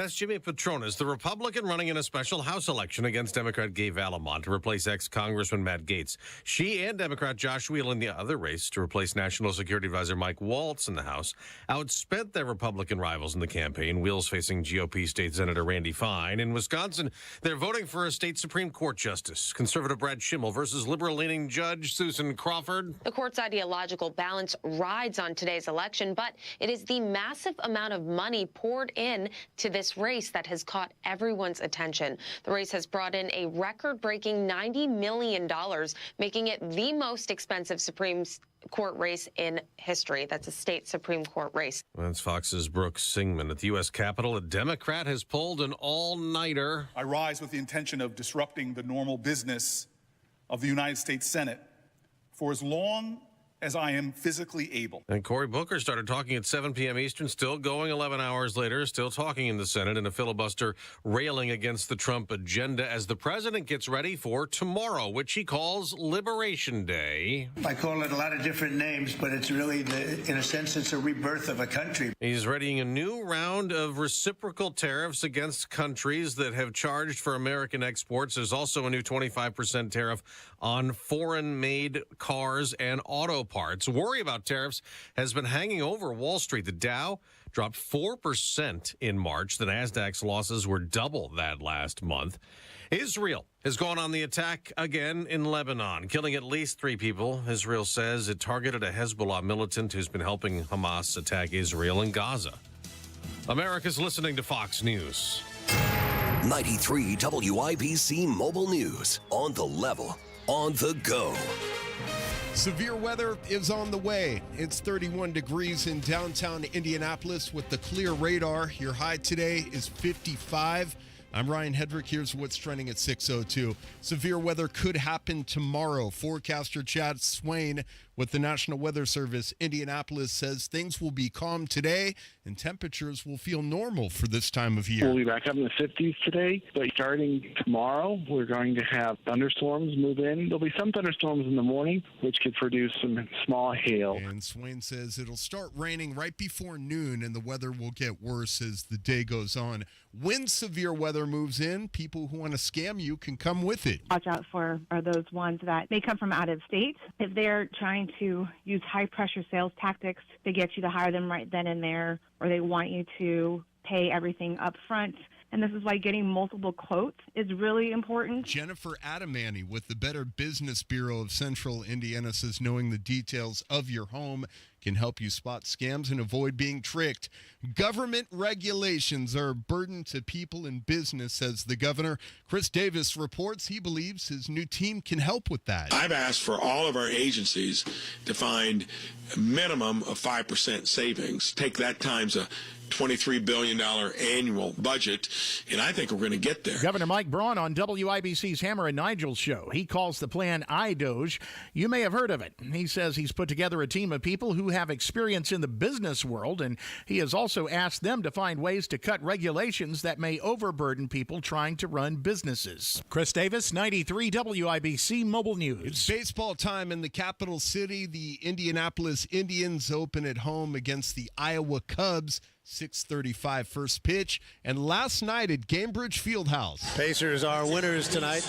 That's Jimmy Patronis, the Republican running in a special House election against Democrat Gabe Valamont to replace ex-Congressman Matt Gaetz. She and Democrat Josh Wheel in the other race to replace National Security Advisor Mike Waltz in the House outspent their Republican rivals in the campaign. Wheel's facing GOP State Senator Randy Fine. In Wisconsin, they're voting for a state Supreme Court justice. Conservative Brad Schimmel versus liberal-leaning Judge Susan Crawford. The court's ideological balance rides on today's election, but it is the massive amount of money poured in to this race that has caught everyone's attention. The race has brought in a record-breaking $90 million, making it the most expensive Supreme Court race in history. That's a state Supreme Court race. That's Fox's Brooks Singman. At the U.S. Capitol, a Democrat has pulled an all-nighter. I rise with the intention of disrupting the normal business of the United States Senate for as long as I am physically able. And Cory Booker started talking at 7 p.m. Eastern, still going 11 hours later, still talking in the Senate in a filibuster, railing against the Trump agenda as the president gets ready for tomorrow, which he calls Liberation Day. I call it a lot of different names, but it's really, in a sense, it's a rebirth of a country. He's readying a new round of reciprocal tariffs against countries that have charged for American exports. There's also a new 25% tariff on foreign-made cars and auto parts. Worry about tariffs has been hanging over Wall Street. The Dow dropped 4% in March. The Nasdaq's losses were double that last month. Israel has gone on the attack again in Lebanon, killing at least 3 people. Israel says it targeted a Hezbollah militant who's been helping Hamas attack Israel in Gaza. America's listening to Fox News. 93 WIBC Mobile News. On the level, on the go. Severe weather is on the way. It's 31 degrees in downtown Indianapolis with the clear radar. Your high today is 55. I'm Ryan Hedrick. Here's what's trending at 6:02. Severe weather could happen tomorrow. Forecaster Chad Swain with the National Weather Service Indianapolis says things will be calm today and temperatures will feel normal for this time of year. We'll be back up in the 50s today, but starting tomorrow, we're going to have thunderstorms move in. There'll be some thunderstorms in the morning, which could produce some small hail. And Swain says it'll start raining right before noon and the weather will get worse as the day goes on. When severe weather moves in, people who want to scam you can come with it. Watch out for are those ones that may come from out of state. If they're trying to use high-pressure sales tactics to get you to hire them right then and there, or they want you to pay everything up front. And this is why getting multiple quotes is really important. Jennifer Adamani with the Better Business Bureau of Central Indiana says knowing the details of your home can help you spot scams and avoid being tricked. Government regulations are a burden to people in business, says the governor. Chris Davis reports he believes his new team can help with that. I've asked for all of our agencies to find a minimum of 5% savings. Take that times a $23 billion annual budget, and I think we're going to get there. Governor Mike Braun on WIBC's Hammer and Nigel show. He calls the plan iDoge. You may have heard of it. He says he's put together a team of people who have experience in the business world, and he has also asked them to find ways to cut regulations that may overburden people trying to run businesses. Chris Davis, 93 WIBC Mobile News. It's baseball time in the capital city. The Indianapolis Indians open at home against the Iowa Cubs. 6:35 first pitch, and last night at Gainbridge Fieldhouse. Pacers are winners tonight.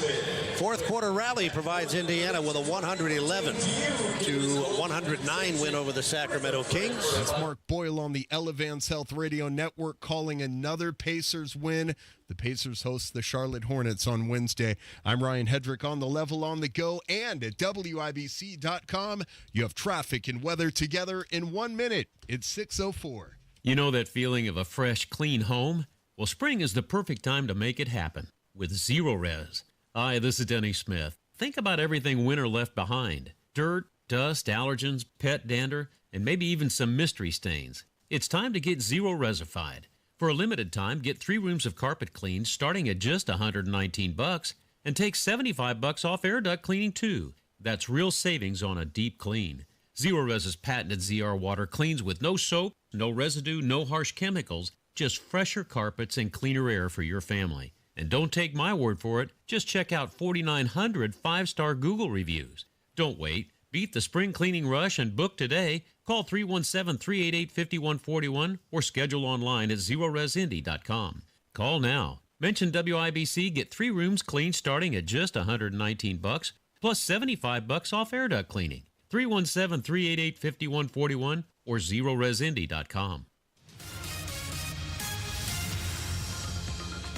Fourth quarter rally provides Indiana with a 111 to 109 win over the Sacramento Kings. That's Mark Boyle on the Elevance Health Radio Network calling another Pacers win. The Pacers host the Charlotte Hornets on Wednesday. I'm Ryan Hedrick on the level, on the go, and at WIBC.com. You have traffic and weather together in 1 minute. It's 6:04. You know that feeling of a fresh, clean home? Well, spring is the perfect time to make it happen with Zero Res. Hi, this is Denny Smith. Think about everything winter left behind. Dirt, dust, allergens, pet dander, and maybe even some mystery stains. It's time to get Zero Resified. For a limited time, get 3 rooms of carpet cleaned starting at just $119 and take $75 off air duct cleaning too. That's real savings on a deep clean. Zero Res's patented ZR water cleans with no soap, no residue, no harsh chemicals, just fresher carpets and cleaner air for your family. And don't take my word for it, just check out 4,900 5-star Google reviews. Don't wait. Beat the spring cleaning rush and book today. Call 317-388-5141 or schedule online at ZeroResIndy.com. Call now. Mention WIBC, get 3 rooms cleaned starting at just $119, plus $75 off air duct cleaning. 317-388-5141 or ZeroResIndy.com.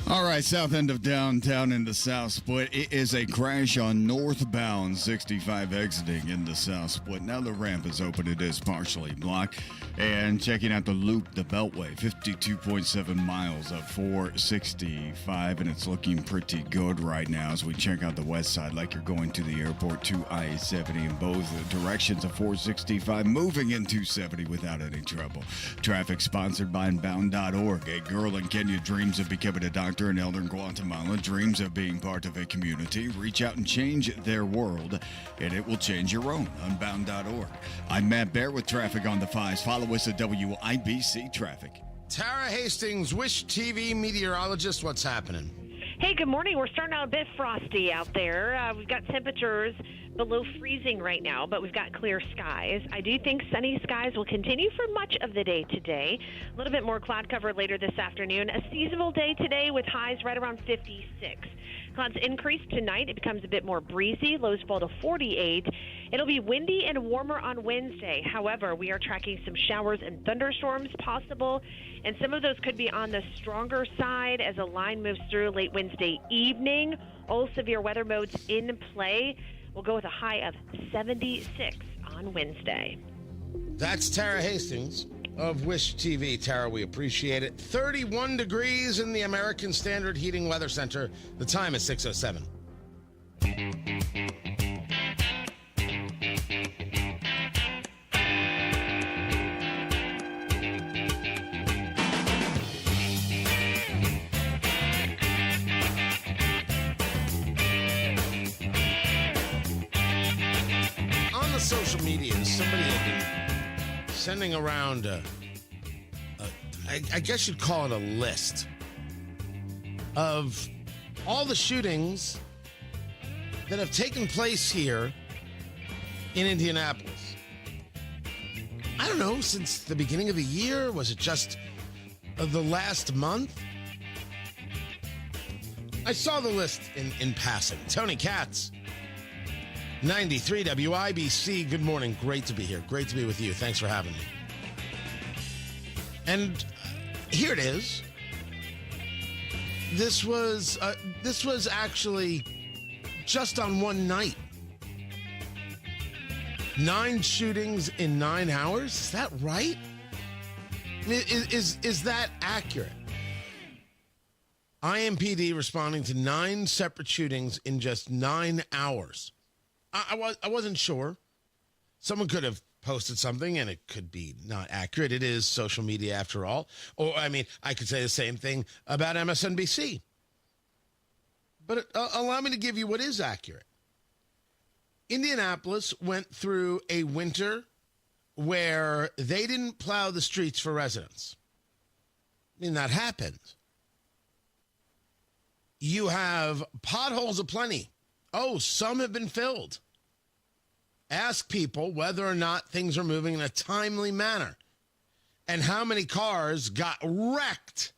All right, south end of downtown in the South Split. It is a crash on northbound 65 exiting in the South Split. Now the ramp is open. It is partially blocked. And checking out the loop, the Beltway, 52.7 miles of 465. And it's looking pretty good right now as we check out the west side like you're going to the airport to I-70 in both directions of 465, moving in 270 without any trouble. Traffic sponsored by Inbound.org. A girl in Kenya dreams of becoming a doctor. An elder in Guatemala dreams of being part of a community. Reach out and change their world, and it will change your own. Unbound.org. I'm Matt Bear with traffic on the 5s. Follow us at WIBC Traffic. Tara Hastings, Wish TV meteorologist, what's happening? Hey, good morning. We're starting out a bit frosty out there. We've got temperatures below freezing right now, but we've got clear skies. I do think sunny skies will continue for much of the day today. A little bit more cloud cover later this afternoon. A seasonal day today with highs right around 56. Clouds increase tonight. It becomes a bit more breezy. Lows fall to 48. It'll be windy and warmer on Wednesday. However, we are tracking some showers and thunderstorms possible, and some of those could be on the stronger side as a line moves through late Wednesday evening. All severe weather modes in play. We'll go with a high of 76 on Wednesday. That's Tara Hastings of Wish TV. Tara, we appreciate it. 31 degrees in the American Standard Heating Weather Center. The time is 6:07. Social media, somebody had been sending around I guess you'd call it a list of all the shootings that have taken place here in Indianapolis. I don't know, since the beginning of the year. Was it just the last month? I saw the list in passing. Tony Katz, 93 WIBC. Good morning. Great to be here. Great to be with you. Thanks for having me. And here it is. This was actually just on one night. 9 shootings in 9 hours. Is that right? Is that accurate? IMPD responding to 9 separate shootings in just 9 hours. I wasn't sure. Someone could have posted something and it could be not accurate. It is social media after all. Or, I mean, I could say the same thing about MSNBC. But allow me to give you what is accurate. Indianapolis went through a winter where they didn't plow the streets for residents. I mean, that happens. You have potholes aplenty. Oh, some have been filled. Ask people whether or not things are moving in a timely manner and how many cars got wrecked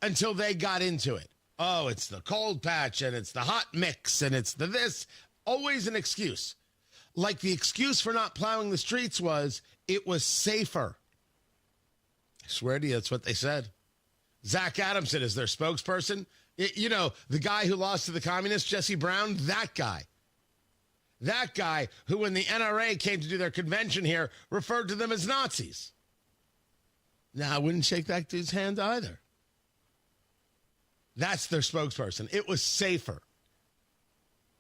until they got into it. Oh, it's the cold patch and it's the hot mix and it's the this. Always an excuse. Like the excuse for not plowing the streets was it was safer. I swear to you, that's what they said. Zach Adamson is their spokesperson. You know, the guy who lost to the communists, Jesse Brown, that guy. That guy who, when the NRA came to do their convention here, referred to them as Nazis. Now, I wouldn't shake that dude's hand either. That's their spokesperson. It was safer.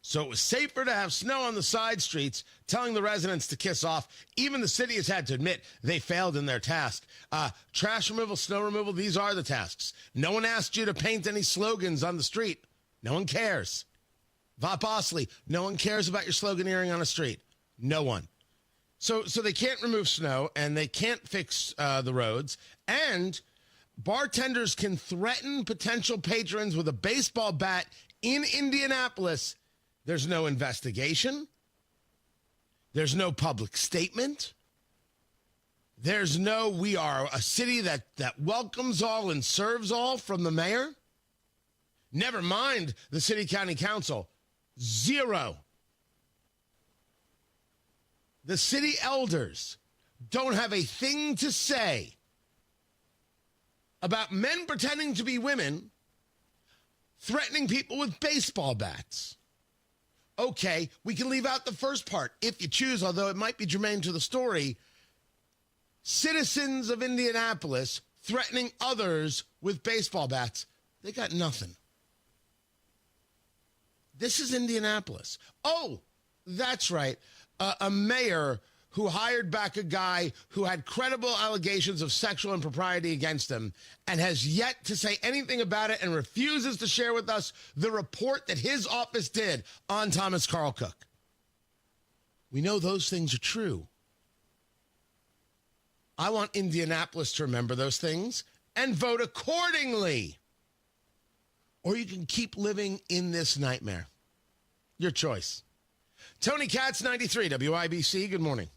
So it was safer to have snow on the side streets, telling the residents to kiss off. Even the city has had to admit they failed in their task. Trash removal, snow removal, these are the tasks. No one asked you to paint any slogans on the street. No one cares. Vop Osley, no one cares about your sloganeering on a street. No one. So they can't remove snow, and they can't fix the roads, and bartenders can threaten potential patrons with a baseball bat in Indianapolis. There's no investigation. There's no public statement. There's no, we are a city that welcomes all and serves all from the mayor? Never mind the city county council. Zero. The city elders don't have a thing to say about men pretending to be women threatening people with baseball bats. Okay, we can leave out the first part if you choose, although it might be germane to the story. Citizens of Indianapolis threatening others with baseball bats. They got nothing. This is Indianapolis. Oh, that's right. A mayor who hired back a guy who had credible allegations of sexual impropriety against him and has yet to say anything about it and refuses to share with us the report that his office did on Thomas Carl Cook. We know those things are true. I want Indianapolis to remember those things and vote accordingly. Or you can keep living in this nightmare. Your choice. Tony Katz, 93 WIBC. Good morning.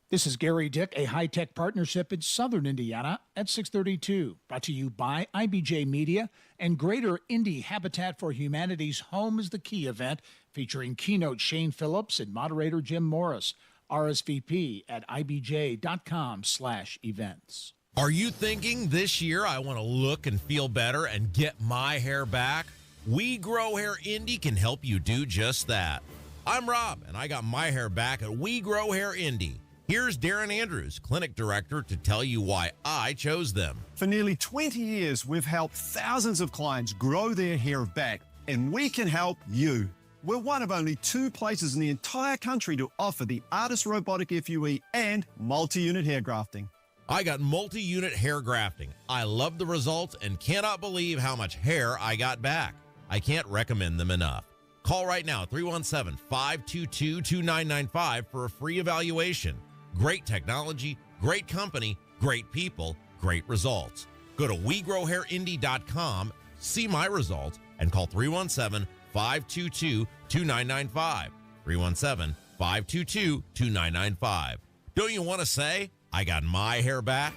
This is Gary Dick, a high-tech partnership in Southern Indiana at 632. Brought to you by IBJ Media and Greater Indy Habitat for Humanity's Home is the Key event featuring keynote Shane Phillips and moderator Jim Morris. RSVP at ibj.com/events. Are you thinking this year I want to look and feel better and get my hair back? We Grow Hair Indy can help you do just that. I'm Rob, and I got my hair back at We Grow Hair Indy. Here's Darren Andrews, clinic director, to tell you why I chose them. For nearly 20 years, we've helped thousands of clients grow their hair back, and we can help you. We're one of only 2 places in the entire country to offer the ARTIS robotic FUE and multi-unit hair grafting. I got multi-unit hair grafting. I love the results and cannot believe how much hair I got back. I can't recommend them enough. Call right now, 317-522-2995 for a free evaluation. Great technology, great company, great people, great results. Go to WeGrowHairIndy.com, see my results, and call 317-522-2995. 317-522-2995. Don't you want to say, I got my hair back?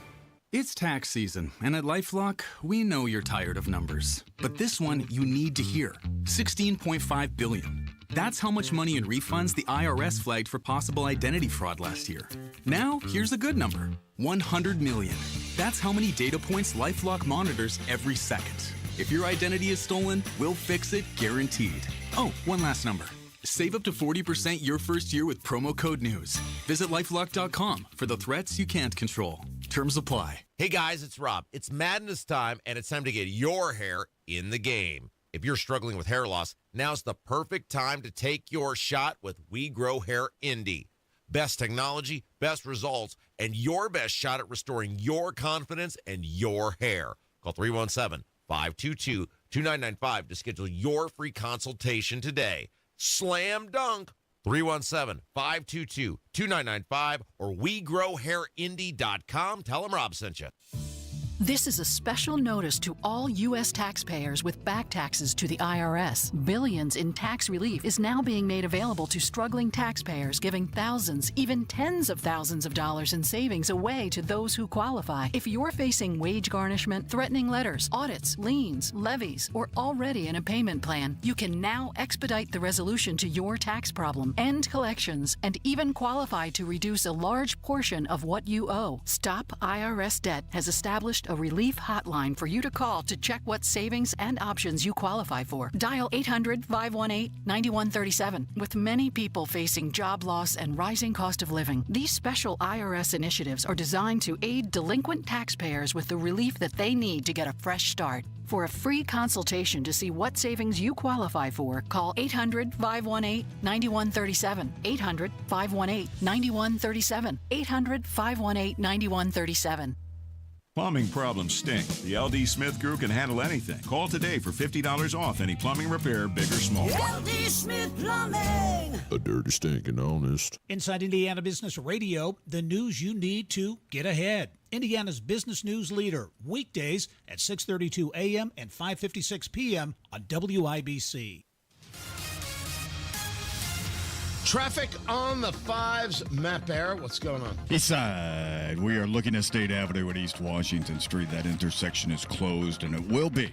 It's tax season, and at LifeLock, we know you're tired of numbers. But this one you need to hear. $16.5 billion. That's how much money in refunds the IRS flagged for possible identity fraud last year. Now, here's a good number. $100 million. That's how many data points LifeLock monitors every second. If your identity is stolen, we'll fix it guaranteed. Oh, one last number. Save up to 40% your first year with promo code NEWS. Visit LifeLock.com for the threats you can't control. Terms apply. Hey guys, it's Rob. It's madness time, and it's time to get your hair in the game. If you're struggling with hair loss, now's the perfect time to take your shot with We Grow Hair Indy. Best technology, best results, and your best shot at restoring your confidence and your hair. Call 317-522-2995 to schedule your free consultation today. Slam dunk. 317-522-2995 or WeGrowHairIndy.com. Tell them Rob sent you. This is a special notice to all U.S. taxpayers with back taxes to the IRS. Billions in tax relief is now being made available to struggling taxpayers, giving thousands, even tens of thousands of dollars in savings away to those who qualify. If you're facing wage garnishment, threatening letters, audits, liens, levies, or already in a payment plan, you can now expedite the resolution to your tax problem, end collections, and even qualify to reduce a large portion of what you owe. Stop IRS Debt has established a relief hotline for you to call to check what savings and options you qualify for. Dial 800-518-9137. With many people facing job loss and rising cost of living, these special IRS initiatives are designed to aid delinquent taxpayers with the relief that they need to get a fresh start. For a free consultation to see what savings you qualify for, call 800-518-9137. 800-518-9137. 800-518-9137. Plumbing problems stink. The LD Smith Group can handle anything. Call today for $50 off any plumbing repair, big or small. LD Smith Plumbing. A dirty, stinking honest. Inside Indiana Business Radio, the news you need to get ahead. Indiana's business news leader, weekdays at 6:32 a.m. and 5:56 p.m. on WIBC. Traffic on the 5s. Matt Bear, what's going on? East side, we are looking at State Avenue at East Washington Street. That intersection is closed, and it will be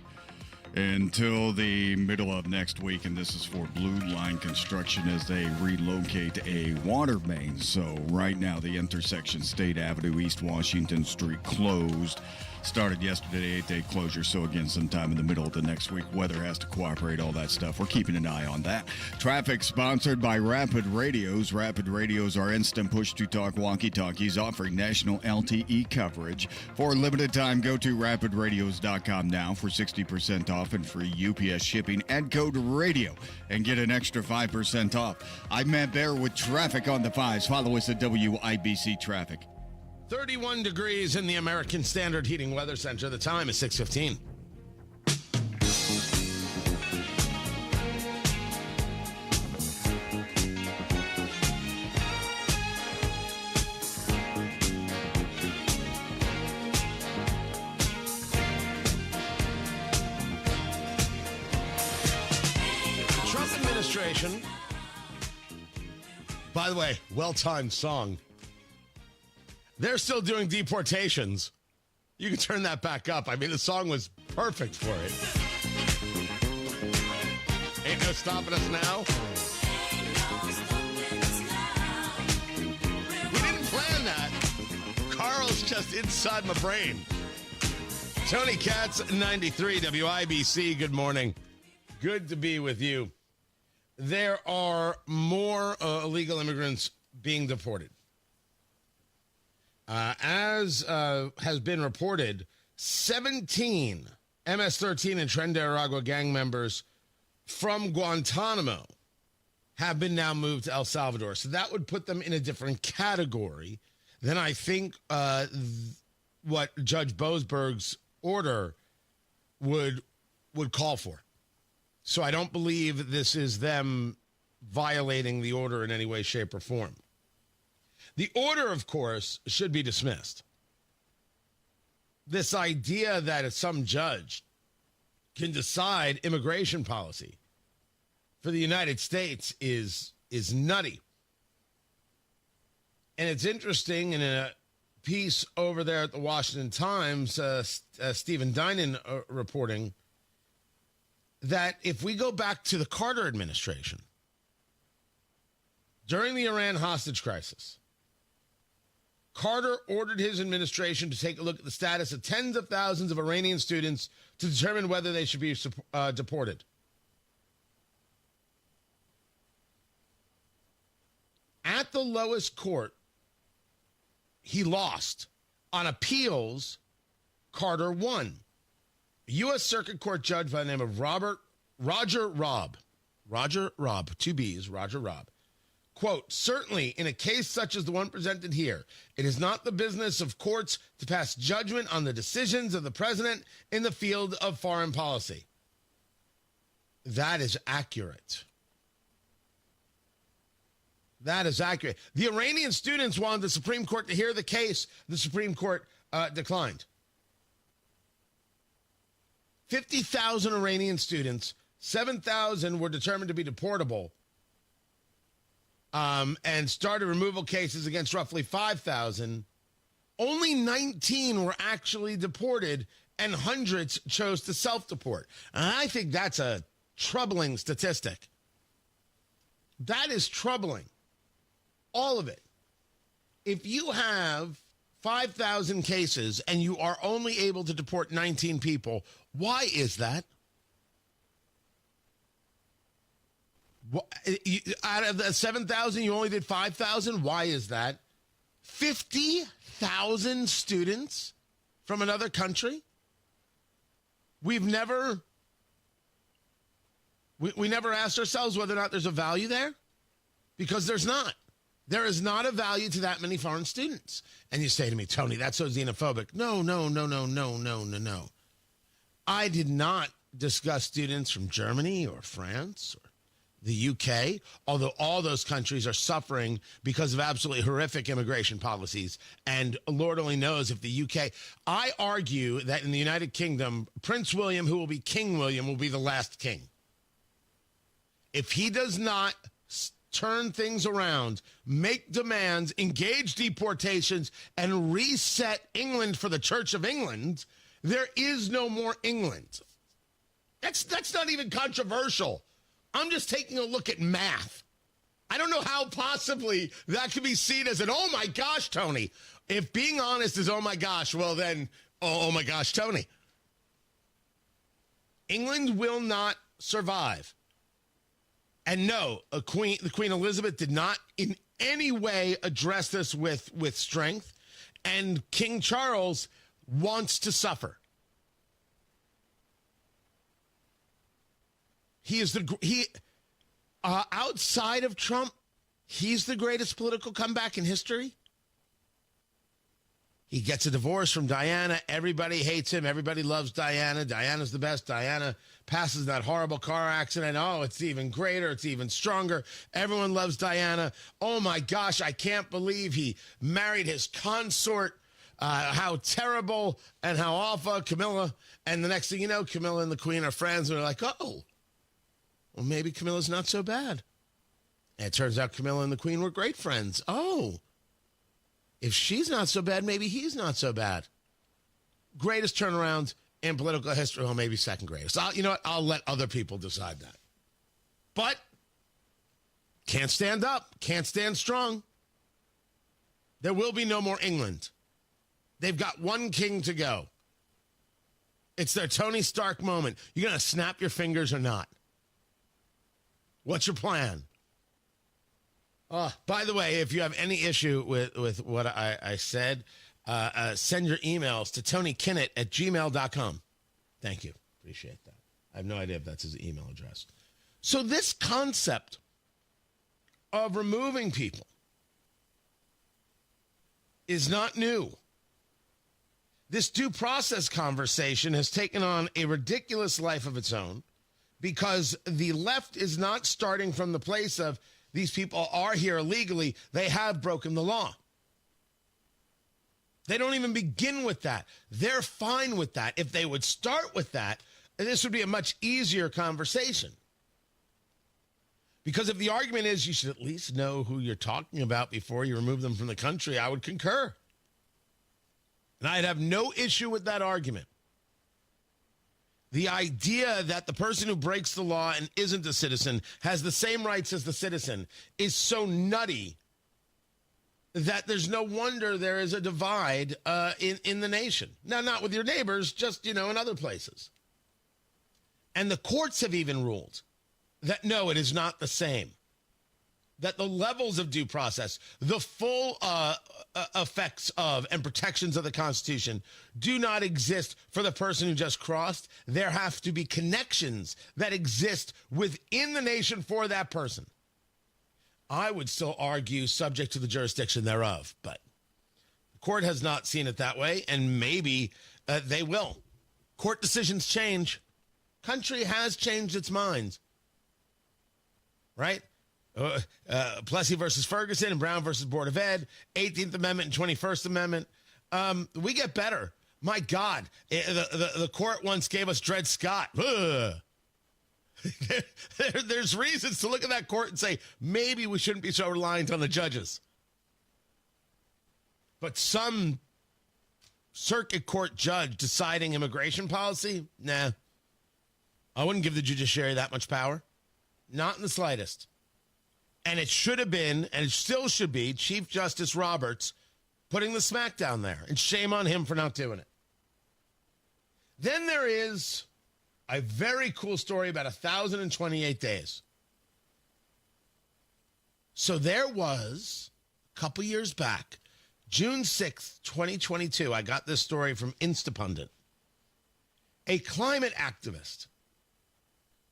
until the middle of next week. And this is for Blue Line construction as they relocate a water main. So right now, the intersection, State Avenue, East Washington Street, closed. Started yesterday, 8-day closure. So again, sometime in the middle of the next week, weather has to cooperate, all that stuff. We're keeping an eye on that. Traffic sponsored by Rapid Radios. Rapid Radios are instant push-to-talk walkie-talkies offering national LTE coverage. For a limited time, go to rapidradios.com now for 60% off and free UPS shipping. Add code RADIO and get an extra 5% off. I'm Matt Bear with traffic on the 5s. Follow us at WIBC Traffic. 31 degrees in the American Standard Heating Weather Center. The time is 6:15. Trump administration, by the way, well-timed song. They're still doing deportations. You can turn that back up. I mean, the song was perfect for it. Ain't no stopping us now. We didn't plan that. Carl's just inside my brain. Tony Katz, 93 WIBC. Good morning. Good to be with you. There are more illegal immigrants being deported. As has been reported, 17 MS-13 and Tren de Aragua gang members from Guantanamo have been now moved to El Salvador. So that would put them in a different category than I think what Judge Boasberg's order would call for. So I don't believe this is them violating the order in any way, shape, or form. The order, of course, should be dismissed. This idea that some judge can decide immigration policy for the United States is nutty. And it's interesting, in a piece over there at the Washington Times, Stephen Dinan reporting that if we go back to the Carter administration, during the Iran hostage crisis, Carter ordered his administration to take a look at the status of tens of thousands of Iranian students to determine whether they should be deported. At the lowest court, he lost. On appeals, Carter won. A U.S. Circuit Court judge by the name of Roger Robb, two B's, Roger Robb, quote, certainly in a case such as the one presented here, it is not the business of courts to pass judgment on the decisions of the president in the field of foreign policy. That is accurate. That is accurate. The Iranian students wanted the Supreme Court to hear the case. The Supreme Court declined. 50,000 Iranian students, 7,000 were determined to be deportable, and started removal cases against roughly 5,000. Only 19 were actually deported, and hundreds chose to self-deport. And I think that's a troubling statistic. That is troubling. All of it. If you have 5,000 cases and you are only able to deport 19 people, why is that? Out of the 7,000, you only did 5,000? Why is that? 50,000 students from another country? We've never asked ourselves whether or not there's a value there, because there's not. There is not a value to that many foreign students. And you say to me, Tony, that's so xenophobic. No. I did not discuss students from Germany or France or the UK, although all those countries are suffering because of absolutely horrific immigration policies. And Lord only knows if the UK, I argue that in the United Kingdom, Prince William, who will be King William, will be the last king. If he does not turn things around, make demands, engage deportations, and reset England for the Church of England, there is no more England. That's not even controversial. I'm just taking a look at math. I don't know how possibly that could be seen as an, oh my gosh, Tony. If being honest is, oh my gosh, well then, oh my gosh, Tony. England will not survive. And no, the Queen Elizabeth did not in any way address this with strength. And King Charles wants to suffer. Outside of Trump, he's the greatest political comeback in history. He gets a divorce from Diana. Everybody hates him. Everybody loves Diana. Diana's the best. Diana passes that horrible car accident. Oh, it's even greater. It's even stronger. Everyone loves Diana. Oh, my gosh, I can't believe he married his consort. How terrible and how awful, Camilla. And the next thing you know, Camilla and the Queen are friends. And they're like, oh, well, maybe Camilla's not so bad. And it turns out Camilla and the Queen were great friends. Oh, if she's not so bad, maybe he's not so bad. Greatest turnaround in political history. Well, maybe second greatest. You know what? I'll let other people decide that. But can't stand up. Can't stand strong. There will be no more England. They've got one king to go. It's their Tony Stark moment. You going to snap your fingers or not? What's your plan? By the way, if you have any issue with what I said, send your emails to tonykinnett@gmail.com. Thank you. Appreciate that. I have no idea if that's his email address. So this concept of removing people is not new. This due process conversation has taken on a ridiculous life of its own because the left is not starting from the place of these people are here illegally. They have broken the law. They don't even begin with that. They're fine with that. If they would start with that, this would be a much easier conversation. Because if the argument is you should at least know who you're talking about before you remove them from the country, I would concur. And I'd have no issue with that argument. The idea that the person who breaks the law and isn't a citizen has the same rights as the citizen is so nutty that there's no wonder there is a divide in the nation. Now, not with your neighbors, just, in other places. And the courts have even ruled that, no, it is not the same. That the levels of due process, the full effects of and protections of the Constitution do not exist for the person who just crossed. There have to be connections that exist within the nation for that person. I would still argue subject to the jurisdiction thereof, but the court has not seen it that way, and maybe they will. Court decisions change. Country has changed its minds, right? Plessy versus Ferguson and Brown versus Board of Ed, 18th Amendment and 21st Amendment. We get better. My God, the court once gave us Dred Scott. There's reasons to look at that court and say, maybe we shouldn't be so reliant on the judges. But some circuit court judge deciding immigration policy, nah. I wouldn't give the judiciary that much power. Not in the slightest. And it should have been, and it still should be, Chief Justice Roberts putting the smackdown there. And shame on him for not doing it. Then there is a very cool story about 1,028 days. So there was, a couple years back, June 6th, 2022, I got this story from Instapundit. A climate activist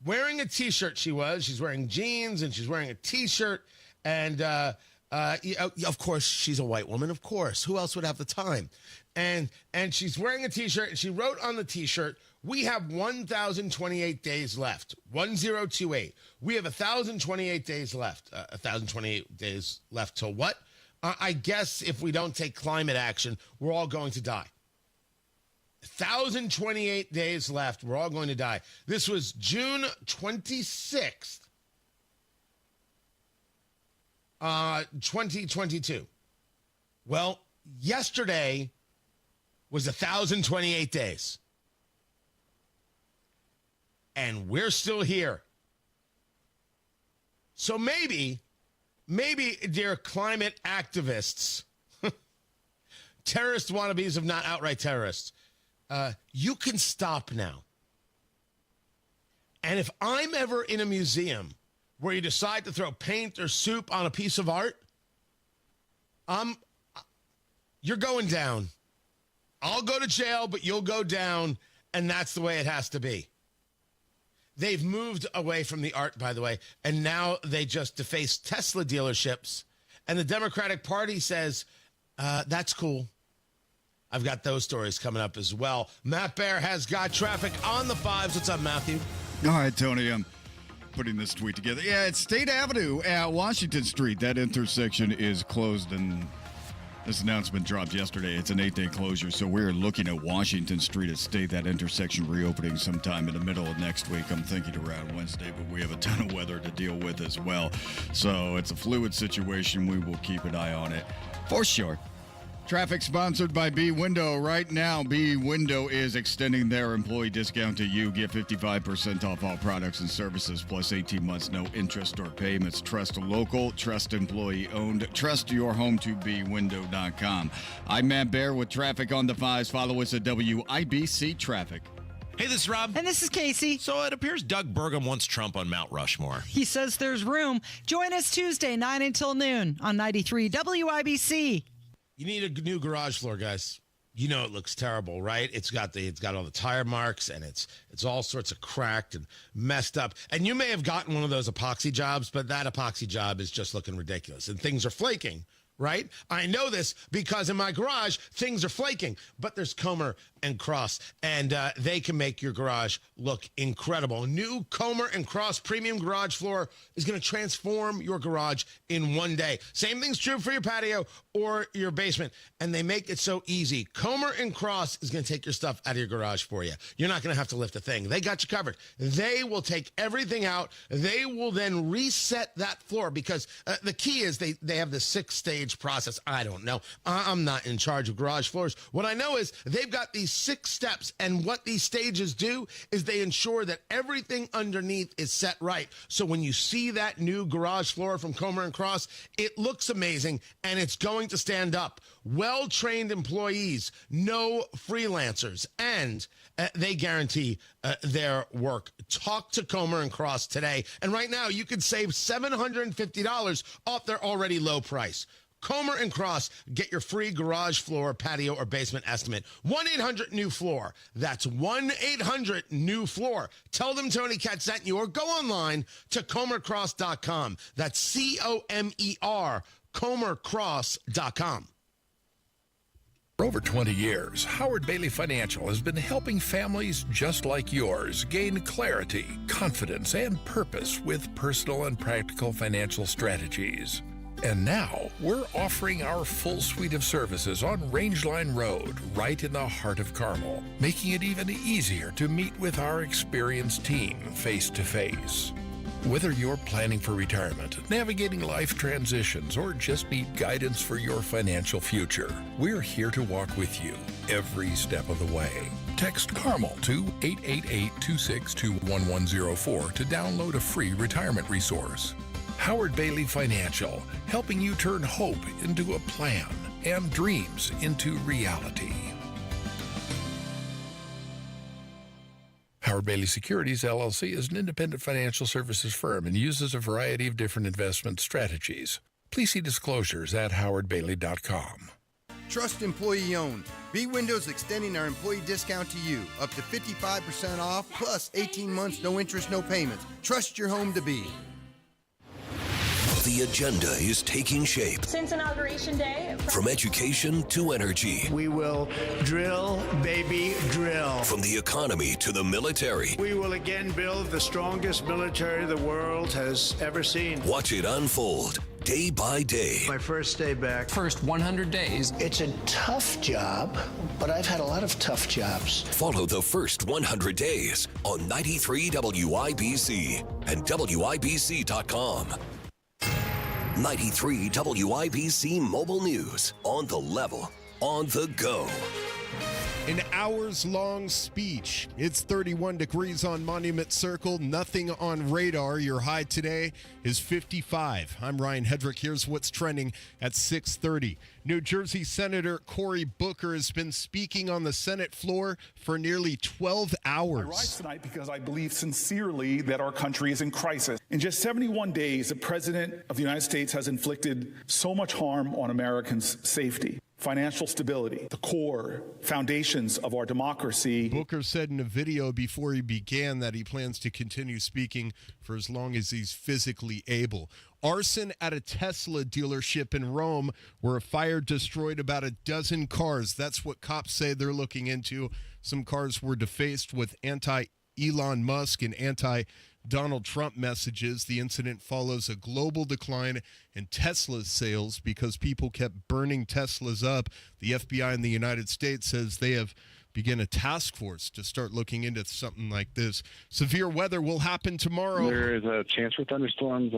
wearing a T-shirt, she's wearing jeans and she's wearing a T-shirt. And, of course, she's a white woman, of course. Who else would have the time? And she's wearing a T-shirt, and she wrote on the T-shirt, we have 1,028 days left, 1028. We have 1,028 days left. 1,028 days left till what? I guess if we don't take climate action, we're all going to die. 1,028 days left. We're all going to die. This was June 26th. 2022. Well, yesterday was 1,028 days. And we're still here. So maybe, dear climate activists, terrorist wannabes of not outright terrorists, you can stop now. And if I'm ever in a museum where you decide to throw paint or soup on a piece of art, you're going down. I'll go to jail, but you'll go down, and that's the way it has to be. They've moved away from the art, by the way, and now they just deface Tesla dealerships. And the Democratic Party says, that's cool. I've got those stories coming up as well. Matt Bear has got traffic on the 5s. What's up, Matthew? All right, Tony, I'm putting this tweet together. Yeah, it's State Avenue at Washington Street. That intersection is closed, and this announcement dropped yesterday. It's an 8-day closure, so we're looking at Washington Street at State, that intersection reopening sometime in the middle of next week. I'm thinking around Wednesday, but we have a ton of weather to deal with as well. So it's a fluid situation. We will keep an eye on it for sure. Traffic sponsored by B Window. Right now, B Window is extending their employee discount to you. Get 55% off all products and services, plus 18 months, no interest or payments. Trust local, trust employee owned. Trust your home to bwindow.com. I'm Matt Bear with traffic on the 5s. Follow us at WIBC Traffic. Hey, this is Rob. And this is Casey. So it appears Doug Burgum wants Trump on Mount Rushmore. He says there's room. Join us Tuesday, 9 until noon on 93 WIBC. You need a new garage floor, guys. You know it looks terrible, right? It's got all the tire marks, and it's all sorts of cracked and messed up. And you may have gotten one of those epoxy jobs, but that epoxy job is just looking ridiculous. And things are flaking, right? I know this because in my garage, things are flaking. But there's Comer and Cross, and they can make your garage look incredible. New Comer and Cross premium garage floor is going to transform your garage in one day. Same thing's true for your patio or your basement, and they make it so easy. Comer and Cross is going to take your stuff out of your garage for you. You're not going to have to lift a thing. They got you covered. They will take everything out. They will then reset that floor because the key is they have the 6-stage process. I don't know. I'm not in charge of garage floors. What I know is they've got these 6 steps, and what these stages do is they ensure that everything underneath is set right. So when you see that new garage floor from Comer and Cross, it looks amazing, and it's going to stand up. Well-trained employees, no freelancers, and they guarantee their work. Talk to Comer and Cross today, and right now you could save $750 off their already low price. Comer and Cross, get your free garage floor, patio, or basement estimate. 1-800-NEW-FLOOR. That's 1-800-NEW-FLOOR. Tell them Tony Katz sent you, or go online to comercross.com. That's C-O-M-E-R, comercross.com. For over 20 years, Howard Bailey Financial has been helping families just like yours gain clarity, confidence, and purpose with personal and practical financial strategies. And now, we're offering our full suite of services on Rangeline Road, right in the heart of Carmel, making it even easier to meet with our experienced team face-to-face. Whether you're planning for retirement, navigating life transitions, or just need guidance for your financial future, we're here to walk with you every step of the way. Text Carmel to 888-262-1104 to download a free retirement resource. Howard Bailey Financial, helping you turn hope into a plan and dreams into reality. Howard Bailey Securities, LLC is an independent financial services firm and uses a variety of different investment strategies. Please see disclosures at howardbailey.com. Trust employee owned. B Windows extending our employee discount to you. Up to 55% off, plus 18 months, no interest, no payments. Trust your home to be. The agenda is taking shape. Since Inauguration Day. From education to energy. We will drill, baby, drill. From the economy to the military. We will again build the strongest military the world has ever seen. Watch it unfold day by day. My first day back. First 100 days. It's a tough job, but I've had a lot of tough jobs. Follow the first 100 days on 93 WIBC and WIBC.com. 93 WIBC Mobile News. On the level, on the go. An hours-long speech. It's 31 degrees on Monument Circle, nothing on radar. Your high today is 55. I'm Ryan Hedrick. Here's what's trending at 6:30. New Jersey Senator Cory Booker has been speaking on the Senate floor for nearly 12 hours. I rise tonight because I believe sincerely that our country is in crisis. In just 71 days, the President of the United States has inflicted so much harm on Americans' safety, financial stability, the core foundations of our democracy. Booker said in a video before he began that he plans to continue speaking for as long as he's physically able. Arson at a Tesla dealership in Rome, where a fire destroyed about a dozen cars. That's what cops say they're looking into. Some cars were defaced with anti-Elon Musk and anti-Donald Trump messages. The incident follows a global decline in Tesla sales because people kept burning Teslas up. The FBI in the United States says they have begun a task force to start looking into something like this. Severe weather will happen tomorrow. There is a chance for thunderstorms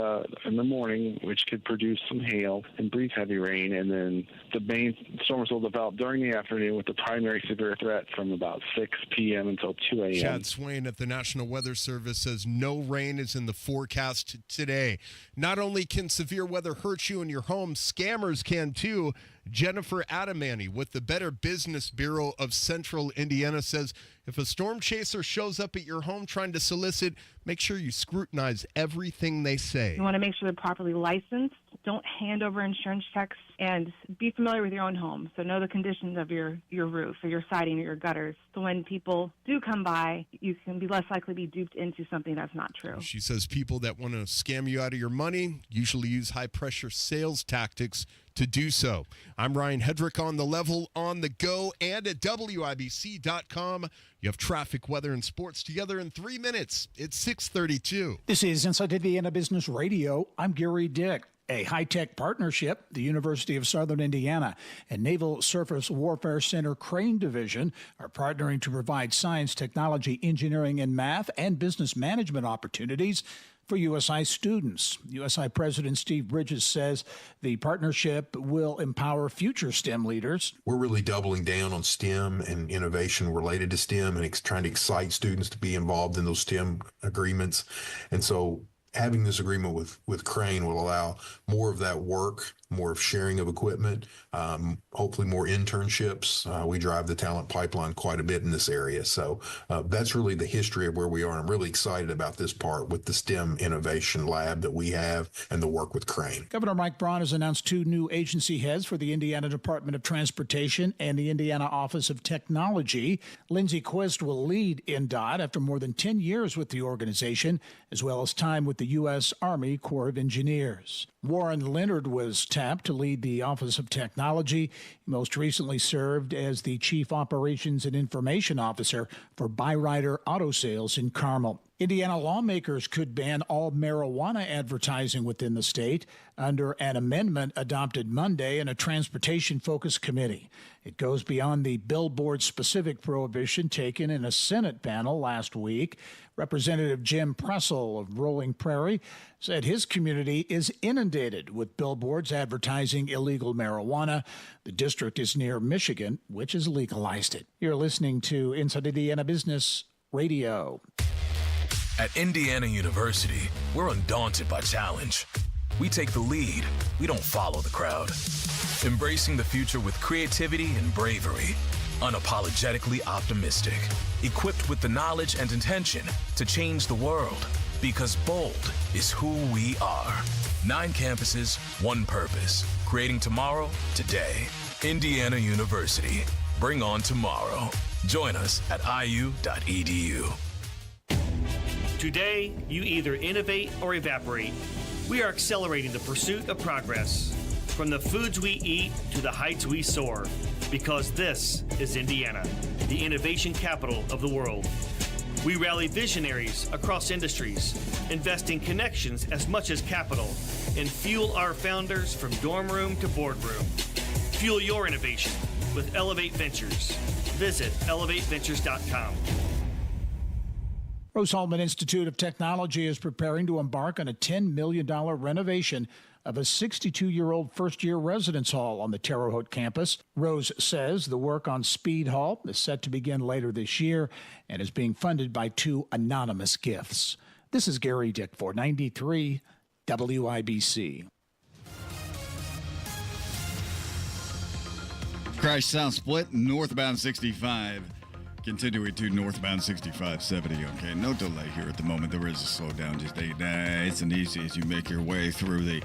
in the morning, which could produce some hail and brief heavy rain, and then the main storms will develop during the afternoon with the primary severe threat from about 6 p.m. until 2 a.m. Chad Swain at the National Weather Service says no rain is in the forecast today. Not only can severe weather hurt you in your home, scammers can too. Jennifer Adamani with the Better Business Bureau of Central Indiana says if a storm chaser shows up at your home trying to solicit, make sure you scrutinize everything they say. You want to make sure they're properly licensed. Don't hand over insurance checks, and be familiar with your own home. So know the conditions of your roof or your siding or your gutters. So when people do come by, you can be less likely to be duped into something that's not true. She says people that want to scam you out of your money usually use high-pressure sales tactics to do so. I'm Ryan Hedrick on the level, on the go, and at WIBC.com. You have traffic, weather, and sports together in 3 minutes. It's 6:32. This is Inside Indiana Business Radio. I'm Gary Dick. A high-tech partnership, the University of Southern Indiana and Naval Surface Warfare Center Crane Division are partnering to provide science, technology, engineering, and math and business management opportunities for USI students. USI President Steve Bridges says the partnership will empower future STEM leaders. We're really doubling down on STEM and innovation related to STEM and trying to excite students to be involved in those STEM agreements. And so having this agreement with Crane will allow more of that work, more of sharing of equipment, hopefully more internships. We drive the talent pipeline quite a bit in this area. So that's really the history of where we are. I'm really excited about this part with the STEM Innovation Lab that we have and the work with Crane. Governor Mike Braun has announced 2 new agency heads for the Indiana Department of Transportation and the Indiana Office of Technology. Lindsay Quist will lead INDOT after more than 10 years with the organization, as well as time with the U.S. Army Corps of Engineers. Warren Leonard was tapped to lead the Office of Technology. He most recently served as the Chief Operations and Information Officer for Byrider Auto Sales in Carmel. Indiana lawmakers could ban all marijuana advertising within the state under an amendment adopted Monday in a transportation-focused committee. It goes beyond the billboard-specific prohibition taken in a Senate panel last week. Representative Jim Pressel of Rolling Prairie said his community is inundated with billboards advertising illegal marijuana. The district is near Michigan, which has legalized it. You're listening to Inside Indiana Business Radio. At Indiana University, we're undaunted by challenge. We take the lead. We don't follow the crowd. Embracing the future with creativity and bravery. Unapologetically optimistic. Equipped with the knowledge and intention to change the world. Because bold is who we are. 9 campuses, 1 purpose. Creating tomorrow, today. Indiana University. Bring on tomorrow. Join us at iu.edu. Today, you either innovate or evaporate. We are accelerating the pursuit of progress. From the foods we eat to the heights we soar. Because this is Indiana, the innovation capital of the world. We rally visionaries across industries, investing connections as much as capital, and fuel our founders from dorm room to boardroom. Fuel your innovation with Elevate Ventures. Visit elevateventures.com. Rose-Hulman Institute of Technology is preparing to embark on a $10 million renovation of a 62-year-old first-year residence hall on the Terre Haute campus. Rose says the work on Speed Hall is set to begin later this year and is being funded by 2 anonymous gifts. This is Gary Dick for 93 WIBC. Crash south split, northbound 65. Continuing to northbound 6570. Okay, no delay here at the moment. There is a slowdown. Just stay nice and easy as you make your way through the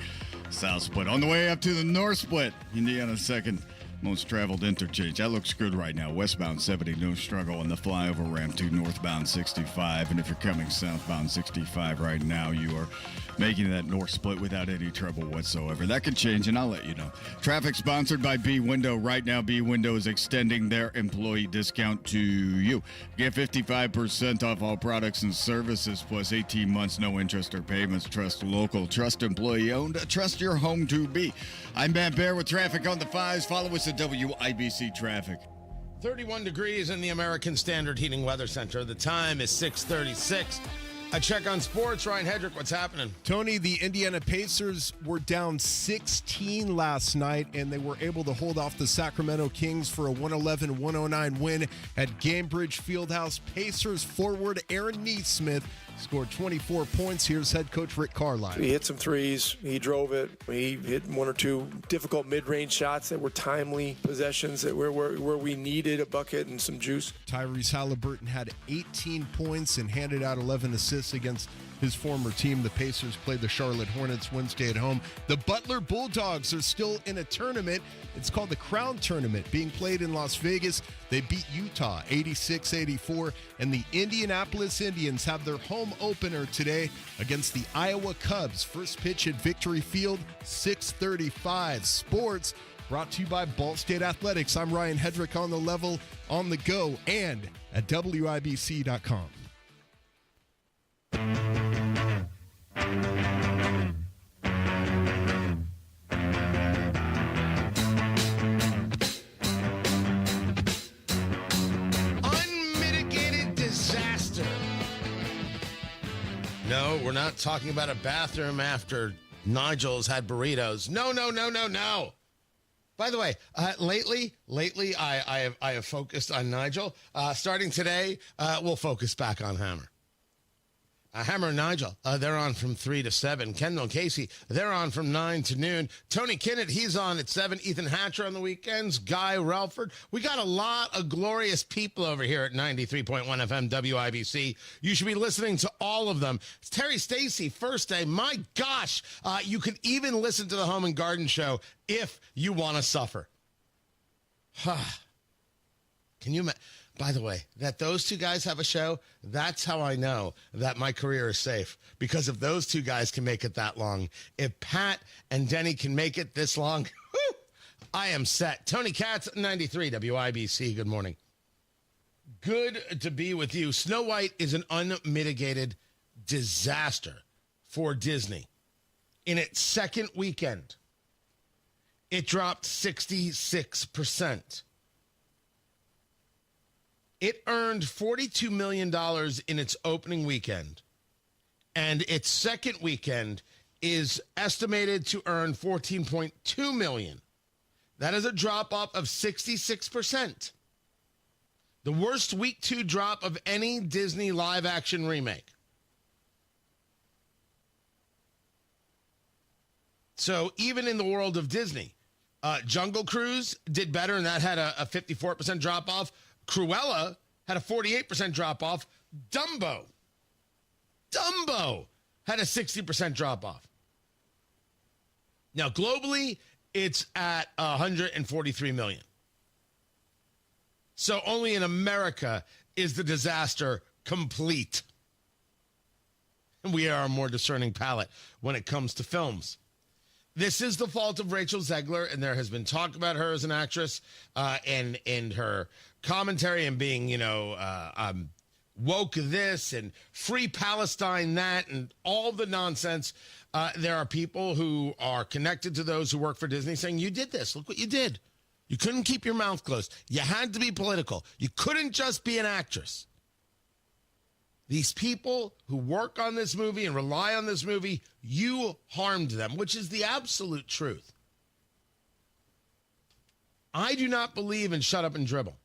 south split. On the way up to the north split, Indiana's second most traveled interchange. That looks good right now. Westbound 70, no struggle on the flyover ramp to northbound 65. And if you're coming southbound 65 right now, you are making that north split without any trouble whatsoever. That could change, and I'll let you know. Traffic sponsored by B Window. Right now, B Window is extending their employee discount to you. Get 55% off all products and services, plus 18 months, no interest or payments. Trust local, trust employee owned, trust your home to be. I'm Matt Bear with traffic on the 5s. Follow us at WIBC Traffic. 31 degrees in the American Standard Heating Weather Center. The time is 6:36. A check on sports. Ryan Hedrick, what's happening? Tony, the Indiana Pacers were down 16 last night, and they were able to hold off the Sacramento Kings for a 111-109 win at Gainbridge Fieldhouse. Pacers forward Aaron Neesmith scored 24 points. Here's head coach Rick Carlisle. He hit some threes. He drove it. He hit 1 or 2 difficult mid-range shots that were timely possessions that where we needed a bucket and some juice. Tyrese Halliburton had 18 points and handed out 11 assists against his former team. The Pacers played the Charlotte Hornets Wednesday at home. The Butler Bulldogs are still in a tournament. It's called the Crown Tournament, being played in Las Vegas. They beat Utah 86-84, and the Indianapolis Indians have their home opener today against the Iowa Cubs. First pitch at Victory Field, 6:35. Sports brought to you by Ball State Athletics. I'm Ryan Hedrick on the level, on the go, and at WIBC.com. Unmitigated disaster. No, we're not talking about a bathroom after Nigel has had burritos. No. By the way, lately, I have focused on Nigel. Starting today, we'll focus back on Hammer. Hammer and Nigel, they're on from 3 to 7. Kendall and Casey, they're on from 9 to noon. Tony Kinnett, he's on at 7. Ethan Hatcher on the weekends. Guy Relford. We got a lot of glorious people over here at 93.1 FM WIBC. You should be listening to all of them. It's Terry Stacy, first day. My gosh, you can even listen to the Home and Garden Show if you want to suffer. Can you imagine? By the way, that those two guys have a show, that's how I know that my career is safe. Because if those two guys can make it that long, if Pat and Denny can make it this long, whew, I am set. Tony Katz, 93 WIBC. Good morning. Good to be with you. Snow White is an unmitigated disaster for Disney. In its second weekend, it dropped 66%. It earned $42 million in its opening weekend, and its second weekend is estimated to earn $14.2 million. That is a drop-off of 66%. The worst week 2 drop of any Disney live-action remake. So even in the world of Disney, Jungle Cruise did better, and that had a 54% drop-off. Cruella had a 48% drop-off. Dumbo had a 60% drop-off. Now, globally, it's at 143 million. So only in America is the disaster complete. And we are a more discerning palate when it comes to films. This is the fault of Rachel Zegler, and there has been talk about her as an actress and her commentary and being, woke this and free Palestine that and all the nonsense. There are people who are connected to those who work for Disney saying, you did this. Look what you did. You couldn't keep your mouth closed. You had to be political. You couldn't just be an actress. These people who work on this movie and rely on this movie, you harmed them, which is the absolute truth. I do not believe in shut up and dribble.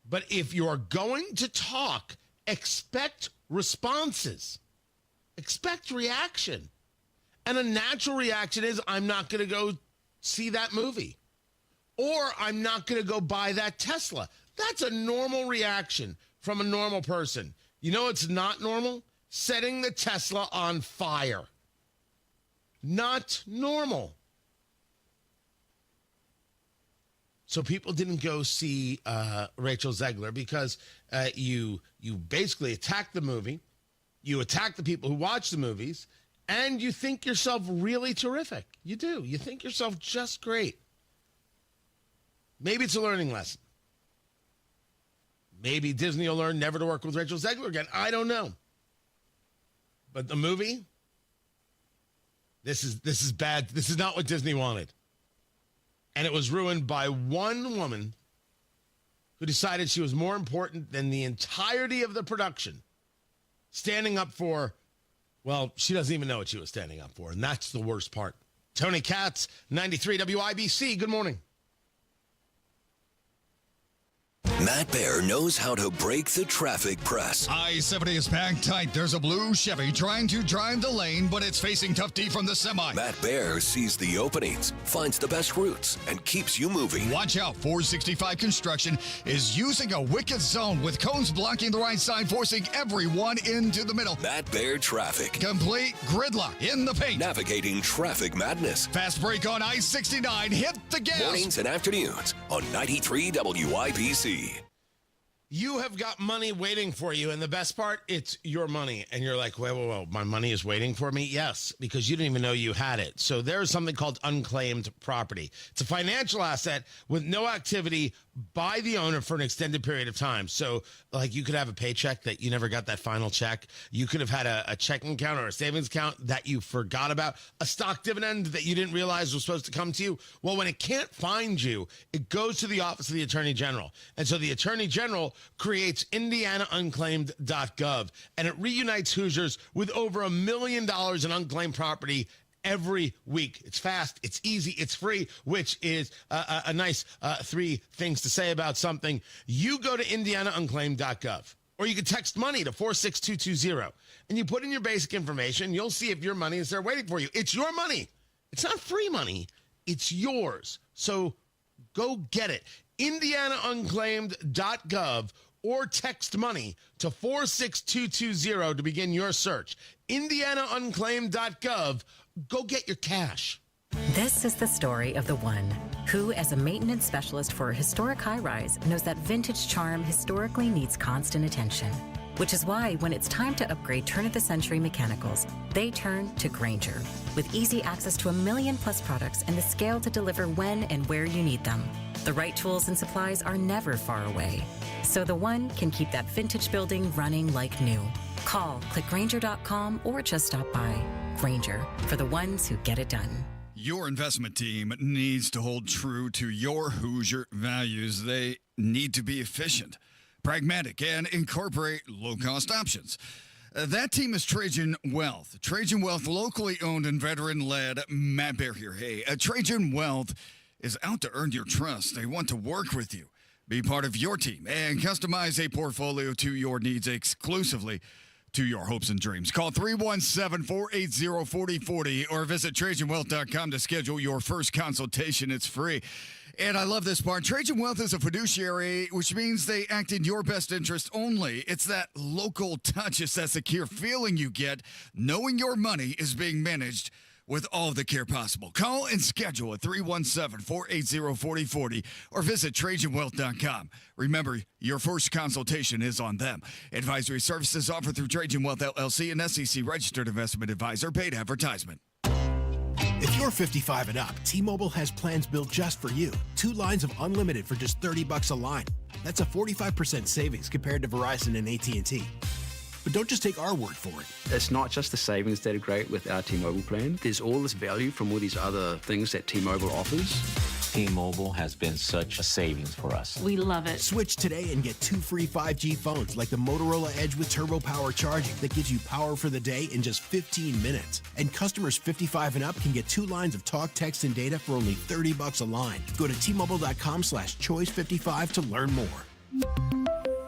But if you're going to talk, expect responses. Expect reaction. And a natural reaction is, I'm not going to go see that movie. Or I'm not going to go buy that Tesla. That's a normal reaction from a normal person. You know what's not normal? Setting the Tesla on fire. Not normal. So people didn't go see Rachel Zegler because you basically attack the movie, you attack the people who watch the movies, and you think yourself really terrific. You do. You think yourself just great. Maybe it's a learning lesson. Maybe Disney will learn never to work with Rachel Zegler again. I don't know. But the movie, this is bad. This is not what Disney wanted. And it was ruined by one woman who decided she was more important than the entirety of the production. Standing up for, well, she doesn't even know what she was standing up for. And that's the worst part. Tony Katz, 93 WIBC. Good morning. Matt Bear knows how to break the traffic press. I-70 is packed tight. There's a blue Chevy trying to drive the lane, but it's facing tough D from the semi. Matt Bear sees the openings, finds the best routes, and keeps you moving. Watch out. 465 Construction is using a wicked zone with cones blocking the right side, forcing everyone into the middle. Matt Bear traffic. Complete gridlock in the paint. Navigating traffic madness. Fast break on I-69. Hit the gas. Mornings and afternoons on 93 WIBC. You have got money waiting for you, and the best part, it's your money. And you're like, whoa, my money is waiting for me? Yes, because you didn't even know you had it. So there's something called unclaimed property. It's a financial asset with no activity by the owner for an extended period of time. So, like, you could have a paycheck that you never got that final check. You could have had a checking account or a savings account that you forgot about, a stock dividend that you didn't realize was supposed to come to you. Well, when it can't find you, it goes to the office of the Attorney General. And so the Attorney General creates IndianaUnclaimed.gov, and it reunites Hoosiers with over $1 million in unclaimed property every week. It's fast, it's easy, it's free, which is a nice three things to say about something. You go to IndianaUnclaimed.gov, or you can text money to 46220, and you put in your basic information. You'll see if your money is there waiting for you. It's your money. It's not free money. It's yours. So go get it. IndianaUnclaimed.gov, or text money to 46220 to begin your search. IndianaUnclaimed.gov. Go get your cash. This is the story of the one who, as a maintenance specialist for a historic high-rise, knows that vintage charm historically needs constant attention. Which is why, when it's time to upgrade turn-of-the-century mechanicals, they turn to Grainger. With easy access to 1 million+ products and the scale to deliver when and where you need them. The right tools and supplies are never far away. So the one can keep that vintage building running like new. Call, click Grainger.com, or just stop by. Grainger, for the ones who get it done. Your investment team needs to hold true to your Hoosier values. They need to be efficient, pragmatic, and incorporate low-cost options. That team is Trajan Wealth. Trajan Wealth, locally owned and veteran-led. Matt Bear here. Hey, Trajan Wealth is out to earn your trust. They want to work with you, be part of your team, and customize a portfolio to your needs exclusively to your hopes and dreams. Call 317-480-4040 or visit TrajanWealth.com to schedule your first consultation. It's free. And I love this part. Trajan Wealth is a fiduciary, which means they act in your best interest only. It's that local touch. It's that secure feeling you get knowing your money is being managed with all the care possible. Call and schedule at 317-480-4040 or visit TrajanWealth.com. Remember, your first consultation is on them. Advisory services offered through Trajan Wealth, LLC, an SEC-registered investment advisor. Paid advertisement. If you're 55 and up, T-Mobile has plans built just for you. 2 lines of unlimited for just $30 a line. That's a 45% savings compared to Verizon and AT&T. But don't just take our word for it. It's not just the savings that are great with our T-Mobile plan. There's all this value from all these other things that T-Mobile offers. T-Mobile has been such a savings for us. We love it. Switch today and get 2 free 5G phones like the Motorola Edge with Turbo Power charging that gives you power for the day in just 15 minutes. And customers 55 and up can get 2 lines of talk, text, and data for only $30 a line. Go to T-Mobile.com/choice55 to learn more.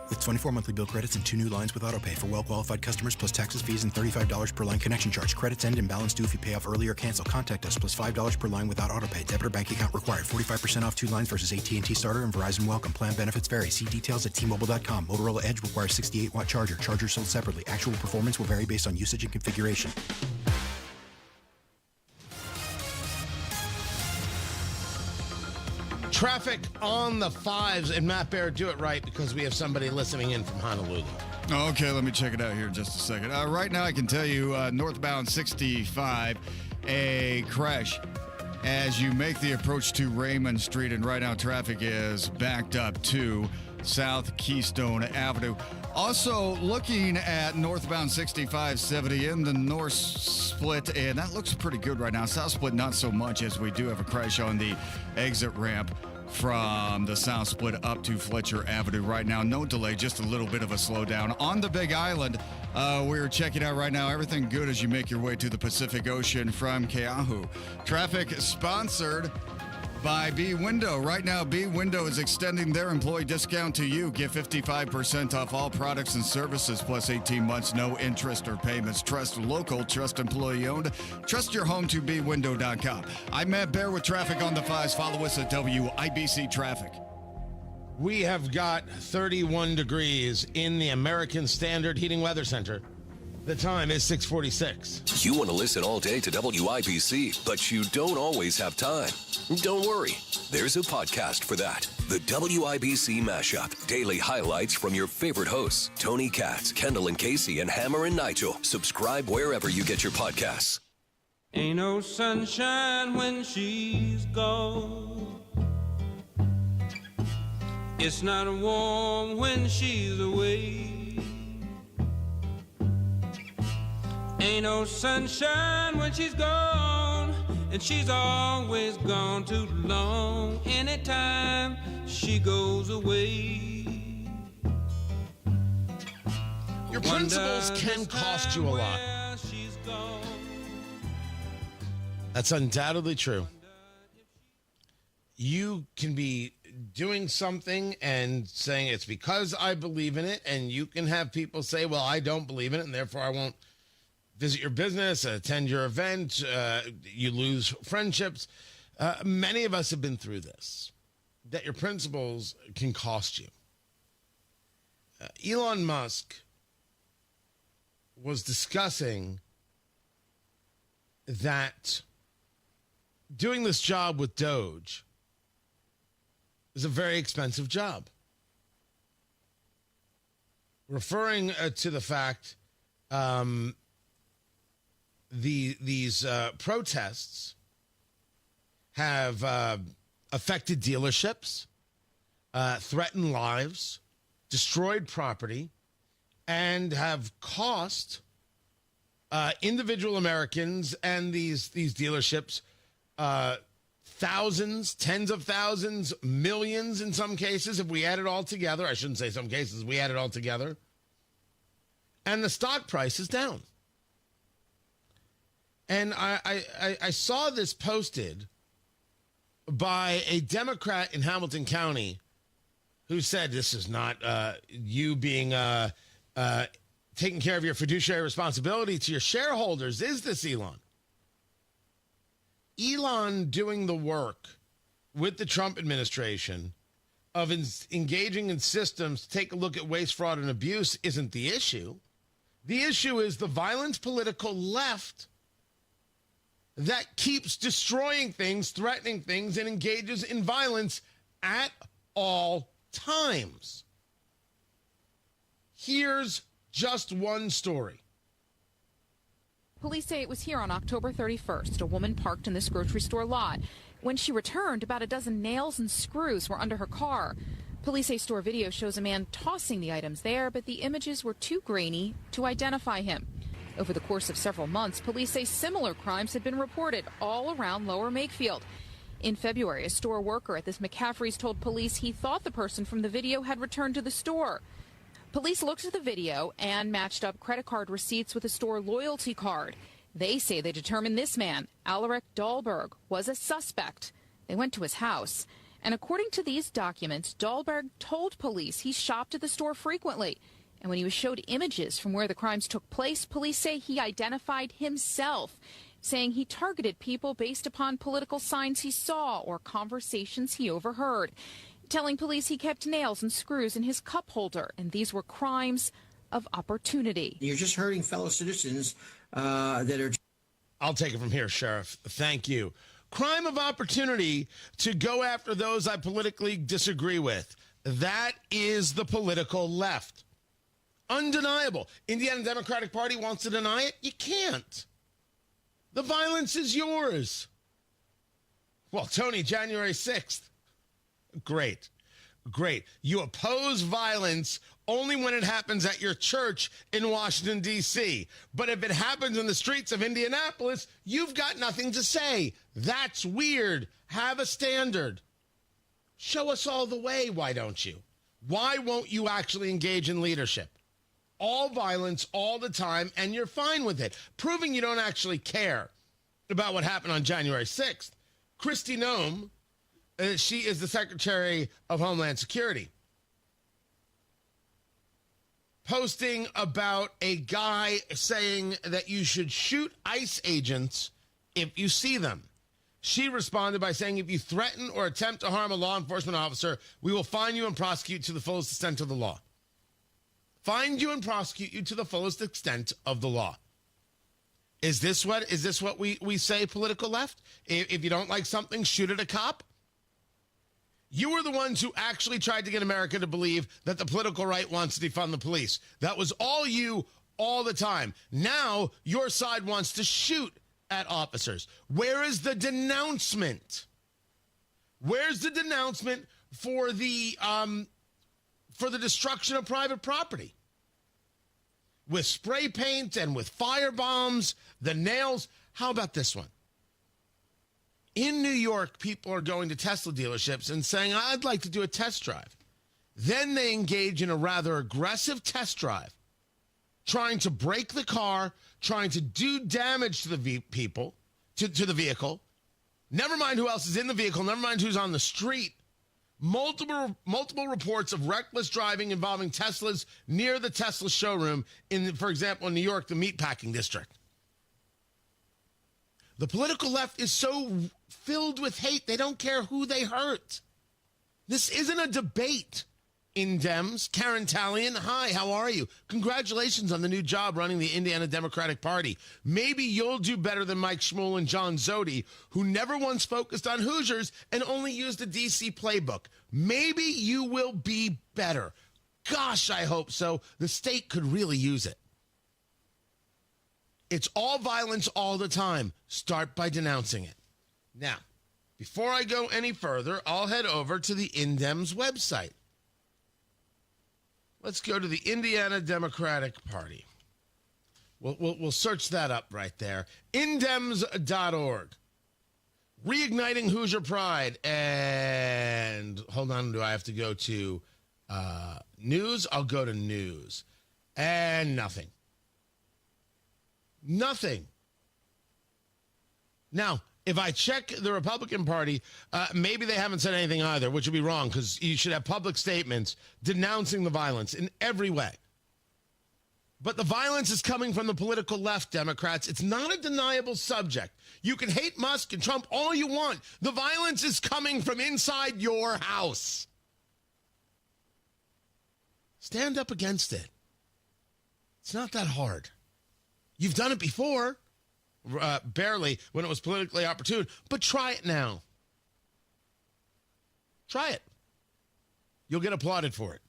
With 24 monthly bill credits and 2 new lines with autopay for well-qualified customers plus taxes, fees, and $35 per line connection charge. Credits end and balance due if you pay off early or cancel. Contact us plus $5 per line without autopay. Debit or bank account required. 45% off 2 lines versus AT&T Starter and Verizon Welcome. Plan benefits vary. See details at T-Mobile.com. Motorola Edge requires 68-watt charger. Charger sold separately. Actual performance will vary based on usage and configuration. Traffic on the 5s, and Matt Bear, do it right because we have somebody listening in from Honolulu. Okay, let me check it out here in just a second. Right now, I can tell you northbound 65, a crash as you make the approach to Raymond Street, and right now traffic is backed up to South Keystone Avenue. Also, looking at northbound 6570 in the north split, and that looks pretty good right now. South split, not so much, as we do have a crash on the exit ramp from the south split up to Fletcher Avenue right now. No delay, just a little bit of a slowdown. On the Big Island, we're checking out right now. Everything good as you make your way to the Pacific Ocean from Keahu. Traffic sponsored by B Window. Right now, B Window is extending their employee discount to you. Get 55% off all products and services, plus 18 months, no interest or payments. Trust local, trust employee owned. Trust your home to bwindow.com. I'm Matt Bear with traffic on the 5s. Follow us at WIBC Traffic. We have got 31 degrees in the American Standard Heating Weather Center. The time is 6:46. You want to listen all day to WIBC, but you don't always have time. Don't worry. There's a podcast for that. The WIBC Mashup. Daily highlights from your favorite hosts, Tony Katz, Kendall and Casey, and Hammer and Nigel. Subscribe wherever you get your podcasts. Ain't no sunshine when she's gone. It's not warm when she's away. Ain't no sunshine when she's gone, and she's always gone too long. Anytime she goes away, your principles can cost you a lot. That's undoubtedly true. You can be doing something and saying it's because I believe in it, and you can have people say, well, I don't believe in it, and therefore I won't visit your business, attend your event, you lose friendships. Many of us have been through this, that your principles can cost you. Elon Musk was discussing that doing this job with Doge is a very expensive job. Referring to the fact these protests have affected dealerships, threatened lives, destroyed property, and have cost individual Americans and these dealerships thousands, tens of thousands, millions in some cases, if we add it all together. I shouldn't say some cases, we add it all together. And the stock price is down. And I saw this posted by a Democrat in Hamilton County who said this is not you being taking care of your fiduciary responsibility to your shareholders. Is this Elon? Elon doing the work with the Trump administration of engaging in systems to take a look at waste, fraud, and abuse isn't the issue. The issue is the violent political left that keeps destroying things, threatening things, and engages in violence at all times. Here's just one story. Police say it was here on October 31st. A woman parked in this grocery store lot. When she returned, about a dozen nails and screws were under her car. Police say store video shows a man tossing the items there, but the images were too grainy to identify him. Over the course of several months, police say similar crimes had been reported all around Lower Makefield. In February, a store worker at this McCaffrey's told police he thought the person from the video had returned to the store. Police looked at the video and matched up credit card receipts with a store loyalty card. They say they determined this man, Alaric Dahlberg, was a suspect. They went to his house. And according to these documents, Dahlberg told police he shopped at the store frequently. And when he was showed images from where the crimes took place, police say he identified himself, saying he targeted people based upon political signs he saw or conversations he overheard, telling police he kept nails and screws in his cup holder, and these were crimes of opportunity. You're just hurting fellow citizens that are... I'll take it from here, Sheriff. Thank you. Crime of opportunity to go after those I politically disagree with. That is the political left. Undeniable. Indiana Democratic Party wants to deny it? You can't. The violence is yours. Well, Tony, January 6th. Great. You oppose violence only when it happens at your church in Washington, D.C. But if it happens in the streets of Indianapolis, you've got nothing to say. That's weird. Have a standard. Show us all the way, why don't you? Why won't you actually engage in leadership? All violence all the time, and you're fine with it, proving you don't actually care about what happened on January 6th. Kristi Noem, she is the Secretary of Homeland Security, posting about a guy saying that you should shoot ICE agents if you see them. She responded by saying, if you threaten or attempt to harm a law enforcement officer, we will fine you and prosecute to the fullest extent of the law. Find you and prosecute you to the fullest extent of the law. Is this what we say, political left? If you don't like something, shoot at a cop? You were the ones who actually tried to get America to believe that the political right wants to defund the police. That was all you, all the time. Now your side wants to shoot at officers. Where is the denouncement? Where's the denouncement for the destruction of private property? With spray paint and with fire bombs, the nails. How about this one? In New York, people are going to Tesla dealerships and saying, I'd like to do a test drive. Then they engage in a rather aggressive test drive, trying to break the car, trying to do damage to the the vehicle. Never mind who else is in the vehicle, never mind who's on the street. Multiple reports of reckless driving involving Teslas near the Tesla showroom for example, in New York, the meatpacking district. The political left is so filled with hate, they don't care who they hurt. This isn't a debate. In Dems, Karen Talion, hi, how are you? Congratulations on the new job running the Indiana Democratic Party. Maybe you'll do better than Mike Schmuel and John Zodi, who never once focused on Hoosiers and only used the D.C. playbook. Maybe you will be better. Gosh, I hope so. The state could really use it. It's all violence all the time. Start by denouncing it. Now, before I go any further, I'll head over to the Indems website. Let's go to the Indiana Democratic Party. We'll search that up right there. Indems.org. Reigniting Hoosier Pride. And hold on, do I have to go to news? I'll go to news. And nothing. Nothing. Now, if I check the Republican Party, maybe they haven't said anything either, which would be wrong because you should have public statements denouncing the violence in every way. But the violence is coming from the political left, Democrats. It's not a deniable subject. You can hate Musk and Trump all you want. The violence is coming from inside your house. Stand up against it. It's not that hard. You've done it before. Barely when it was politically opportune, but try it now. Try it. You'll get applauded for it.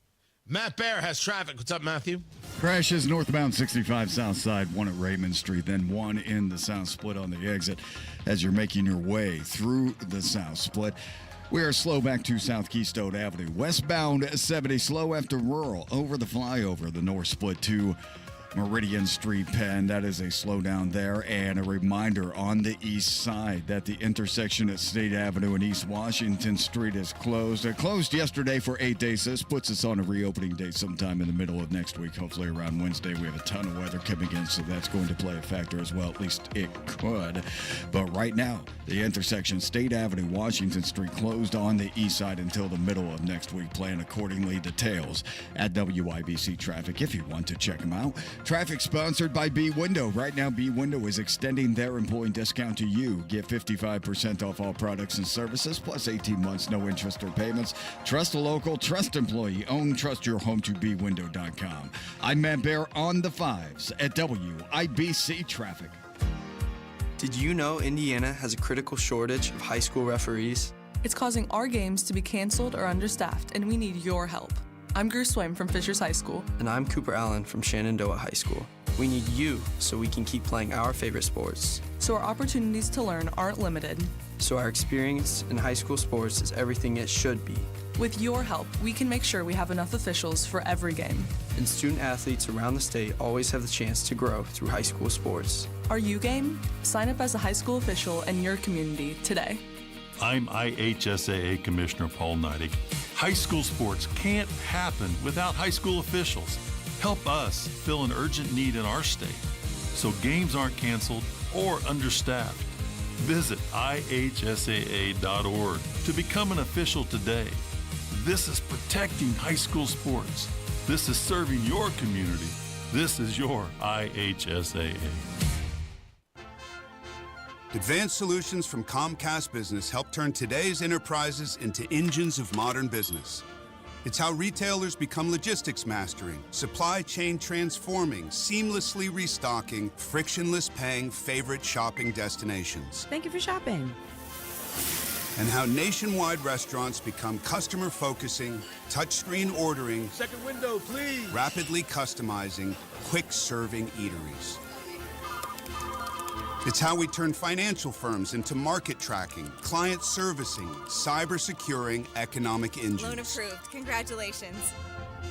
Matt Baer has traffic. What's up, Matthew? Crashes northbound 65 south side, one at Raymond Street, then one in the south split on the exit as you're making your way through the south split. We are slow back to South Keystone Avenue. Westbound 70 slow after rural over the flyover, the north split to Meridian Street, Penn. That is a slowdown there. And a reminder on the east side that the intersection at State Avenue and East Washington Street is closed. It closed yesterday for 8 days. This puts us on a reopening date sometime in the middle of next week, hopefully around Wednesday. We have a ton of weather coming in, so that's going to play a factor as well. At least it could. But right now, the intersection State Avenue, Washington Street closed on the east side until the middle of next week. Plan accordingly. Details at WIBC Traffic if you want to check them out. Traffic sponsored by B Window. Right now, B Window is extending their employee discount to you. Get 55% off all products and services, plus 18 months, no interest or payments. Trust a local, trust employee, own, trust your home to bwindow.com. I'm Matt Bear on the fives at WIBC Traffic. Did you know Indiana has a critical shortage of high school referees? It's causing our games to be canceled or understaffed, and we need your help. I'm Greer Swim from Fishers High School. And I'm Cooper Allen from Shenandoah High School. We need you so we can keep playing our favorite sports. So our opportunities to learn aren't limited. So our experience in high school sports is everything it should be. With your help, we can make sure we have enough officials for every game. And student athletes around the state always have the chance to grow through high school sports. Are you game? Sign up as a high school official in your community today. I'm IHSAA Commissioner Paul Neidig. High school sports can't happen without high school officials. Help us fill an urgent need in our state so games aren't canceled or understaffed. Visit ihsaa.org to become an official today. This is protecting high school sports. This is serving your community. This is your IHSAA. Advanced solutions from Comcast Business help turn today's enterprises into engines of modern business. It's how retailers become logistics mastering, supply chain transforming, seamlessly restocking, frictionless paying favorite shopping destinations. Thank you for shopping. And how nationwide restaurants become customer focusing, touchscreen ordering, second window, please, rapidly customizing, quick serving eateries. It's how we turn financial firms into market tracking, client servicing, cyber securing economic engines. Loan approved. Congratulations.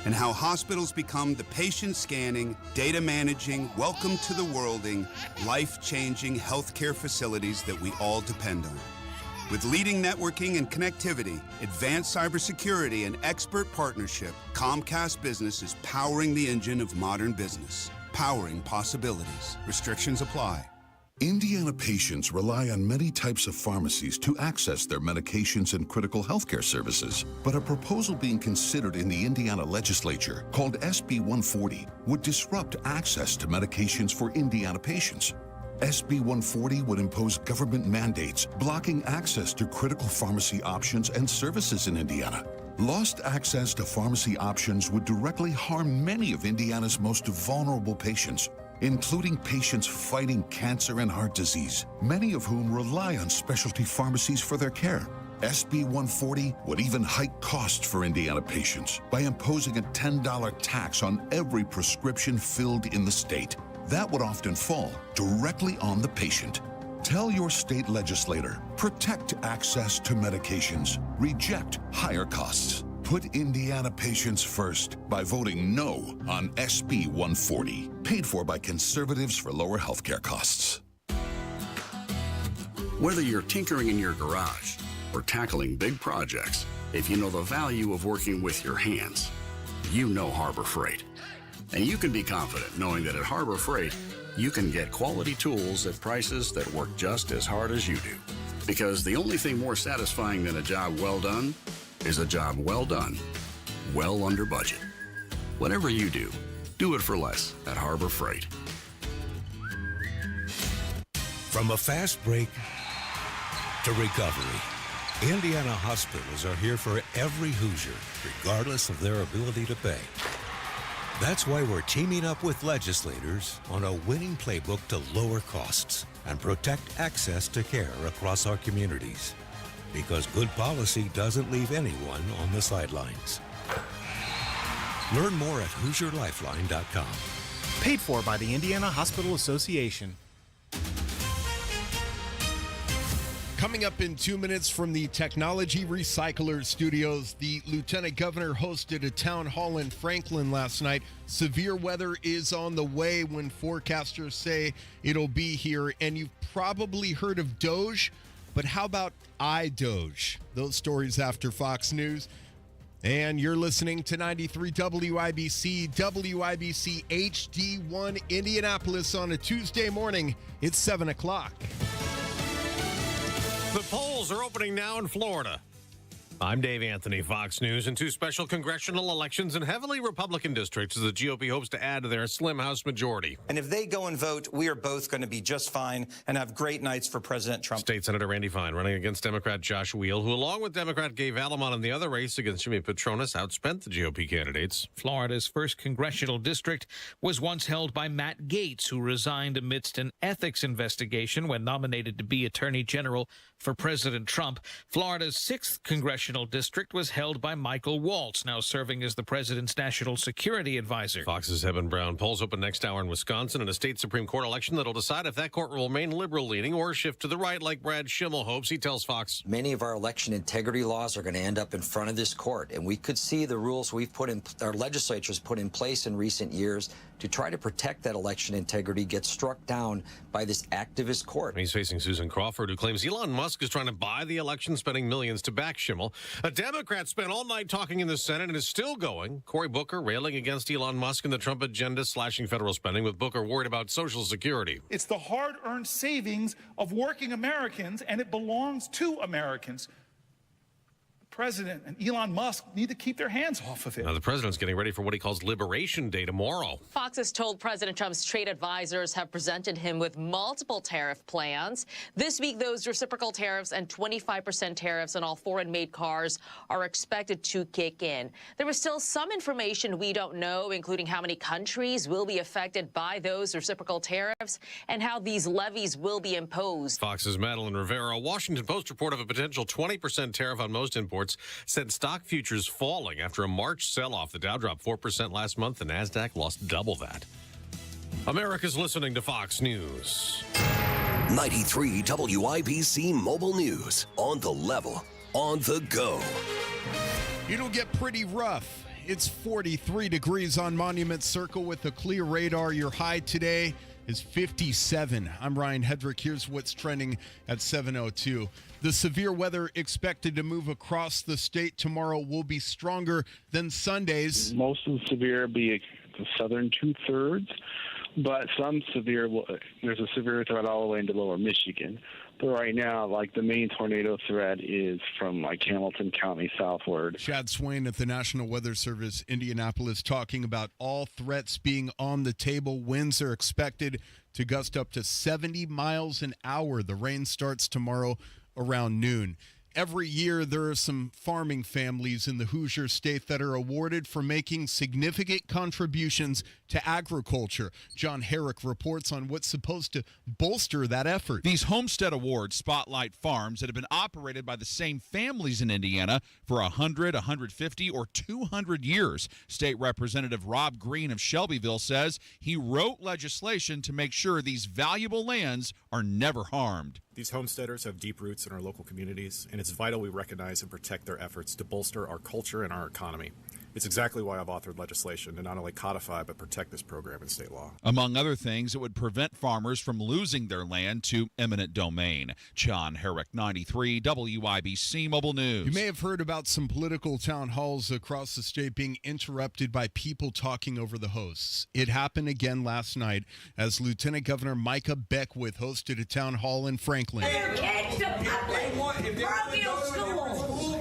And how hospitals become the patient scanning, data managing, welcome to the worlding, life-changing healthcare facilities that we all depend on. With leading networking and connectivity, advanced cybersecurity, and expert partnership, Comcast Business is powering the engine of modern business, powering possibilities. Restrictions apply. Indiana patients rely on many types of pharmacies to access their medications and critical healthcare services. But a proposal being considered in the Indiana legislature called SB 140 would disrupt access to medications for Indiana patients. SB 140 would impose government mandates blocking access to critical pharmacy options and services in Indiana. Lost access to pharmacy options would directly harm many of Indiana's most vulnerable patients, including patients fighting cancer and heart disease, many of whom rely on specialty pharmacies for their care. SB 140 would even hike costs for Indiana patients by imposing a $10 tax on every prescription filled in the state. That would often fall directly on the patient. Tell your state legislator, protect access to medications, reject higher costs. Put Indiana patients first by voting no on SB 140, paid for by conservatives for lower healthcare costs. Whether you're tinkering in your garage or tackling big projects, if you know the value of working with your hands, you know Harbor Freight. And you can be confident knowing that at Harbor Freight, you can get quality tools at prices that work just as hard as you do. Because the only thing more satisfying than a job well done is a job well done, well under budget. Whatever you do, do it for less at Harbor Freight. From a fast break to recovery, Indiana hospitals are here for every Hoosier, regardless of their ability to pay. That's why we're teaming up with legislators on a winning playbook to lower costs and protect access to care across our communities. Because good policy doesn't leave anyone on the sidelines. Learn more at HoosierLifeline.com. Paid for by the Indiana Hospital Association. Coming up in 2 minutes from the Technology Recycler Studios, the Lieutenant Governor hosted a town hall in Franklin last night. Severe weather is on the way when forecasters say it'll be here. And you've probably heard of Doge, but how about iDoge? Those stories after Fox News. And you're listening to 93 WIBC, WIBC HD1 Indianapolis on a Tuesday morning. It's 7 o'clock. The polls are opening now in Florida. I'm Dave Anthony, Fox News. In two special congressional elections in heavily Republican districts, the GOP hopes to add to their slim House majority. And if they go and vote, we are both going to be just fine and have great nights for President Trump. State Senator Randy Fine running against Democrat Josh Wheel, who along with Democrat Gabe Alamon in the other race against Jimmy Petronas outspent the GOP candidates. Florida's first congressional district was once held by Matt Gaetz, who resigned amidst an ethics investigation when nominated to be Attorney General for President Trump. Florida's 6th congressional district was held by Michael Waltz, now serving as the president's national security advisor. Fox's Eben Brown. Polls open next hour in Wisconsin in a state Supreme Court election that'll decide if that court will remain liberal-leaning or shift to the right like Brad Schimmel hopes. He tells Fox. Many of our election integrity laws are going to end up in front of this court, and we could see the rules our legislatures put in place in recent years to try to protect that election integrity get struck down by this activist court. He's facing Susan Crawford, who claims Elon Musk is trying to buy the election, spending millions to back Schimmel. A Democrat spent all night talking in the Senate and is still going. Cory Booker railing against Elon Musk and the Trump agenda, slashing federal spending, with Booker worried about Social Security. It's the hard-earned savings of working Americans, and it belongs to Americans. President and Elon Musk need to keep their hands off of it. Now, the president's getting ready for what he calls Liberation Day tomorrow. Fox has told President Trump's trade advisors have presented him with multiple tariff plans. This week, those reciprocal tariffs and 25% tariffs on all foreign-made cars are expected to kick in. There is still some information we don't know, including how many countries will be affected by those reciprocal tariffs and how these levies will be imposed. Fox's Madeline Rivera. A Washington Post report of a potential 20% tariff on most imports said stock futures falling after a March sell-off. The Dow dropped 4% last month. The NASDAQ lost double that. America's listening to Fox News. 93 WIBC Mobile News. On the level. On the go. It'll get pretty rough. It's 43 degrees on Monument Circle with a clear radar. Your high today is 57. I'm Ryan Hedrick. Here's what's trending at 7:02. The severe weather expected to move across the state tomorrow will be stronger than Sunday's. Most of the severe be the southern two-thirds, but some severe, there's a severe threat all the way into lower Michigan. But right now, like the main tornado threat is from like Hamilton County southward. Chad Swain at the National Weather Service, Indianapolis, talking about all threats being on the table. Winds are expected to gust up to 70 miles an hour. The rain starts tomorrow around noon. Every year, there are some farming families in the Hoosier State that are awarded for making significant contributions to agriculture. John Herrick reports on what's supposed to bolster that effort. These Homestead Awards spotlight farms that have been operated by the same families in Indiana for 100, 150, or 200 years. State Representative Rob Green of Shelbyville says he wrote legislation to make sure these valuable lands are never harmed. These homesteaders have deep roots in our local communities, and it's vital we recognize and protect their efforts to bolster our culture and our economy. It's exactly why I've authored legislation to not only codify but protect this program in state law. Among other things, it would prevent farmers from losing their land to eminent domain. John Herrick, 93 WIBC Mobile News. You may have heard about some political town halls across the state being interrupted by people talking over the hosts. It happened again last night as Lieutenant Governor Micah Beckwith hosted a town hall in Franklin. Their kids to public parochial schools.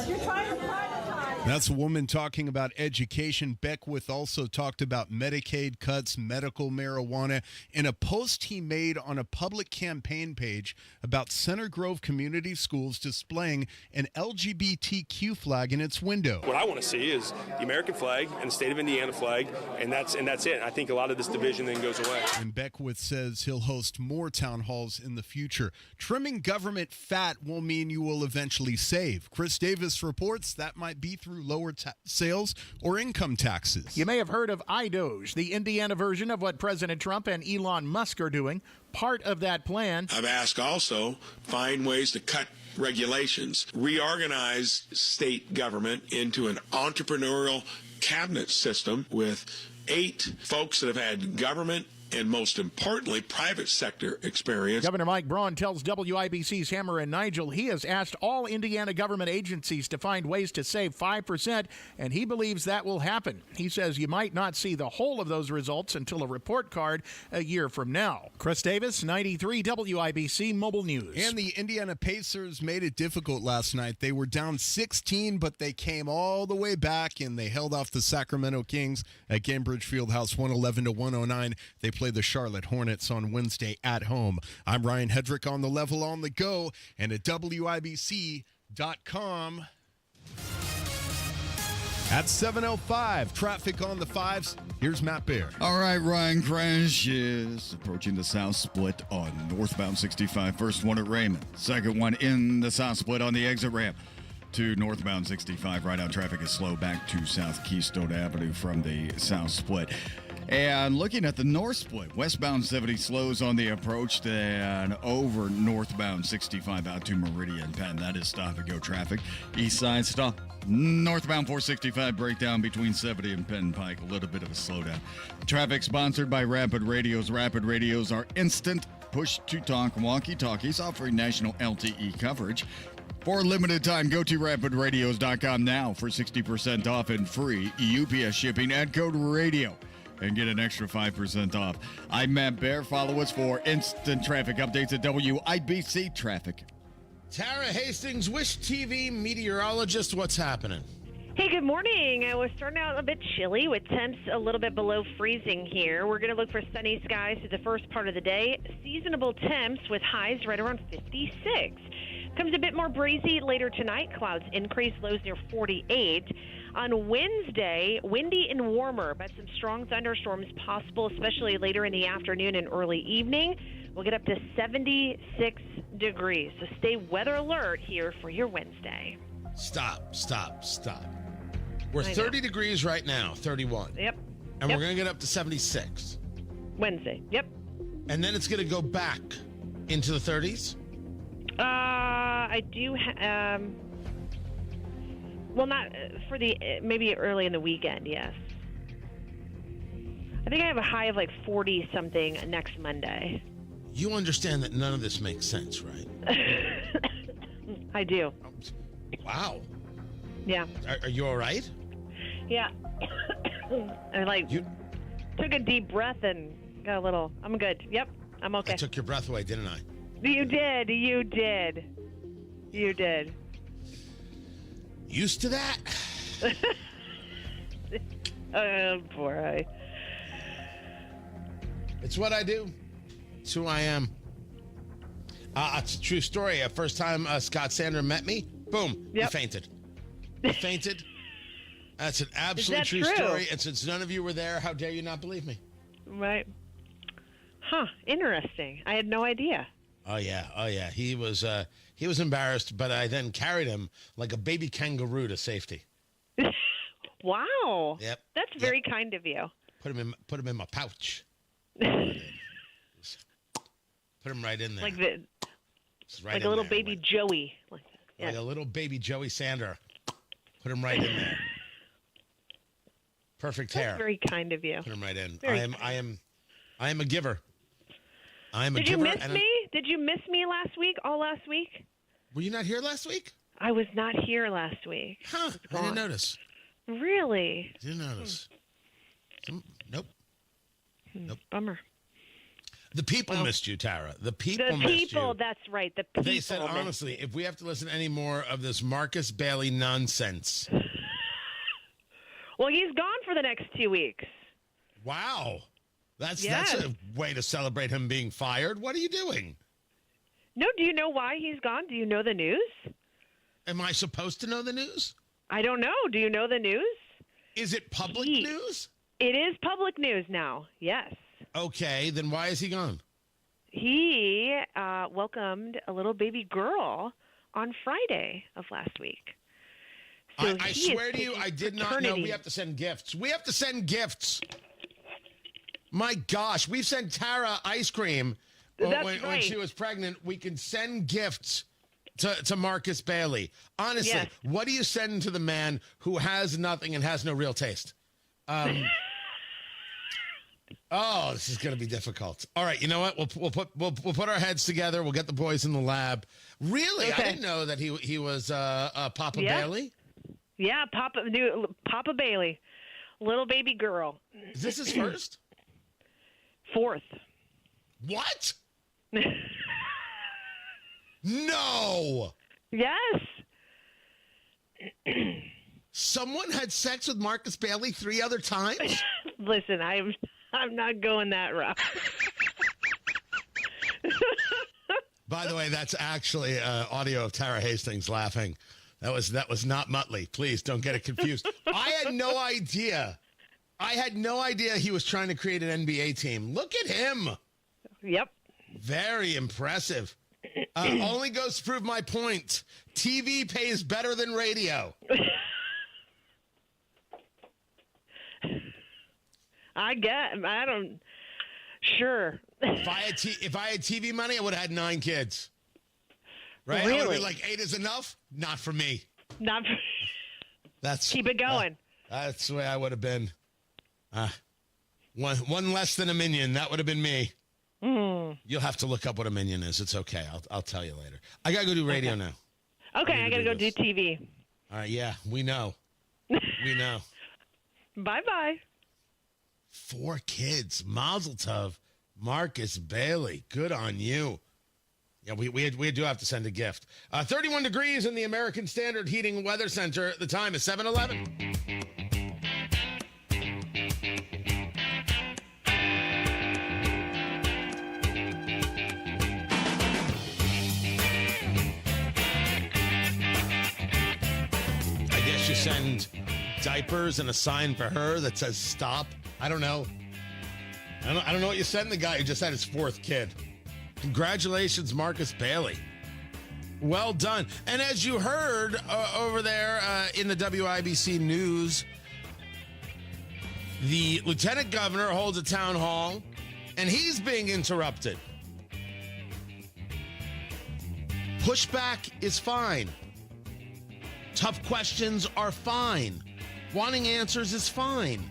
You're trying to privatize. That's a woman talking about education. Beckwith also talked about Medicaid cuts, medical marijuana, in a post he made on a public campaign page about Center Grove Community Schools displaying an LGBTQ flag in its window. What I want to see is the American flag and the state of Indiana flag, and that's it. I think a lot of this division then goes away. And Beckwith says he'll host more town halls in the future. Trimming government fat won't mean you will eventually save. Chris Davis reports that might be through through lower sales or income taxes. You may have heard of iDoge, the Indiana version of what President Trump and Elon Musk are doing. Part of that plan. I've asked also find ways to cut regulations, reorganize state government into an entrepreneurial cabinet system with 8 folks that have had government and, most importantly, private sector experience. Governor Mike Braun tells WIBC's Hammer and Nigel he has asked all Indiana government agencies to find ways to save 5%, and he believes that will happen. He says you might not see the whole of those results until a report card a year from now. Chris Davis, 93 WIBC Mobile News. And the Indiana Pacers made it difficult last night. They were down 16, but they came all the way back, and they held off the Sacramento Kings at Gainbridge Fieldhouse 111-109. They play the Charlotte Hornets on Wednesday at home. I'm Ryan Hedrick on the level on the go and at WIBC.com. At 7:05, traffic on the 5s. Here's Matt Baer. All right, Ryan, crash is approaching the south split on northbound 65. First one at Raymond. Second one in the south split on the exit ramp to northbound 65. Right now, traffic is slow back to South Keystone Avenue from the south split. And looking at the north split, westbound 70 slows on the approach, then over northbound 65 out to Meridian Penn. That is stop-and-go traffic. East side stop. Northbound 465 breakdown between 70 and Penn Pike. A little bit of a slowdown. Traffic sponsored by Rapid Radios. Rapid Radios are instant push-to-talk walkie-talkies offering national LTE coverage. For a limited time, go to rapidradios.com now for 60% off and free UPS shipping at code RADIO. And get an extra 5% off. I'm Matt Baer. Follow us for instant traffic updates at WIBC Traffic. Tara Hastings, Wish TV meteorologist, what's happening? Hey, good morning. We're starting out a bit chilly with temps a little bit below freezing here. We're going to look for sunny skies through the first part of the day. Seasonable temps with highs right around 56. Comes a bit more breezy later tonight. Clouds increase, lows near 48. On Wednesday, windy and warmer, but some strong thunderstorms possible, especially later in the afternoon and early evening. We'll get up to 76 degrees. So stay weather alert here for your Wednesday. Stop. We're 30 degrees right now, 31. Yep. And we're going to get up to 76. Wednesday, yep. And then it's going to go back into the 30s? I do well, not for maybe early in the weekend, yes. I think I have a high of like 40-something next Monday. You understand that none of this makes sense, right? I do. Wow. Yeah. Are you all right? Yeah. I took a deep breath and got a little, I'm good. Yep, I'm okay. I took your breath away, didn't I? You did. Used to that? Oh, boy. It's what I do. It's who I am. It's a true story. First time Scott Sander met me, boom, he fainted. He fainted. That's an absolute true story. And since none of you were there, how dare you not believe me? Right. Huh. Interesting. I had no idea. Oh yeah. He was embarrassed, but I then carried him like a baby kangaroo to safety. Wow. Yep. That's very kind of you. Put him in my pouch. Put him right in there. Like right a little baby Joey. Like a little baby Joey Sander. Put him right in there. Perfect hair. That's very kind of you. Put him right in. Very I am a giver. I am a giver. Did you miss me? Did you miss me last week? All last week? Were you not here last week? I was not here last week. Huh. I didn't notice. Really? Didn't notice. Nope. Nope. Bummer. The people missed you, Tara. The people missed you. That's right. The people. They said, honestly, if we have to listen any more of this Marcus Bailey nonsense. Well, he's gone for the next 2 weeks. Wow. That's a way to celebrate him being fired. What are you doing? No, do you know why he's gone? Do you know the news? Am I supposed to know the news? I don't know. Do you know the news? Is it public news? It is public news now, yes. Okay, then why is he gone? He welcomed a little baby girl on Friday of last week. So I he is swear to you, I did not know paternity. we have to send gifts. We have to send gifts. My gosh, we've sent Tara ice cream That's when right. she was pregnant. We can send gifts to Marcus Bailey. Honestly, Yes. what do you send to the man who has nothing and has no real taste? Oh, this is going to be difficult. All right, you know what? We'll put our heads together. We'll get the boys in the lab. Really, Okay. I didn't know that he was Papa Yeah. Bailey. Yeah, Papa Bailey, little baby girl. Is this his first? Fourth. What? No. Yes. Someone had sex with Marcus Bailey 3 other times? Listen, I'm not going that route. By the way, that's actually audio of Tara Hastings laughing. That was not Muttley. Please don't get it confused. I had no idea. He was trying to create an NBA team. Look at him. Yep. Very impressive. Only goes to prove my point. TV pays better than radio. Sure. If I had TV money, I would have had 9 kids. Right? I would have Really? been like, 8 is enough? Not for me. Not. That's Keep it going. That's the way I would have been. One less than a minion. That would have been me. You'll have to look up what a minion is. It's okay. I'll tell you later. I gotta go do radio now. Okay, I gotta go do TV. All right. Yeah, we know. We know. Bye-bye. 4 kids. Mazel tov. Marcus Bailey. Good on you. Yeah, we do have to send a gift. 31 degrees in the American Standard Heating Weather Center. The time is 7:11. I guess you send diapers and a sign for her that says stop. I don't know. I don't know what you send the guy who just had his 4th kid. Congratulations, Marcus Bailey. Well done. And as you heard over there in the WIBC News, the lieutenant governor holds a town hall, and he's being interrupted. Pushback is fine. Tough questions are fine. Wanting answers is fine.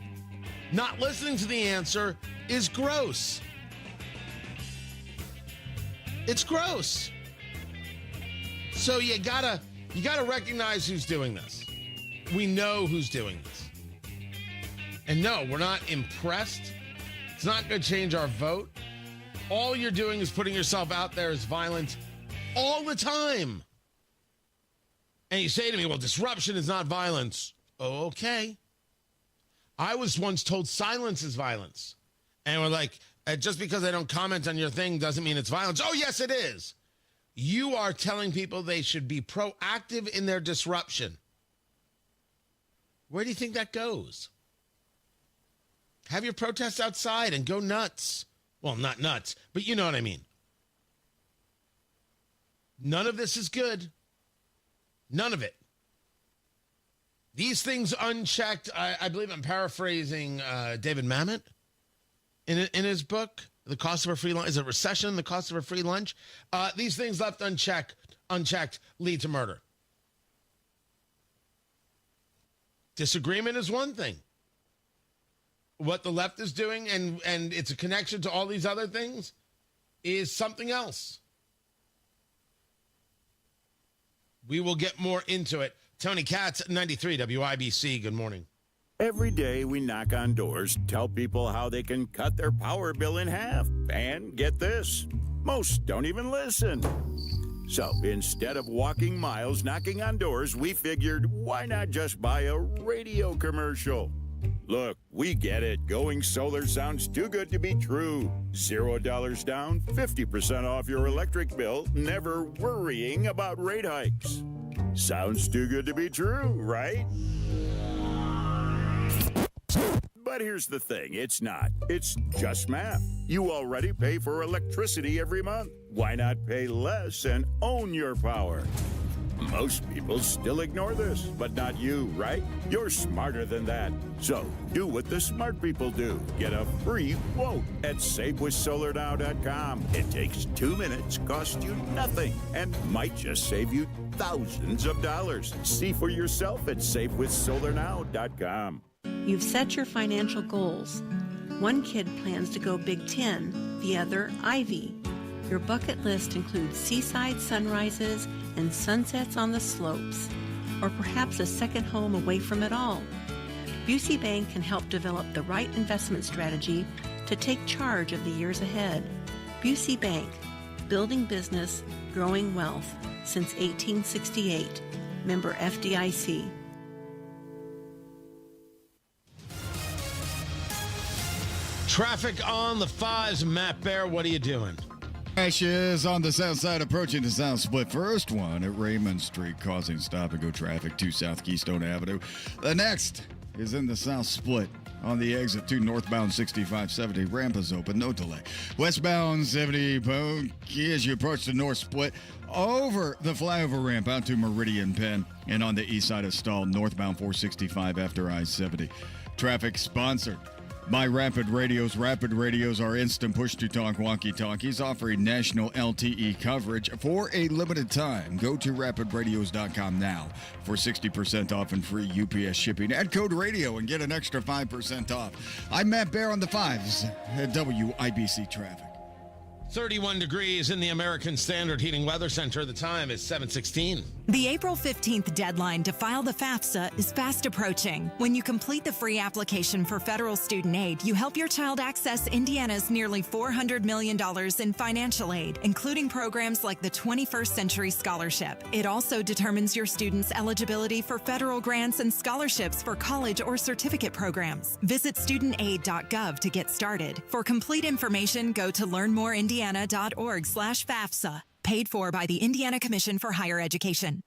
Not listening to the answer is gross. It's gross. So you gotta recognize who's doing this. We know who's doing this. And no, we're not impressed. It's not going to change our vote. All you're doing is putting yourself out there as violent all the time. And you say to me, well, disruption is not violence. Oh, okay. I was once told silence is violence. And we're like, just because I don't comment on your thing doesn't mean it's violence. Oh, yes, it is. You are telling people they should be proactive in their disruption. Where do you think that goes? Have your protests outside and go nuts. Well, not nuts, but you know what I mean. None of this is good. None of it. These things unchecked, I believe I'm paraphrasing David Mamet in his book, The Cost of a Free Lunch. Is it Recession, The Cost of a Free Lunch? These things left unchecked lead to murder. Disagreement is one thing. What the left is doing, and it's a connection to all these other things, is something else. We will get more into it. Tony Katz, 93 WIBC. Good morning. Every day we knock on doors, tell people how they can cut their power bill in half. And get this, most don't even listen. So instead of walking miles knocking on doors, we figured, why not just buy a radio commercial? Look, we get it. Going solar sounds too good to be true. $0 down, 50% off your electric bill, never worrying about rate hikes. Sounds too good to be true, right? But here's the thing, it's not. It's just math. You already pay for electricity every month. Why not pay less and own your power? Most people still ignore this, but not you, right? You're smarter than that. So do what the smart people do. Get a free quote at SaveWithSolarNow.com. It takes 2 minutes, costs you nothing, and might just save you thousands of dollars. See for yourself at SaveWithSolarNow.com. You've set your financial goals. One kid plans to go Big Ten, the other Ivy. Your bucket list includes seaside sunrises and sunsets on the slopes, or perhaps a second home away from it all. Busey Bank can help develop the right investment strategy to take charge of the years ahead. Busey Bank, building business, growing wealth since 1868. Member FDIC. Traffic on the 5s. Matt Bear, what are you doing? Crash is on the south side approaching the south split. First one at Raymond Street, causing stop-and-go traffic to South Keystone Avenue. The next is in the south split on the exit to northbound 6570. Ramp is open, no delay. Westbound 70 as you approach the north split over the flyover ramp out to Meridian Penn, and on the east side of Stall, northbound 465 after I-70. Traffic sponsored by Rapid Radios. Rapid Radios are instant push-to-talk walkie-talkies offering national LTE coverage for a limited time. Go to rapidradios.com now for 60% off and free UPS shipping. Add code radio and get an extra 5% off. I'm Matt Bear on the 5s at WIBC Traffic. 31 degrees in the American Standard Heating Weather Center. The time is 7:16. The April 15th deadline to file the FAFSA is fast approaching. When you complete the free application for federal student aid, you help your child access Indiana's nearly $400 million in financial aid, including programs like the 21st Century Scholarship. It also determines your student's eligibility for federal grants and scholarships for college or certificate programs. Visit studentaid.gov to get started. For complete information, go to learnmoreindiana.org/FAFSA. Paid for by the Indiana Commission for Higher Education.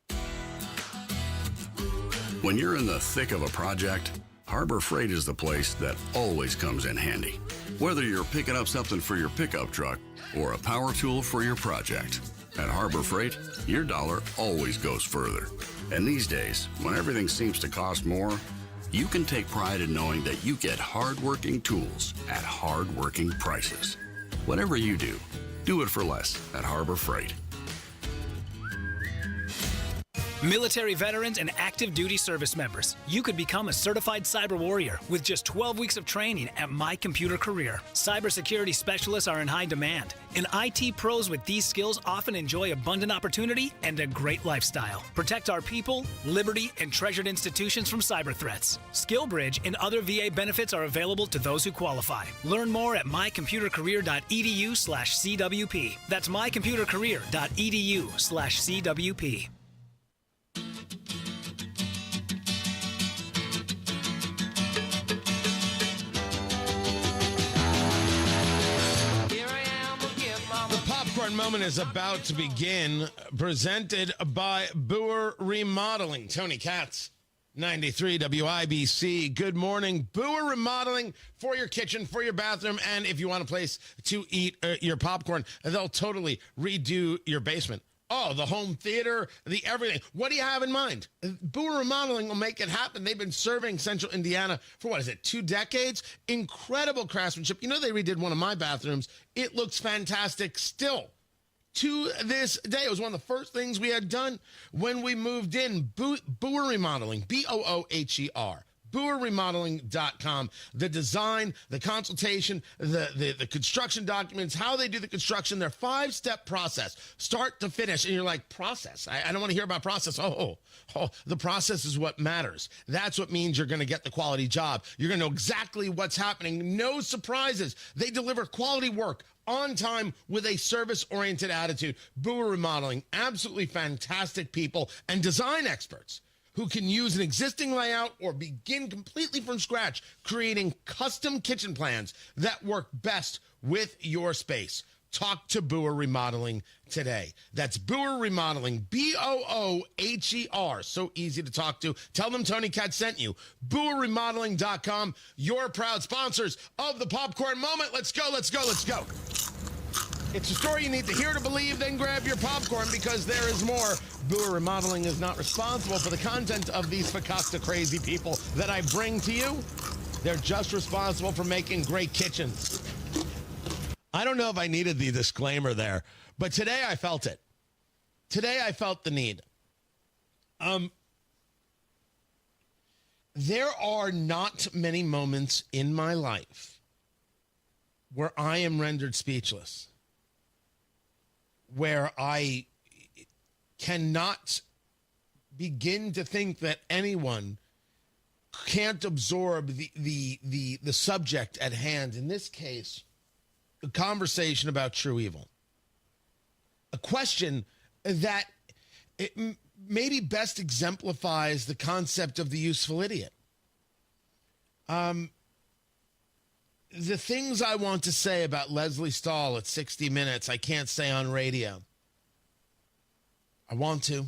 When you're in the thick of a project, Harbor Freight is the place that always comes in handy. Whether you're picking up something for your pickup truck or a power tool for your project, at Harbor Freight, your dollar always goes further. And these days, when everything seems to cost more, you can take pride in knowing that you get hard-working tools at hard-working prices. Whatever you do it for less at Harbor Freight. Military veterans and active duty service members, you could become a certified cyber warrior with just 12 weeks of training at My Computer Career. Cybersecurity specialists are in high demand, and IT pros with these skills often enjoy abundant opportunity and a great lifestyle. Protect our people, liberty, and treasured institutions from cyber threats. SkillBridge and other VA benefits are available to those who qualify. Learn more at mycomputercareer.edu/CWP. That's mycomputercareer.edu/CWP. Moment is about to begin, presented by Boer Remodeling. Tony Katz, 93 WIBC. Good morning. Boer Remodeling for your kitchen, for your bathroom, and if you want a place to eat your popcorn, they'll totally redo your basement. Oh, the home theater, the everything. What do you have in mind? Boer Remodeling will make it happen. They've been serving Central Indiana for, 2 decades? Incredible craftsmanship. You know, they redid one of my bathrooms. It looks fantastic still. To this day, it was one of the first things we had done when we moved in. Boer Remodeling, BOOHER, BoerRemodeling.com. The design, the consultation, the construction documents, how they do the construction, their 5-step process, start to finish. And you're like, process? I don't want to hear about process. Oh, the process is what matters. That's what means you're going to get the quality job. You're going to know exactly what's happening. No surprises. They deliver quality work on time with a service-oriented attitude. Boer Remodeling, absolutely fantastic people and design experts who can use an existing layout or begin completely from scratch, creating custom kitchen plans that work best with your space. Talk to Boer Remodeling today. That's Boer Remodeling, BOOHER. So easy to talk to. Tell them Tony Katz sent you. BoerRemodeling.com, your proud sponsors of the Popcorn Moment. Let's go, let's go, let's go. It's a story you need to hear to believe, then grab your popcorn because there is more. Brewer Remodeling is not responsible for the content of these Fakasta crazy people that I bring to you. They're just responsible for making great kitchens. I don't know if I needed the disclaimer there, but today I felt it. Today I felt the need. There are not many moments in my life where I am rendered speechless, where I cannot begin to think that anyone can't absorb the subject at hand. In this case, a conversation about true evil. A question that maybe best exemplifies the concept of the useful idiot. The things I want to say about Leslie Stahl at 60 Minutes, I can't say on radio. I want to.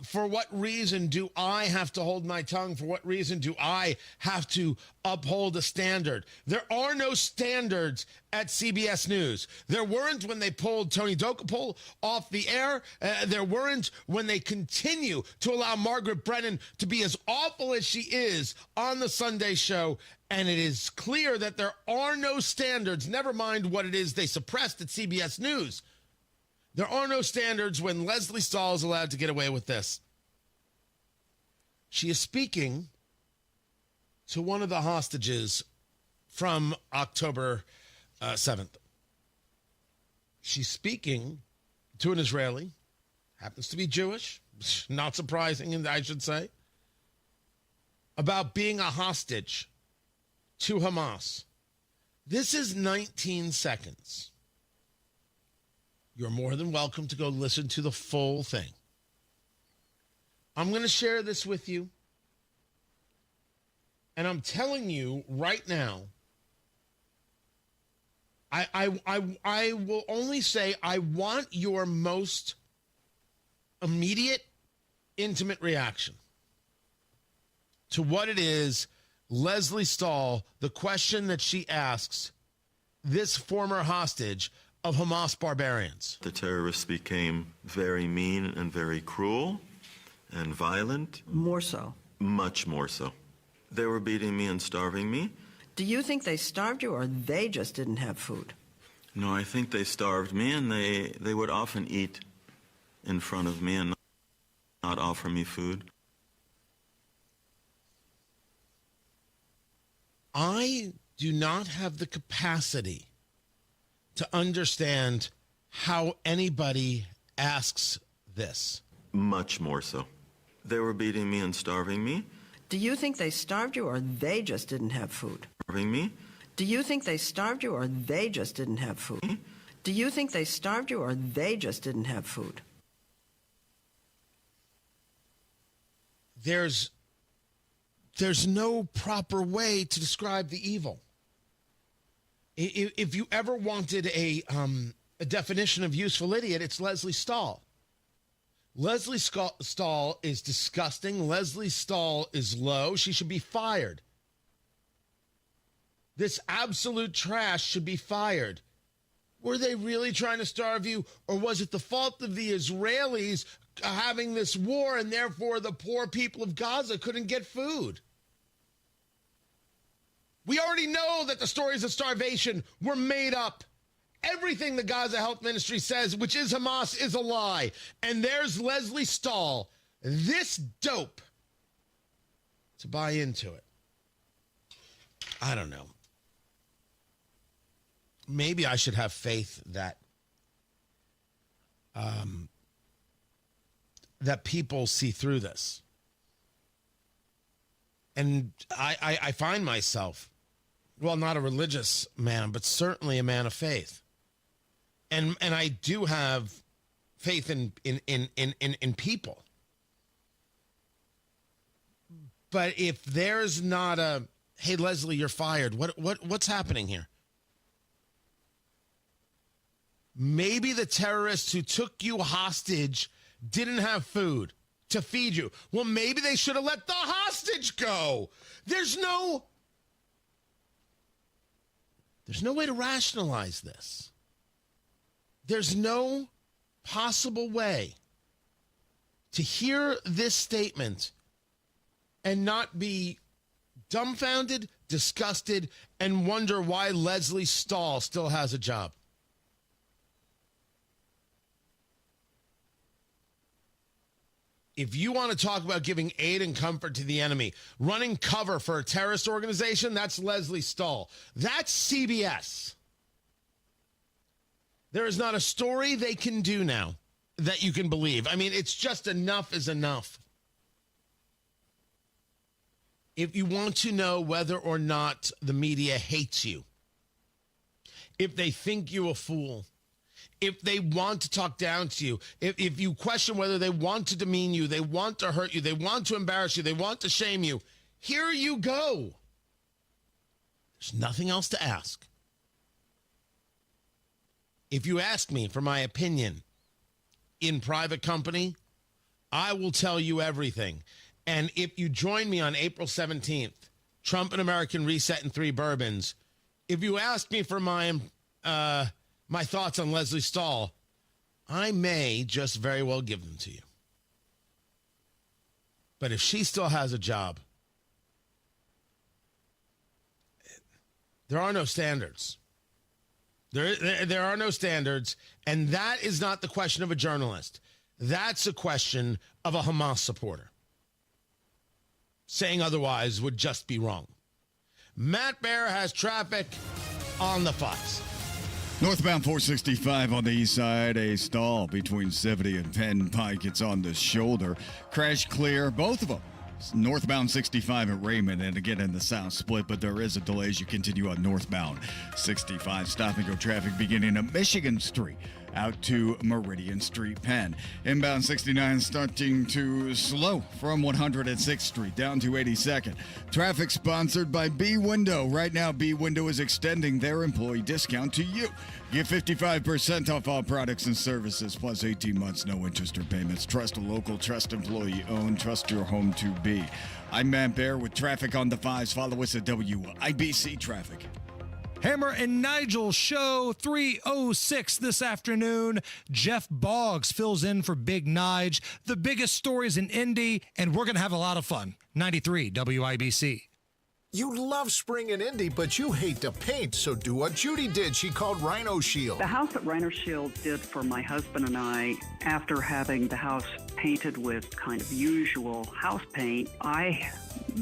For what reason do I have to hold my tongue? For what reason do I have to uphold a standard? There are no standards at CBS News. There weren't when they pulled Tony Dokapol off the air. There weren't when they continue to allow Margaret Brennan to be as awful as she is on the Sunday show. And it is clear that there are no standards, never mind what it is they suppressed at CBS News. There are no standards when Leslie Stahl is allowed to get away with this. She is speaking to one of the hostages from October 7th. She's speaking to an Israeli, happens to be Jewish, not surprising, I should say, about being a hostage to Hamas. This is 19 seconds. You're more than welcome to go listen to the full thing. I'm going to share this with you. And I'm telling you right now, I will only say I want your most immediate, intimate reaction to what it is Leslie Stahl, the question that she asks this former hostage of Hamas barbarians. The terrorists became very mean and very cruel and violent. More so. Much more so. They were beating me and starving me. Do you think they starved you or they just didn't have food? No, I think they starved me, and they would often eat in front of me and not offer me food. I do not have the capacity to understand how anybody asks this. Much more so. They were beating me and starving me. Do you think they starved you or they just didn't have food? Starving me. Do you think they starved you or they just didn't have food? Do you think they starved you or they just didn't have food? There's no proper way to describe the evil. If you ever wanted a definition of useful idiot, it's Leslie Stahl. Leslie Stahl is disgusting. Leslie Stahl is low. She should be fired. This absolute trash should be fired. Were they really trying to starve you, or was it the fault of the Israelis having this war and therefore the poor people of Gaza couldn't get food? We already know that the stories of starvation were made up. Everything the Gaza Health Ministry says, which is Hamas, is a lie. And there's Leslie Stahl, this dope, to buy into it. I don't know. Maybe I should have faith that that people see through this. And I find myself, well, not a religious man, but certainly a man of faith. And I do have faith in people. But if there's not a, hey, Leslie, you're fired, what's happening here? Maybe the terrorists who took you hostage didn't have food to feed you. Well, maybe they should have let the hostage go. There's no There's no way to rationalize this. There's no possible way to hear this statement and not be dumbfounded, disgusted, and wonder why Leslie Stahl still has a job. If you want to talk about giving aid and comfort to the enemy, running cover for a terrorist organization, that's Leslie Stahl. That's CBS. There is not a story they can do now that you can believe. I mean, it's just enough is enough. If you want to know whether or not the media hates you, if they think you a fool, if they want to talk down to you, if you question whether they want to demean you, they want to hurt you, they want to embarrass you, they want to shame you, here you go. There's nothing else to ask. If you ask me for my opinion in private company, I will tell you everything. And if you join me on April 17th, Trump and American Reset and 3 bourbons, if you ask me for my thoughts on Leslie Stahl, I may just very well give them to you. But if she still has a job, there are no standards. There are no standards, and that is not the question of a journalist. That's a question of a Hamas supporter. Saying otherwise would just be wrong. Matt Bear has traffic on the 5s. Northbound 465 on the east side, a stall between 70 and Penn Pike. It's on the shoulder. Crash clear, both of them. Northbound 65 at Raymond, and again in the south split, but there is a delay as you continue on northbound 65. Stop and go traffic beginning at Michigan Street out to Meridian Street, Penn. Inbound 69 starting to slow from 106th Street down to 82nd. Traffic sponsored by B Window. Right now, B Window is extending their employee discount to you. Get 55% off all products and services, plus 18 months, no interest or payments. Trust a local, trust employee owned, trust your home to be. I'm Matt Bear with traffic on the 5s. Follow us at WIBC Traffic. Hammer and Nigel show 3:06 this afternoon. Jeff Boggs fills in for Big Nige. The biggest stories in Indy, and we're going to have a lot of fun. 93 WIBC. You love spring in Indy, but you hate to paint, so do what Judy did. She called Rhino Shield. The house that Rhino Shield did for my husband and I, after having the house painted with kind of usual house paint, I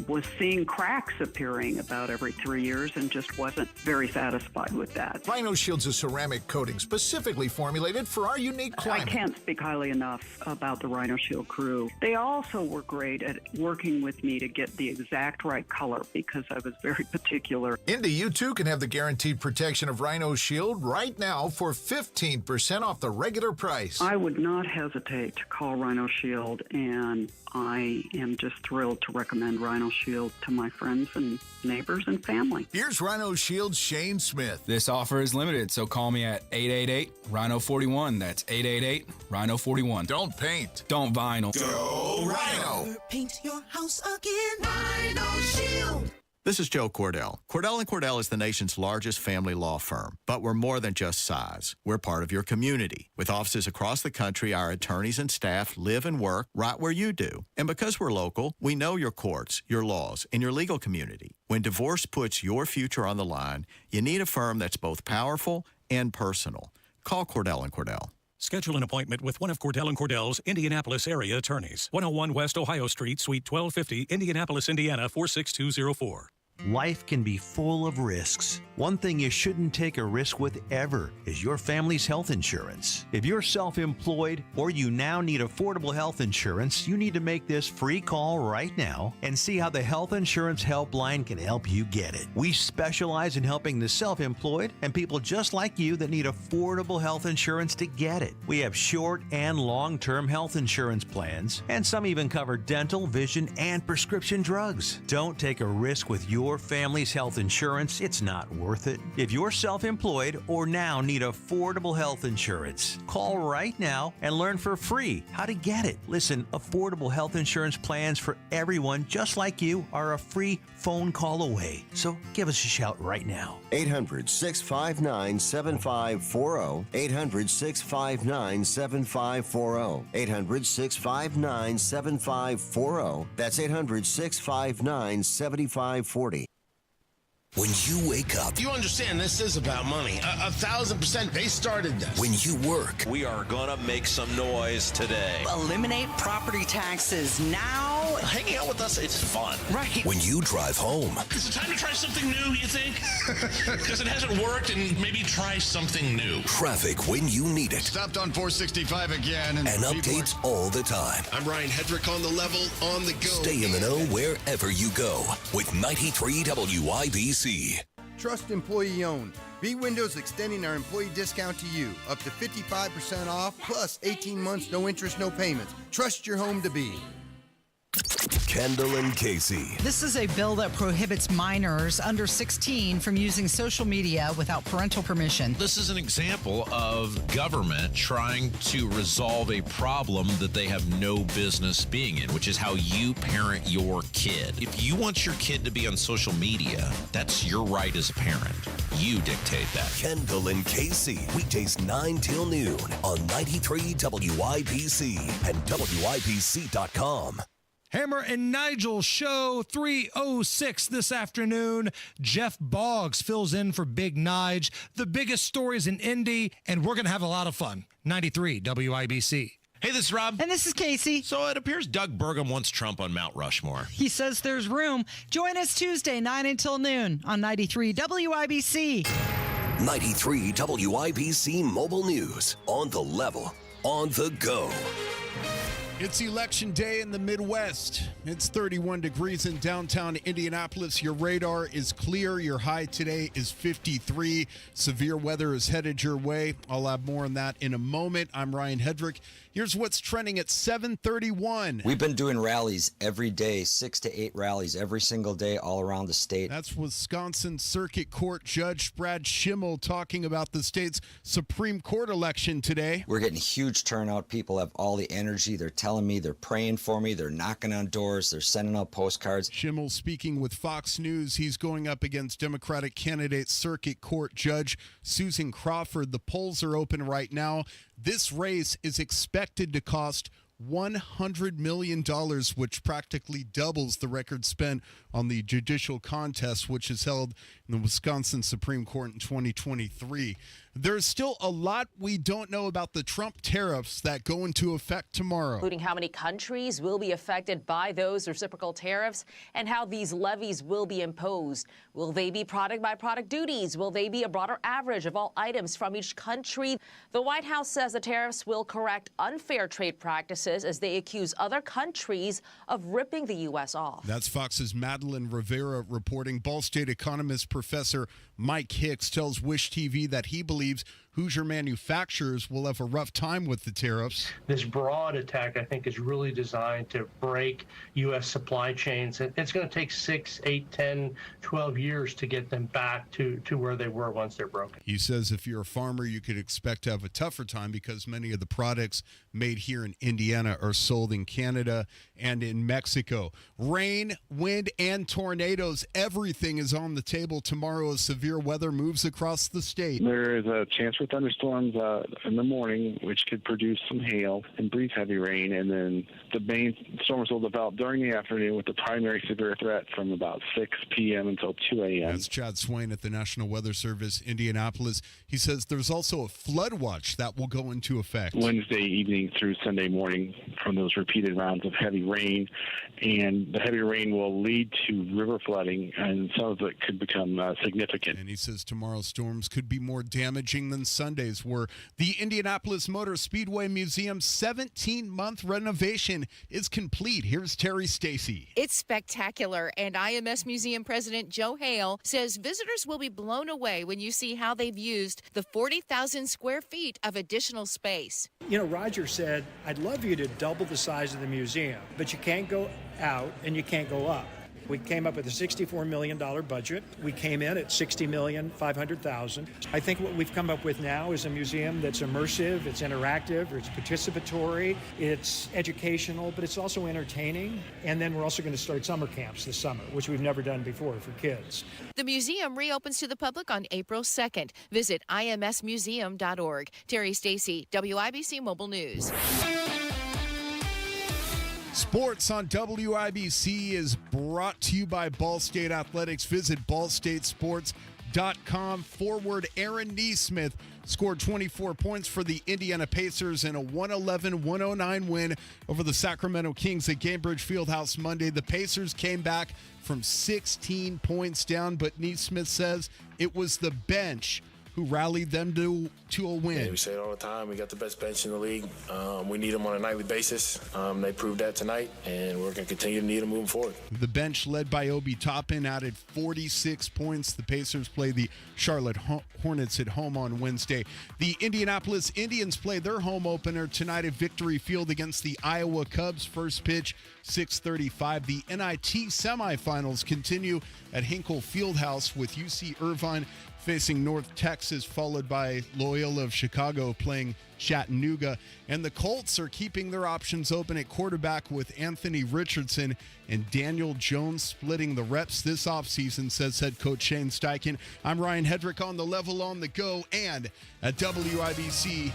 was seeing cracks appearing about every 3 years and just wasn't very satisfied with that. Rhino Shield's a ceramic coating specifically formulated for our unique climate. I can't speak highly enough about the Rhino Shield crew. They also were great at working with me to get the exact right color because I was very particular. Indy, you too can have the guaranteed protection of Rhino Shield right now for 15% off the regular price. I would not hesitate to call Rhino Shield, and I am just thrilled to recommend Rhino Shield to my friends and neighbors and family. Here's Rhino Shield's Shane Smith. This offer is limited, so call me at 888-RHINO-41. That's 888-RHINO-41. Don't paint. Don't vinyl. Go Rhino. Paint your house again. Rhino Shield. This is Joe Cordell. Cordell & Cordell is the nation's largest family law firm, but we're more than just size. We're part of your community. With offices across the country, our attorneys and staff live and work right where you do. And because we're local, we know your courts, your laws, and your legal community. When divorce puts your future on the line, you need a firm that's both powerful and personal. Call Cordell & Cordell. Schedule an appointment with one of Cordell & Cordell's Indianapolis area attorneys. 101 West Ohio Street, Suite 1250, Indianapolis, Indiana 46204. Life can be full of risks. One thing you shouldn't take a risk with ever is your family's health insurance. If you're self-employed or you now need affordable health insurance, you need to make this free call right now and see how the Health Insurance Helpline can help you get it. We specialize in helping the self-employed and people just like you that need affordable health insurance to get it. We have short and long-term health insurance plans, and some even cover dental, vision, and prescription drugs. Don't take a risk with your your family's health insurance, it's not worth it. If you're self-employed or now need affordable health insurance, call right now and learn for free how to get it. Listen, affordable health insurance plans for everyone just like you are a free phone call away. So give us a shout right now. 800-659-7540. 800-659-7540. 800-659-7540. That's 800-659-7540. When you wake up, You understand this is about money. 1,000%. They started this. when you work, We are gonna make some noise today. Eliminate property taxes now. Hanging out with us, it's fun. Right. when you drive home, Is it time to try something new, you think? Because it hasn't worked, and maybe try something new. traffic when you need it, Stopped on 465 again. and updates all the time. I'm Ryan Hedrick on the level, on the go. Stay in the know wherever you go with 93 WIBC. Trust employee owned. B Windows extending our employee discount to you. Up to 55% off, plus 18 months, no interest, no payments. Trust your home to B. Kendall and Casey. This is a bill that prohibits minors under 16 from using social media without parental permission. This is an example of government trying to resolve a problem that they have no business being in, which is how you parent your kid. If you want your kid to be on social media, that's your right as a parent. You dictate that. Kendall and Casey. Weekdays 9 till noon on 93 WIBC and WIBC.com. Hammer and Nigel show 306 this afternoon. Jeff Boggs fills in for Big Nige. The biggest stories in Indy, and we're going to have a lot of fun. 93 WIBC. Hey, this is Rob. And this is Casey. So it appears Doug Burgum wants Trump on Mount Rushmore. He says there's room. Join us Tuesday, 9 until noon on 93 WIBC. 93 WIBC Mobile News. On the level, on the go. It's election day in the Midwest. It's 31 degrees in downtown Indianapolis. Your radar is clear. Your high today is 53. Severe weather is headed your way. I'll have more on that in a moment. I'm Ryan Hedrick. Here's what's trending at 7:31. We've been doing rallies every day, 6 to 8 rallies every single day all around the state. That's Wisconsin Circuit Court Judge Brad Schimmel talking about the state's Supreme Court election today. We're getting huge turnout. People have all the energy. They're telling me, they're praying for me, they're knocking on doors, they're sending out postcards. Schimmel speaking with Fox News. He's going up against Democratic candidate Circuit Court Judge Susan Crawford. The polls are open right now. This race is expected to cost $100 million, which practically doubles the record spent on the judicial contest, which is held in the Wisconsin Supreme Court in 2023. There's still a lot we don't know about the Trump tariffs that go into effect tomorrow. Including how many countries will be affected by those reciprocal tariffs and how these levies will be imposed. Will they be product-by-product duties? Will they be a broader average of all items from each country? The White House says the tariffs will correct unfair trade practices as they accuse other countries of ripping the U.S. off. That's Fox's Madeline Rivera reporting. Ball State economist Professor Mike Hicks tells Wish TV that he believes Hoosier manufacturers will have a rough time with the tariffs. This broad attack, I think, is really designed to break U.S. supply chains. It's going to take 6, 8, 10, 12 years to get them back to where they were once they're broken. He says if you're a farmer, you could expect to have a tougher time because many of the products made here in Indiana are sold in Canada and in Mexico. Rain, wind, and tornadoes. Everything is on the table tomorrow as severe weather moves across the state. There is a chance for thunderstorms in the morning, which could produce some hail and brief heavy rain, and then the main storms will develop during the afternoon with the primary severe threat from about 6 p.m. until 2 a.m. That's Chad Swain at the National Weather Service, Indianapolis. He says there's also a flood watch that will go into effect Wednesday evening through Sunday morning from those repeated rounds of heavy rain, and the heavy rain will lead to river flooding, and some of it could become significant. And he says tomorrow's storms could be more damaging than Sundays were. The Indianapolis Motor Speedway Museum's 17-month renovation is complete. Here's Terry Stacy. It's spectacular, and IMS Museum President Joe Hale says visitors will be blown away when you see how they've used the 40,000 square feet of additional space. You know, Roger said, I'd love you to double the size of the museum, but you can't go out and you can't go up. We came up with a $64 million budget. We came in at $60,500,000. I think what we've come up with now is a museum that's immersive, it's interactive, it's participatory, it's educational, but it's also entertaining. And then we're also going to start summer camps this summer, which we've never done before for kids. The museum reopens to the public on April 2nd. Visit imsmuseum.org. Terry Stacy, WIBC Mobile News. Sports on WIBC is brought to you by Ball State Athletics. Visit ballstatesports.com. Forward Aaron Neesmith scored 24 points for the Indiana Pacers in a 111-109 win over the Sacramento Kings at Gainbridge Fieldhouse Monday. The Pacers came back from 16 points down, but Neesmith says it was the bench who rallied them to a win. Yeah, we say it all the time. We got the best bench in the league. We need them on a nightly basis. They proved that tonight, and we're going to continue to need them moving forward. The bench, led by Obi Toppin, added 46 points. The Pacers play the Charlotte Hornets at home on Wednesday. The Indianapolis Indians play their home opener tonight at Victory Field against the Iowa Cubs. First pitch, 6:35. The NIT semifinals continue at Hinkle Fieldhouse with UC Irvine facing North Texas, followed by Loyola of Chicago playing Chattanooga. And the Colts are keeping their options open at quarterback with Anthony Richardson and Daniel Jones splitting the reps this offseason, says head coach Shane Steichen. I'm Ryan Hedrick on the level, on the go, and at WIBC.com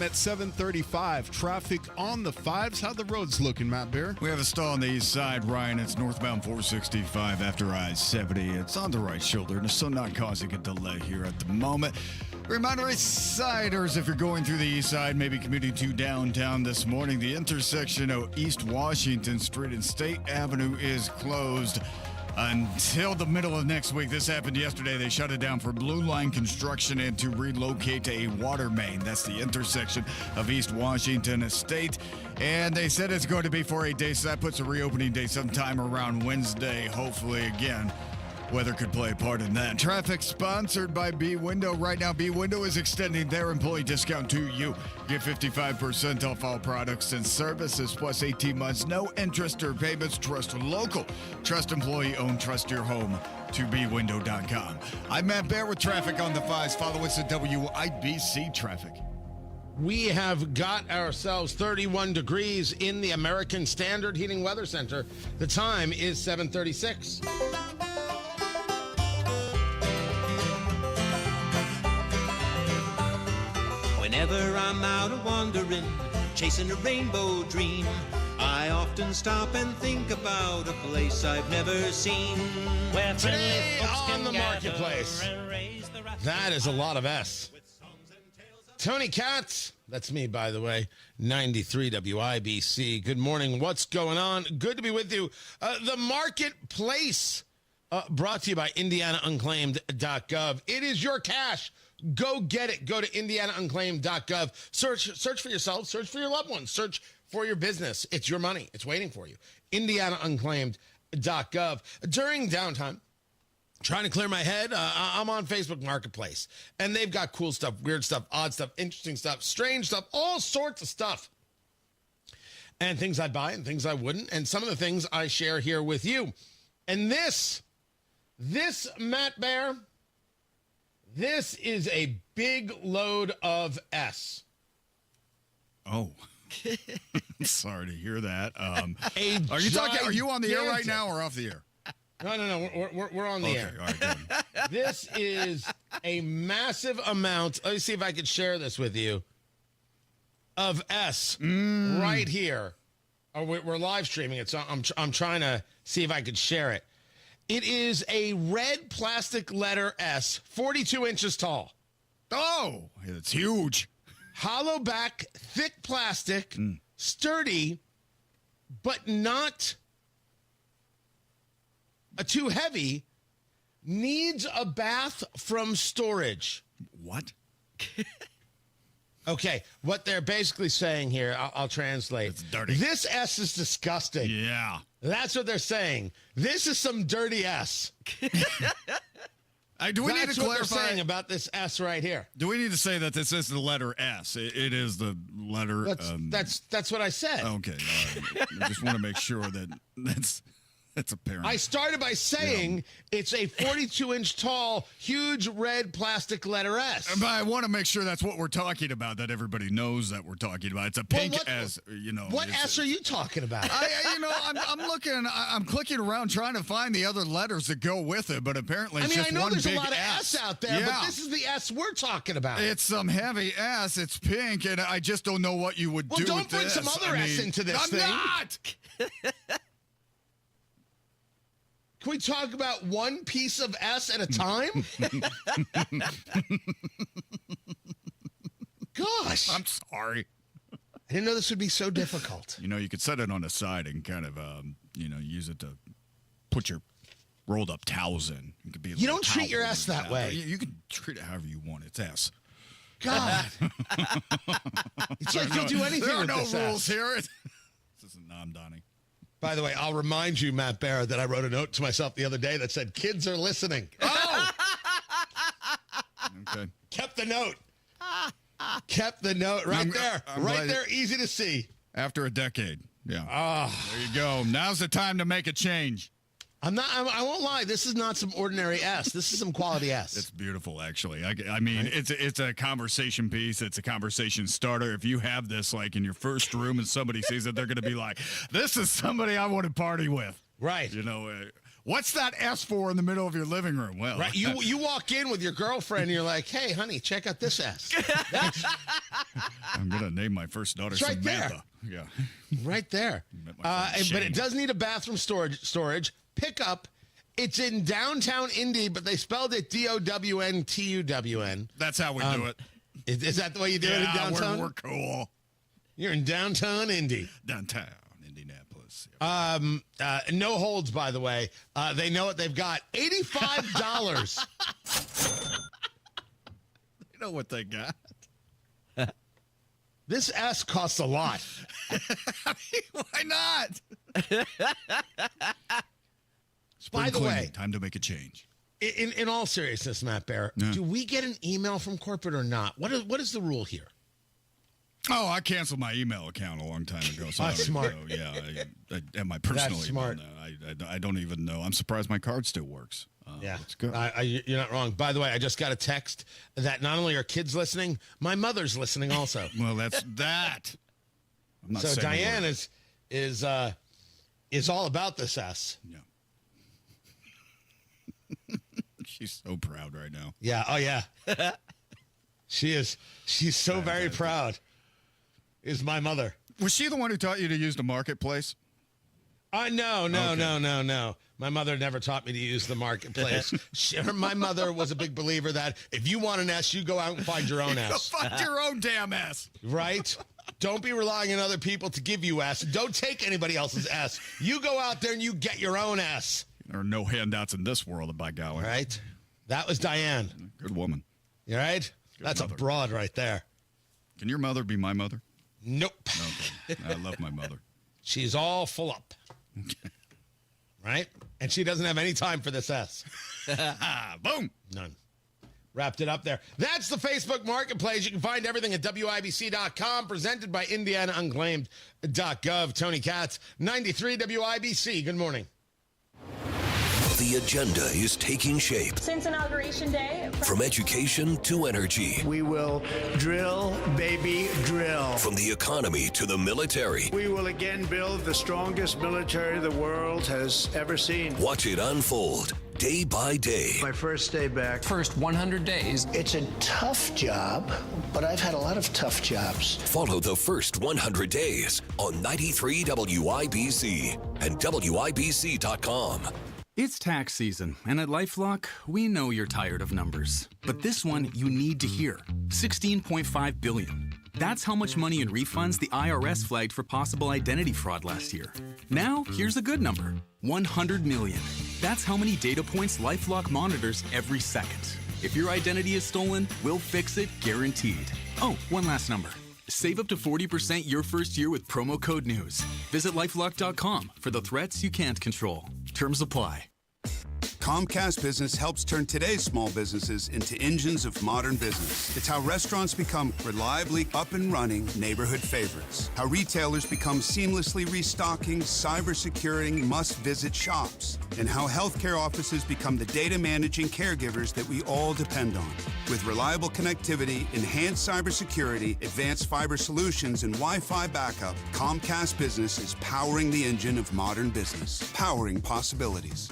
at 7:35. Traffic on the fives. How the roads looking, Matt Bear? We have a stall on the east side, Ryan. It's northbound 465 after I-70. It's on the right shoulder, and so not causing a delay here at the moment. Reminder, Siders, if you're going through the east side, maybe commuting to downtown this morning, the intersection of East Washington Street and State Avenue is closed until the middle of next week. This happened yesterday. They shut it down for Blue Line construction and to relocate a water main. That's the intersection of East Washington State. And they said it's going to be for 8 days. So that puts a reopening date sometime around Wednesday, hopefully again. Weather could play a part in that. Traffic sponsored by B-Window. Right now, B-Window is extending their employee discount to you. Get 55% off all products and services, plus 18 months, no interest or payments. Trust local. Trust employee-owned. Trust your home to bwindow.com. I'm Matt Bear with traffic on the fives. Follow us at WIBC Traffic. We have got ourselves 31 degrees in the American Standard Heating Weather Center. The time is 7:36. Whenever I'm out wandering, chasing a rainbow dream, I often stop and think about a place I've never seen. Where today on the marketplace, that is a lot of S. Tony Katz, that's me, by the way, 93 WIBC. Good morning. What's going on? Good to be with you. The marketplace, brought to you by IndianaUnclaimed.gov. It is your cash. Go get it. Go to IndianaUnclaimed.gov. Search for yourself. Search for your loved ones. Search for your business. It's your money. It's waiting for you. IndianaUnclaimed.gov. During downtime, trying to clear my head, I'm on Facebook Marketplace. And they've got cool stuff, weird stuff, odd stuff, interesting stuff, strange stuff, all sorts of stuff. And things I'd buy and things I wouldn't. And some of the things I share here with you. And this, Matt Bear, this is a big load of S. Oh, sorry to hear that. Are you on the air right now or off the air? No. We're on the air. All right, good. This is a massive amount. Let me see if I could share this with you. Of S right here. Oh, we're live streaming it, so I'm trying to see if I could share it. It is a red plastic letter S, 42 inches tall. Oh, it's huge. Hollow back, thick plastic, sturdy, but not too heavy. Needs a bath from storage. What? Okay, what they're basically saying here, I'll translate. It's dirty. This S is disgusting. Yeah. That's what they're saying. This is some dirty S. Do we need to That's what clarify they're saying about this S right here. Do we need to say that this is the letter S? It is the letter. That's what I said. Okay. All right. I just want to make sure that It's apparent. I started by saying it's a 42-inch tall, huge red plastic letter S. But I want to make sure that's what we're talking about, that everybody knows that we're talking about. It's a pink S, What S are you talking about? I'm looking, I'm clicking around trying to find the other letters that go with it, but apparently it's just I know one there's big a lot of S out there, Yeah. but this is the S we're talking about. It's some heavy S. It's pink, and I just don't know what you would do with this. Well, don't bring some other S into this thing. I'm not! Can we talk about one piece of S at a time? Gosh. I'm sorry. I didn't know this would be so difficult. You could set it on the side and kind of, use it to put your rolled up towels in. It could be You don't treat your S that way. You can treat it however you want. It's S. God. It's like you'll do anything there with are no this rules S. here. This is Donnie. By the way, I'll remind you, Matt Barra, that I wrote a note to myself the other day that said, kids are listening. Oh! Okay. Kept the note. Kept the note right there. I'm right glad- there, easy to see. After a decade. Yeah. Oh. There you go. Now's the time to make a change. I won't lie. This is not some ordinary S. This is some quality S. It's beautiful, actually. I mean, it's a conversation piece. It's a conversation starter. If you have this, like, in your first room and somebody sees it, they're going to be like, this is somebody I want to party with. Right. What's that S for in the middle of your living room? Well, Right. You walk in with your girlfriend and you're like, hey, honey, check out this S. I'm going to name my first daughter It's right Samantha. Yeah. Right there. But it does need a bathroom storage. Pickup. It's in downtown Indy, but they spelled it DOWNTUWN. That's how we do it. Is that the way you do it in downtown? We're cool. You're in downtown Indy. Downtown Indianapolis. No holds, by the way. They know what they've got. $85. They know what they got. This S costs a lot. Why not? By the way, time to make a change. In all seriousness, Matt Bear, do we get an email from corporate or not? What is the rule here? Oh, I canceled my email account a long time ago. So That's smart. Yeah, I have my personal That's email smart. now. I don't even know. I'm surprised my card still works. Yeah, it's good. You're not wrong. By the way, I just got a text that not only are kids listening, my mother's listening also. Well, that's that. I'm not So saying a Diane word. is all about this S. Yeah. She's so proud right now. Yeah. Oh yeah. She is. She's so very proud. Is my mother. Was she the one who taught you to use the marketplace? No. My mother never taught me to use the marketplace. My mother was a big believer that if you want an S, you go out and find your own S. Go find your own damn S. Right? Don't be relying on other people to give you S. Don't take anybody else's S. You go out there and you get your own S. There are no handouts in this world, by golly. Right? That was Diane. Good woman. You right? That's mother. a broad right there. Can your mother be my mother? Nope. Okay. I love my mother. She's all full up. Right? And she doesn't have any time for this S. Boom. None. Wrapped it up there. That's the Facebook Marketplace. You can find everything at WIBC.com, presented by IndianaUnclaimed.gov. Tony Katz, 93 WIBC. Good morning. The agenda is taking shape. Since Inauguration Day. From education to energy. We will drill, baby, drill. From the economy to the military. We will again build the strongest military the world has ever seen. Watch it unfold day by day. My first day back. First 100 days. It's a tough job, but I've had a lot of tough jobs. Follow the first 100 days on 93 WIBC and WIBC.com. It's tax season, and at LifeLock, we know you're tired of numbers. But this one you need to hear. $16.5 billion. That's how much money in refunds the IRS flagged for possible identity fraud last year. Now, here's a good number. 100 million. That's how many data points LifeLock monitors every second. If your identity is stolen, we'll fix it guaranteed. Oh, one last number. Save up to 40% your first year with promo code NEWS. Visit LifeLock.com for the threats you can't control. Terms apply. Comcast Business helps turn today's small businesses into engines of modern business. It's how restaurants become reliably up and running neighborhood favorites. How retailers become seamlessly restocking, cyber-securing, must-visit shops. And how healthcare offices become the data managing caregivers that we all depend on. With reliable connectivity, enhanced cybersecurity, advanced fiber solutions, and Wi-Fi backup, Comcast Business is powering the engine of modern business, powering possibilities.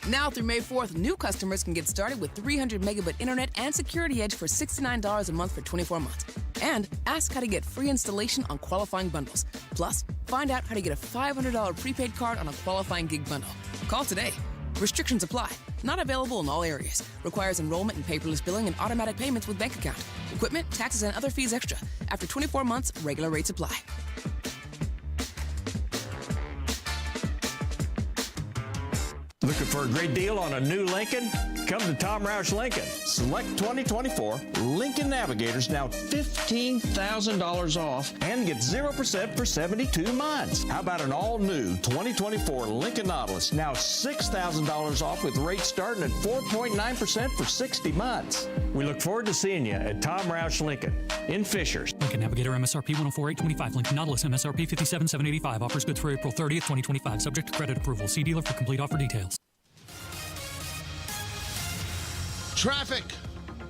Now through May 4th, new customers can get started with 300 megabit internet and Security Edge for $69 a month for 24 months. And ask how to get free installation on qualifying bundles. Plus, find out how to get a $500 prepaid card on a qualifying gig bundle. Call today. Restrictions apply. Not available in all areas. Requires enrollment in paperless billing and automatic payments with bank account. Equipment, taxes, and other fees extra. After 24 months, regular rates apply. Looking for a great deal on a new Lincoln? Come to Tom Roush Lincoln. Select 2024 Lincoln Navigators, now $15,000 off, and get 0% for 72 months. How about an all-new 2024 Lincoln Nautilus, now $6,000 off with rates starting at 4.9% for 60 months. We look forward to seeing you at Tom Roush Lincoln in Fishers. Lincoln Navigator MSRP 104,825. Lincoln Nautilus MSRP 57,785. Offers good through April 30th, 2025. Subject to credit approval. See dealer for complete offer details. Traffic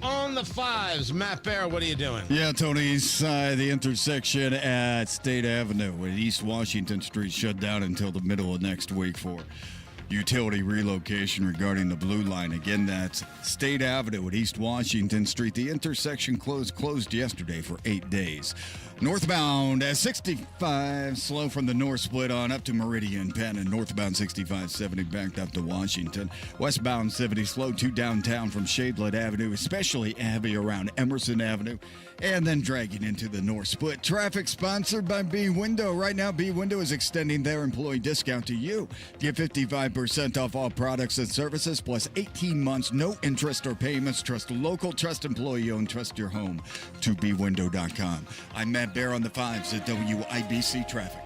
on the fives. Matt Bear, what are you doing? Yeah, Tony, east side, the intersection at State Avenue and East Washington Street shut down until the middle of next week for utility relocation regarding the Blue Line. Again, that's State Avenue at East Washington Street. The intersection closed yesterday for 8 days. Northbound at 65, slow from the north split on up to Meridian Penn, and northbound 6570 backed up to Washington. Westbound 70 slow to downtown from Shadelet Avenue, especially heavy around Emerson Avenue, and then dragging into the north split. Traffic sponsored by B Window. Right now, B Window is extending their employee discount to you. Get 55% off all products and services, plus 18 months, no interest or payments. Trust local, trust employee-owned, trust your home to bwindow.com. I'm Matt Bear on the fives at WIBC Traffic.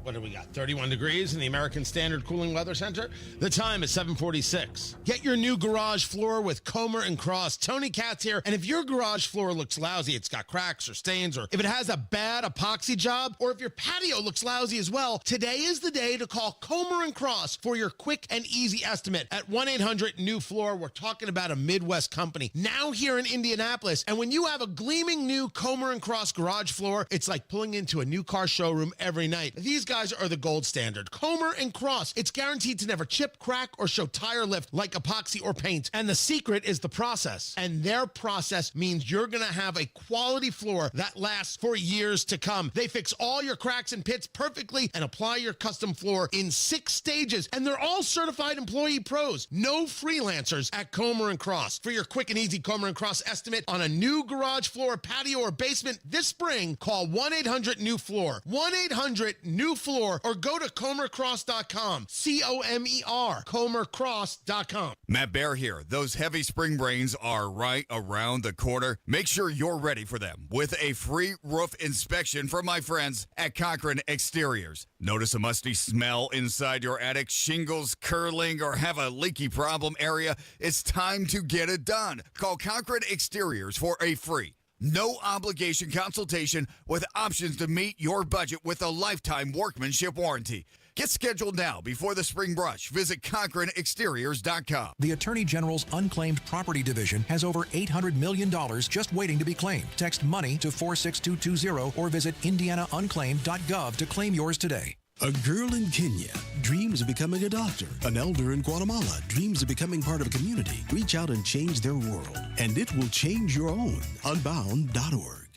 What do we got? 31 degrees in the American Standard Cooling Weather Center. The time is 7:46. Get your new garage floor with Comer & Cross. Tony Katz here. And if your garage floor looks lousy, it's got cracks or stains, or if it has a bad epoxy job, or if your patio looks lousy as well, today is the day to call Comer & Cross for your quick and easy estimate at 1-800-NEW-FLOOR. We're talking about a Midwest company now here in Indianapolis. And when you have a gleaming new Comer & Cross garage floor, it's like pulling into a new car showroom every night. These guys are the gold standard. Comer & Cross. It's guaranteed to never chip, crack, or show tire lift like epoxy or paint. And the secret is the process. And their process means you're going to have a quality floor that lasts for years to come. They fix all your cracks and pits perfectly and apply your custom floor in 6 stages. And they're all certified employee pros. No freelancers at Comer & Cross. For your quick and easy Comer & Cross estimate on a new garage floor, patio, or basement this spring, call 1-800-NEW-FLOOR. 1-800-NEW-FLOOR. Or go to comercross.com. C-O-M-E-R. comercross.com. Matt Bear here. Those heavy spring rains are right around the corner. Make sure you're ready for them with a free roof inspection from my friends at Cochran Exteriors. Notice a musty smell inside your attic, shingles curling, or have a leaky problem area? It's time to get it done. Call Cochran Exteriors for a free, no obligation consultation with options to meet your budget with a lifetime workmanship warranty. Get scheduled now before the spring brush. Visit CochranExteriors.com. The Attorney General's Unclaimed Property Division has over $800 million just waiting to be claimed. Text MONEY to 46220 or visit IndianaUnclaimed.gov to claim yours today. A girl in Kenya dreams of becoming a doctor. An elder in Guatemala dreams of becoming part of a community. Reach out and change their world, and it will change your own. Unbound.org.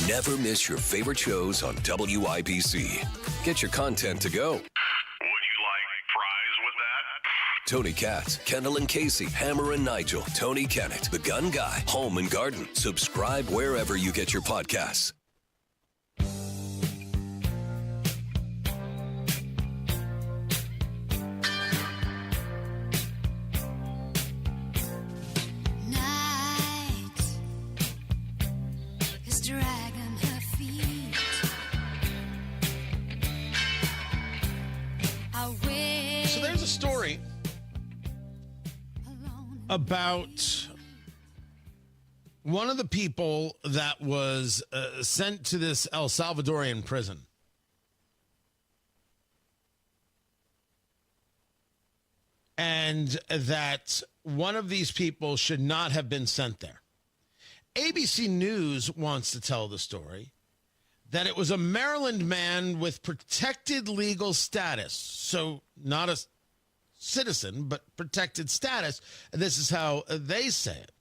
Never miss your favorite shows on WIBC. Get your content to go. Tony Katz, Kendall and Casey, Hammer and Nigel, Tony Kennett, The Gun Guy, Home and Garden. Subscribe wherever you get your podcasts. So there's a story about one of the people that was sent to this El Salvadorian prison. And that one of these people should not have been sent there. ABC News wants to tell the story that it was a Maryland man with protected legal status. So not a citizen, but protected status. This is how they say it.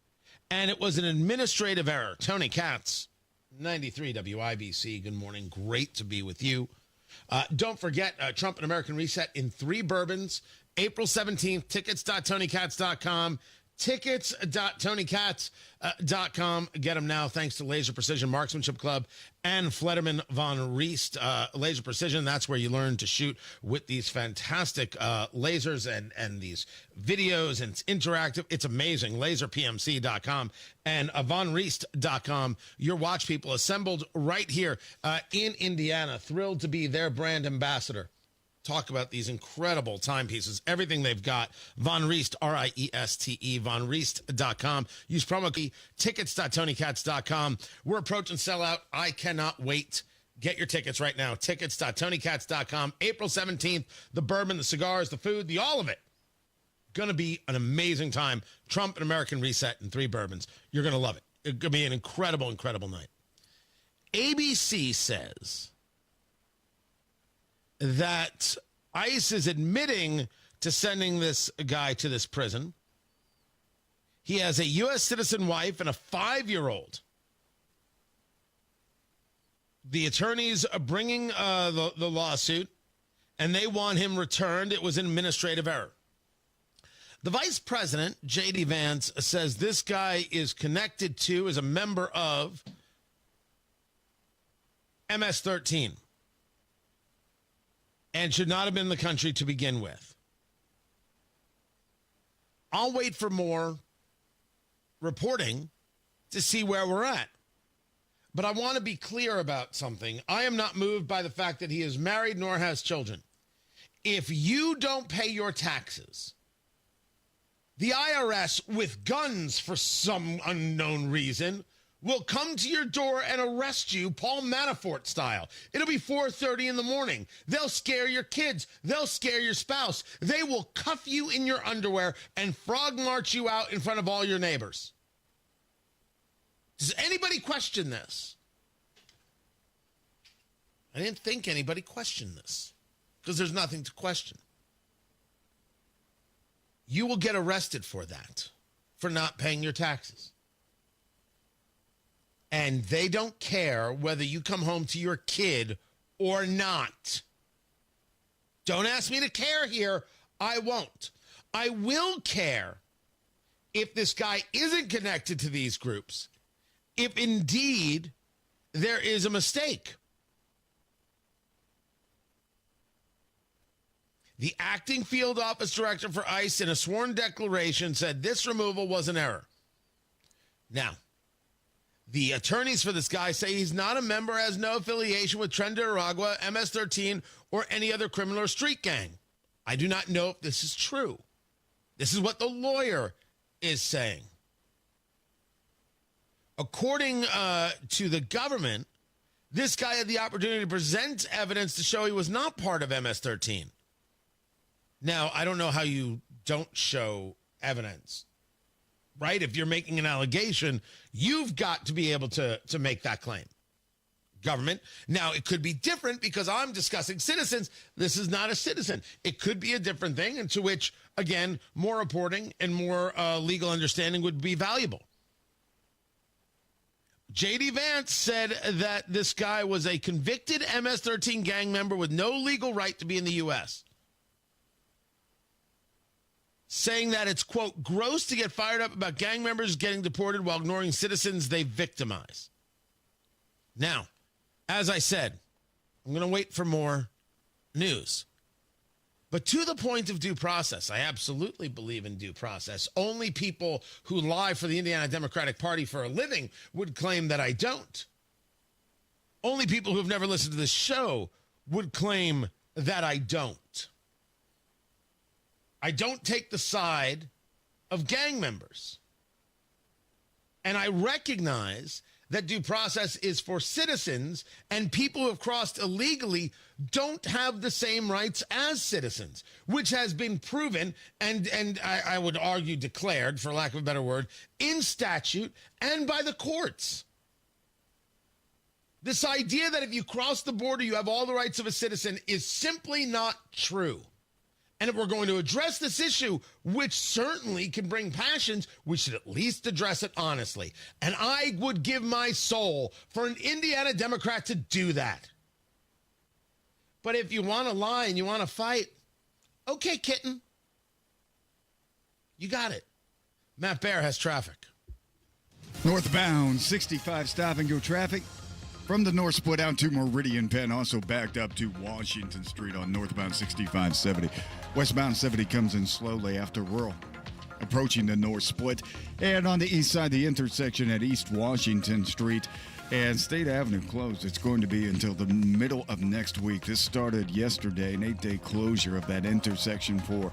And it was an administrative error. Tony Katz, 93 WIBC. Good morning. Great to be with you. Don't forget Trump and American Reset in 3 bourbons. April 17th, tickets.tonykatz.com. Tickets.tonykatz.com. Get them now thanks to Laser Precision Marksmanship Club and Flederman Von Riest. Laser Precision, that's where you learn to shoot with these fantastic lasers and these videos, and it's interactive. It's amazing. LaserPMC.com and VonRiest.com. Your watch people assembled right here in Indiana. Thrilled to be their brand ambassador. Talk about these incredible timepieces, everything they've got. Von Riest, R-I-E-S-T-E, VonRiest.com. Use promo key tickets.tonykatz.com. We're approaching sellout. I cannot wait. Get your tickets right now. Tickets.tonykatz.com. April 17th, the bourbon, the cigars, the food, the all of it. Going to be an amazing time. Trump and American Reset in 3 bourbons. You're going to love it. It's going to be an incredible, incredible night. ABC says that ICE is admitting to sending this guy to this prison. He has a U.S. citizen wife and a 5-year-old. The attorneys are bringing the lawsuit, and they want him returned. It was an administrative error. The vice president, J.D. Vance, says this guy is connected to, is a member of MS-13. And should not have been in the country to begin with. I'll wait for more reporting to see where we're at. But I want to be clear about something. I am not moved by the fact that he is married nor has children. If you don't pay your taxes, the IRS, with guns for some unknown reason, will come to your door and arrest you, Paul Manafort style. It'll be 4:30 in the morning. They'll scare your kids. They'll scare your spouse. They will cuff you in your underwear and frog march you out in front of all your neighbors. Does anybody question this? I didn't think anybody questioned this because there's nothing to question. You will get arrested for that, for not paying your taxes. And they don't care whether you come home to your kid or not. Don't ask me to care here. I won't. I will care if this guy isn't connected to these groups, if indeed there is a mistake. The acting field office director for ICE in a sworn declaration said this removal was an error. Now, the attorneys for this guy say he's not a member, has no affiliation with Tren de Aragua, MS-13, or any other criminal or street gang. I do not know if this is true. This is what the lawyer is saying. According to the government, this guy had the opportunity to present evidence to show he was not part of MS-13. Now, I don't know how you don't show evidence. Right? If you're making an allegation, you've got to be able to make that claim. Government. Now, it could be different because I'm discussing citizens. This is not a citizen. It could be a different thing, and to which, again, more reporting and more legal understanding would be valuable. J.D. Vance said that this guy was a convicted MS-13 gang member with no legal right to be in the U.S., saying that it's, quote, gross to get fired up about gang members getting deported while ignoring citizens they victimize. Now, as I said, I'm going to wait for more news. But to the point of due process, I absolutely believe in due process. Only people who lie for the Indiana Democratic Party for a living would claim that I don't. Only people who have never listened to this show would claim that I don't. I don't take the side of gang members. And I recognize that due process is for citizens, and people who have crossed illegally don't have the same rights as citizens, which has been proven and I would argue declared, for lack of a better word, in statute and by the courts. This idea that if you cross the border, you have all the rights of a citizen is simply not true. And if we're going to address this issue, which certainly can bring passions, we should at least address it honestly. And I would give my soul for an Indiana Democrat to do that. But if you want to lie and you want to fight, okay, kitten. You got it. Matt Bear has traffic. Northbound 65 stop-and-go traffic from the North Split out to Meridian Penn, also backed up to Washington Street on northbound 6570. Westbound 70 comes in slowly after Rural, approaching the North Split. And on the east side, the intersection at East Washington Street and State Avenue closed. It's going to be until the middle of next week. This started yesterday, an 8-day closure of that intersection for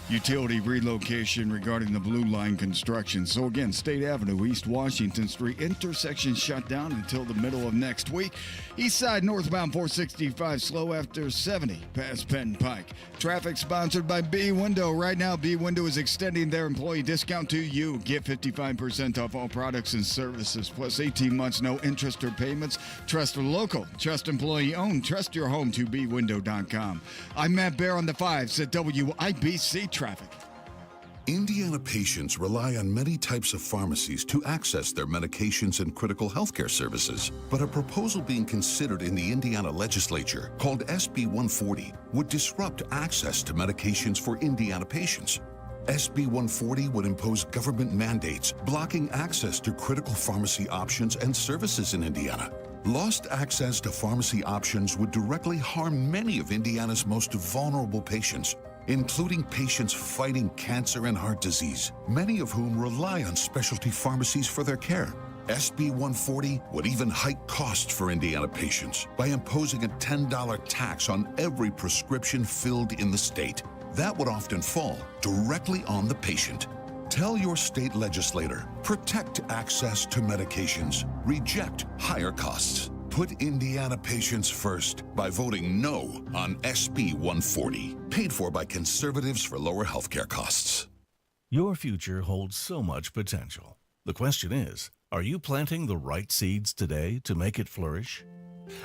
utility relocation regarding the Blue Line construction. So again, State Avenue, East Washington Street, intersection shut down until the middle of next week. East side northbound 465 slow after 70 past Penn Pike. Traffic sponsored by B Window. Right now, B Window is extending their employee discount to you. Get 55% off all products and services, plus 18 months no interest or payments. Trust local, trust employee owned, trust your home to bwindow.com. I'm Matt Bear on the 5s at WIBC Traffic. Indiana patients rely on many types of pharmacies to access their medications and critical healthcare services. But a proposal being considered in the Indiana legislature called SB 140 would disrupt access to medications for Indiana patients. SB 140 would impose government mandates blocking access to critical pharmacy options and services in Indiana. Lost access to pharmacy options would directly harm many of Indiana's most vulnerable patients, including patients fighting cancer and heart disease, many of whom rely on specialty pharmacies for their care. SB 140 would even hike costs for Indiana patients by imposing a $10 tax on every prescription filled in the state. That would often fall directly on the patient. Tell your state legislator, protect access to medications, reject higher costs. Put Indiana patients first by voting no on SB 140, paid for by conservatives for lower healthcare costs. Your future holds so much potential. The question is, are you planting the right seeds today to make it flourish?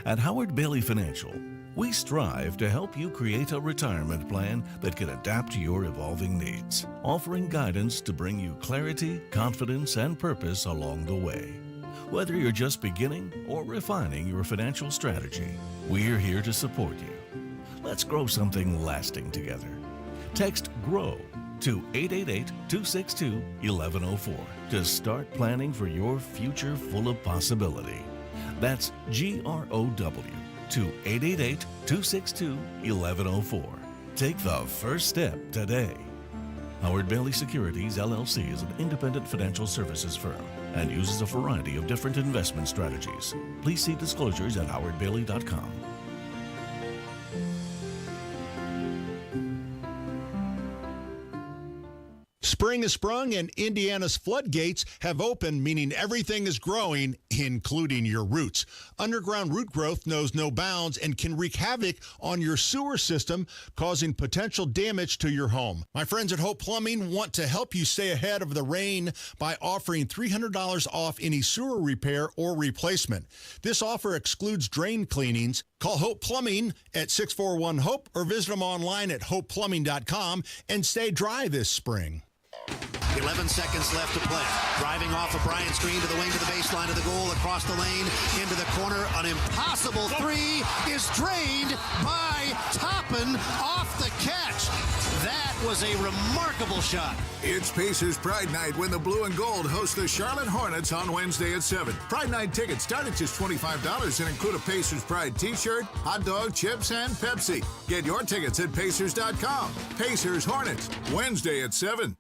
At Howard Bailey Financial, we strive to help you create a retirement plan that can adapt to your evolving needs, offering guidance to bring you clarity, confidence, and purpose along the way. Whether you're just beginning or refining your financial strategy, we're here to support you. Let's grow something lasting together. Text GROW to 888-262-1104 to start planning for your future full of possibility. That's GROW to 888-262-1104. Take the first step today. Howard Bailey Securities, LLC is an independent financial services firm and uses a variety of different investment strategies. Please see disclosures at howardbailey.com. Spring has sprung and Indiana's floodgates have opened, meaning everything is growing, including your roots. Underground root growth knows no bounds and can wreak havoc on your sewer system, causing potential damage to your home. My friends at Hope Plumbing want to help you stay ahead of the rain by offering $300 off any sewer repair or replacement. This offer excludes drain cleanings. Call Hope Plumbing at 641-HOPE or visit them online at hopeplumbing.com and stay dry this spring. 11 seconds left to play. Driving off of Bryant's screen to the wing to the baseline of the goal, across the lane, into the corner. An impossible three is drained by Toppin off the catch. That was a remarkable shot. It's Pacers Pride Night when the Blue and Gold host the Charlotte Hornets on Wednesday at 7. Pride Night tickets start at just $25 and include a Pacers Pride t-shirt, hot dog, chips, and Pepsi. Get your tickets at Pacers.com. Pacers Hornets, Wednesday at 7.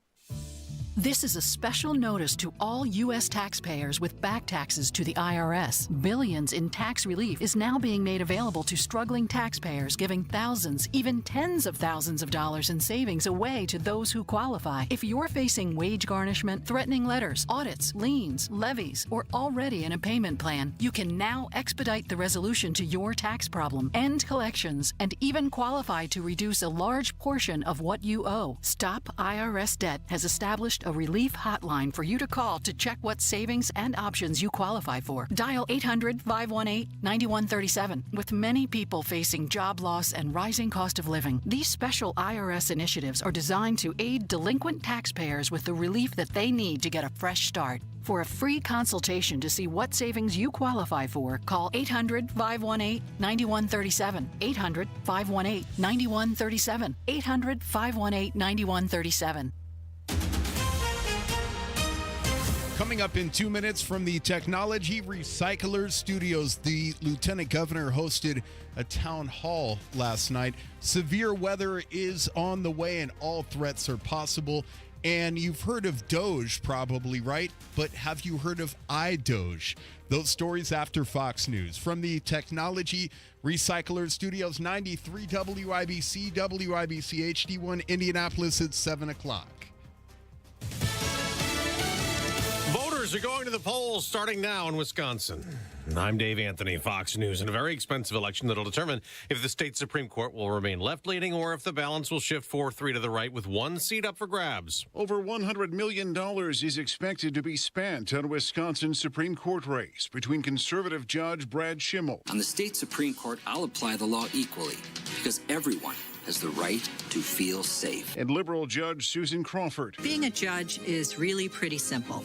This is a special notice to all U.S. taxpayers with back taxes to the IRS. Billions in tax relief is now being made available to struggling taxpayers, giving thousands, even tens of thousands of dollars in savings away to those who qualify. If you're facing wage garnishment, threatening letters, audits, liens, levies, or already in a payment plan, you can now expedite the resolution to your tax problem, end collections, and even qualify to reduce a large portion of what you owe. Stop IRS Debt has established a relief hotline for you to call to check what savings and options you qualify for. Dial 800-518-9137. With many people facing job loss and rising cost of living, these special IRS initiatives are designed to aid delinquent taxpayers with the relief that they need to get a fresh start. For a free consultation to see what savings you qualify for, call 800-518-9137. 800-518-9137. 800-518-9137. Coming up in 2 minutes from the Technology Recyclers Studios, the Lieutenant Governor hosted a town hall last night. Severe weather is on the way and all threats are possible. And you've heard of Doge probably, right? But have you heard of iDoge? Those stories after Fox News. From the Technology Recyclers Studios, 93 WIBC, WIBC HD1 Indianapolis at 7 o'clock. Voters are going to the polls starting now in Wisconsin. I'm Dave Anthony, Fox News. In a very expensive election that'll determine if the state Supreme Court will remain left-leaning or if the balance will shift 4-3 to the right with one seat up for grabs. Over $100 million is expected to be spent on Wisconsin's Supreme Court race between conservative Judge Brad Schimmel. On the state Supreme Court, I'll apply the law equally because everyone has the right to feel safe. And liberal Judge Susan Crawford. Being a judge is really pretty simple.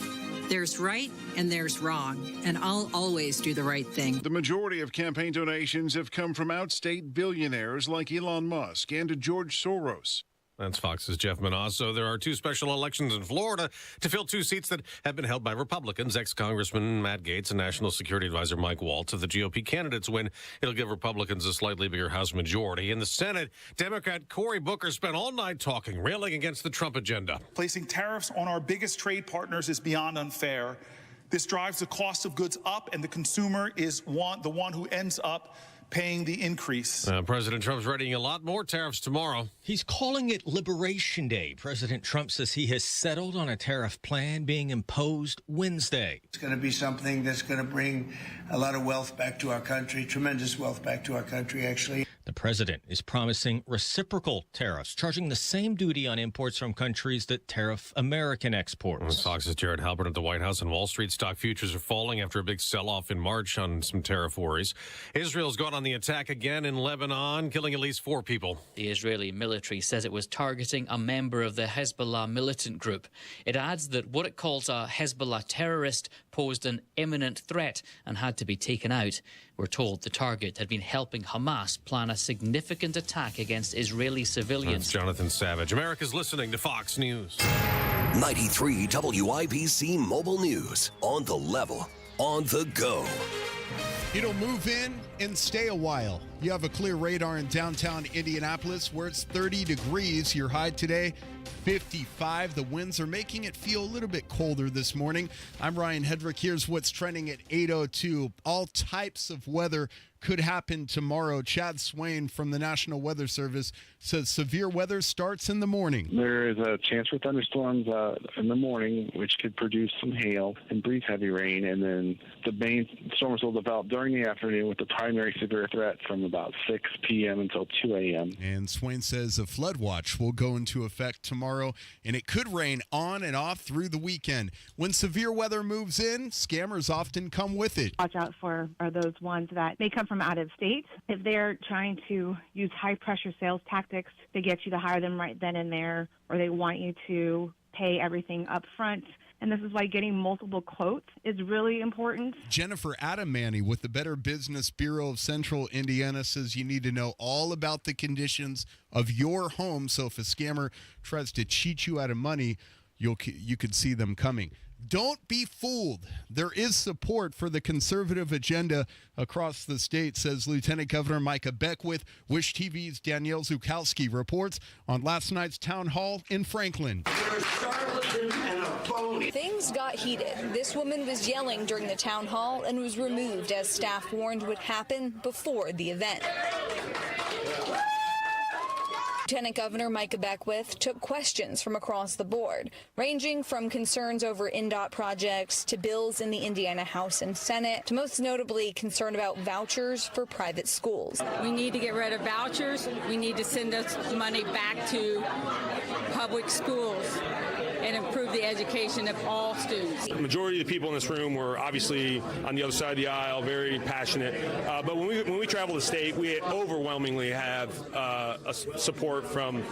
There's right and there's wrong, and I'll always do the right thing. The majority of campaign donations have come from outstate billionaires like Elon Musk and George Soros. That's Fox's Jeff Manasso. There are two special elections in Florida to fill two seats that have been held by Republicans. Ex-Congressman Matt Gaetz and National Security Advisor Mike Waltz. If the GOP candidates win, it'll give Republicans a slightly bigger House majority. In the Senate, Democrat Cory Booker spent all night talking, railing against the Trump agenda. Placing tariffs on our biggest trade partners is beyond unfair. This drives the cost of goods up, and the consumer is the one who ends up paying the increase. President Trump's readying a lot more tariffs tomorrow. He's calling it Liberation Day. President Trump says he has settled on a tariff plan being imposed Wednesday. It's going to be something that's going to bring a lot of wealth back to our country, tremendous wealth back to our country, actually. The president is promising reciprocal tariffs, charging the same duty on imports from countries that tariff American exports. Fox's Jared Halpern at the White House, and Wall Street stock futures are falling after a big sell-off in March on some tariff worries. Israel's gone on the attack again in Lebanon, killing at least 4 people. The Israeli military says it was targeting a member of the Hezbollah militant group. It adds that what it calls a Hezbollah terrorist posed an imminent threat and had to be taken out. We're told the target had been helping Hamas plan a significant attack against Israeli civilians. That's Jonathan Savage. America's listening to Fox News. 93 WIBC Mobile News. On the level, on the go. It'll move in and stay a while. You have a clear radar in downtown Indianapolis where it's 30 degrees. Your high today, 55. The winds are making it feel a little bit colder this morning. I'm Ryan Hedrick. Here's what's trending at 8:02. All types of weather could happen tomorrow. Chad Swain from the National Weather Service says severe weather starts in the morning. There is a chance for thunderstorms in the morning, which could produce some hail and brief heavy rain, and then the main storms will develop during the afternoon with the primary severe threat from about 6 p.m. until 2 a.m. And Swain says a flood watch will go into effect tomorrow, and it could rain on and off through the weekend. When severe weather moves in, scammers often come with it. Watch out for are those ones that may come from out of state. If they're trying to use high-pressure sales tactics to get you to hire them right then and there, or they want you to pay everything up front. And this is why getting multiple quotes is really important. Jennifer Adamani with the Better Business Bureau of Central Indiana says you need to know all about the conditions of your home. So if a scammer tries to cheat you out of money, you could see them coming. Don't be fooled. There is support for the conservative agenda across the state, says Lieutenant Governor Micah Beckwith. Wish TV's Danielle Zukowski reports on last night's town hall in Franklin. Things got heated. This woman was yelling during the town hall and was removed as staff warned would happen before the event. Lieutenant Governor Micah Beckwith took questions from across the board, ranging from concerns over INDOT projects to bills in the Indiana House and Senate, to most notably concern about vouchers for private schools. We need to get rid of vouchers. We need to send us money back to public schools and improve the education of all students. The majority of the people in this room were obviously on the other side of the aisle, very passionate. But when we travel the state, we overwhelmingly have support from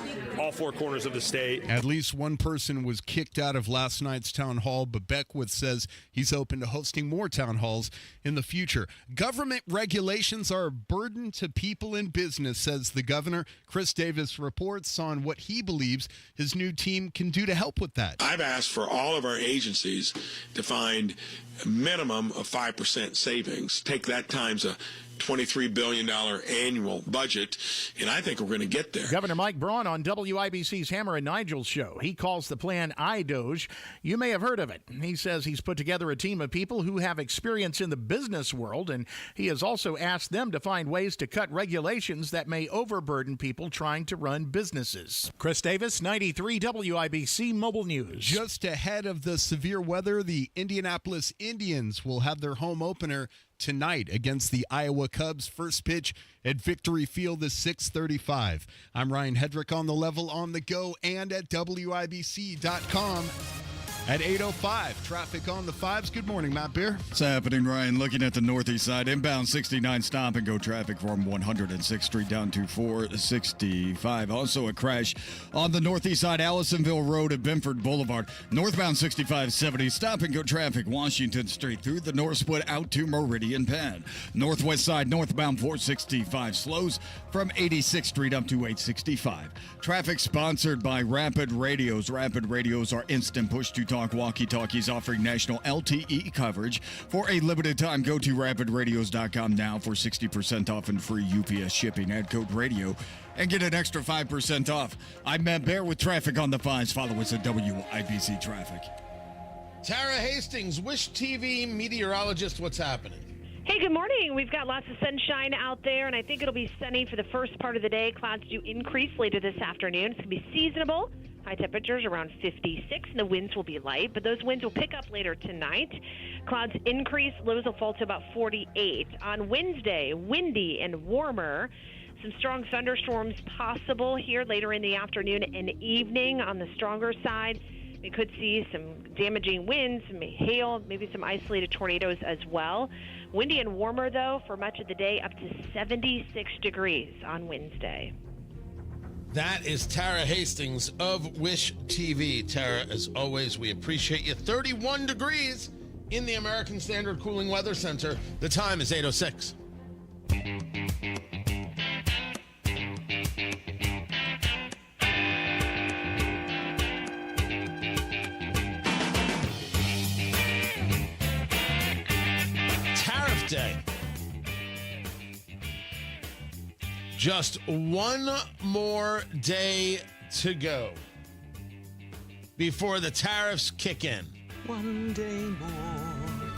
all four corners of the state. At least one person was kicked out of last night's town hall, but Beckwith says he's open to hosting more town halls in the future. Government regulations are a burden to people in business, says the governor. Chris Davis reports on what he believes his new team can do to help with that. I've asked for all of our agencies to find a minimum of 5% savings. Take that times a $23 billion annual budget, and I think we're going to get there. Governor Mike Braun on WIBC's Hammer and Nigel show. He calls the plan iDoge. You may have heard of it. He says he's put together a team of people who have experience in the business world, and he has also asked them to find ways to cut regulations that may overburden people trying to run businesses. Chris Davis, 93 WIBC Mobile News. Just ahead of the severe weather, the Indianapolis Indians will have their home opener tonight against the Iowa Cubs. First pitch at Victory Field is 6:35. I'm Ryan Hedrick on the level, on the go, and at WIBC.com. At 8:05, traffic on the fives. Good morning, Matt Beer. What's happening, Ryan? Looking at the northeast side, inbound 69 stop and go traffic from 106th Street down to 465. Also a crash on the northeast side, Allisonville Road at Benford Boulevard. Northbound 6570 stop and go traffic Washington Street through the North Split out to Meridian Penn. Northwest side, northbound 465 slows from 86th Street up to 865. Traffic sponsored by Rapid Radios. Rapid Radios are instant push to talk walkie-talkies offering national LTE coverage for a limited time. Go to rapidradios.com now for 60% off and free UPS shipping. Add code radio and get an extra 5% off. I'm Matt Bear with traffic on the fives. Follow us at WIBC Traffic. Tara Hastings, Wish TV meteorologist, what's happening? Hey, good morning. We've got lots of sunshine out there, and I think it'll be sunny for the first part of the day. Clouds do increase later this afternoon. It's going to be seasonable. High temperatures around 56, and the winds will be light, but those winds will pick up later tonight. Clouds increase. Lows will fall to about 48. On Wednesday, windy and warmer. Some strong thunderstorms possible here later in the afternoon and evening on the stronger side. We could see some damaging winds, some hail, maybe some isolated tornadoes as well. Windy and warmer, though, for much of the day, up to 76 degrees on Wednesday. That is Tara Hastings of Wish TV. Tara, as always, we appreciate you. 31 degrees in the American Standard Cooling Weather Center. The time is 8:06. Tariff Day. Just one more day to go before the tariffs kick in. One day more,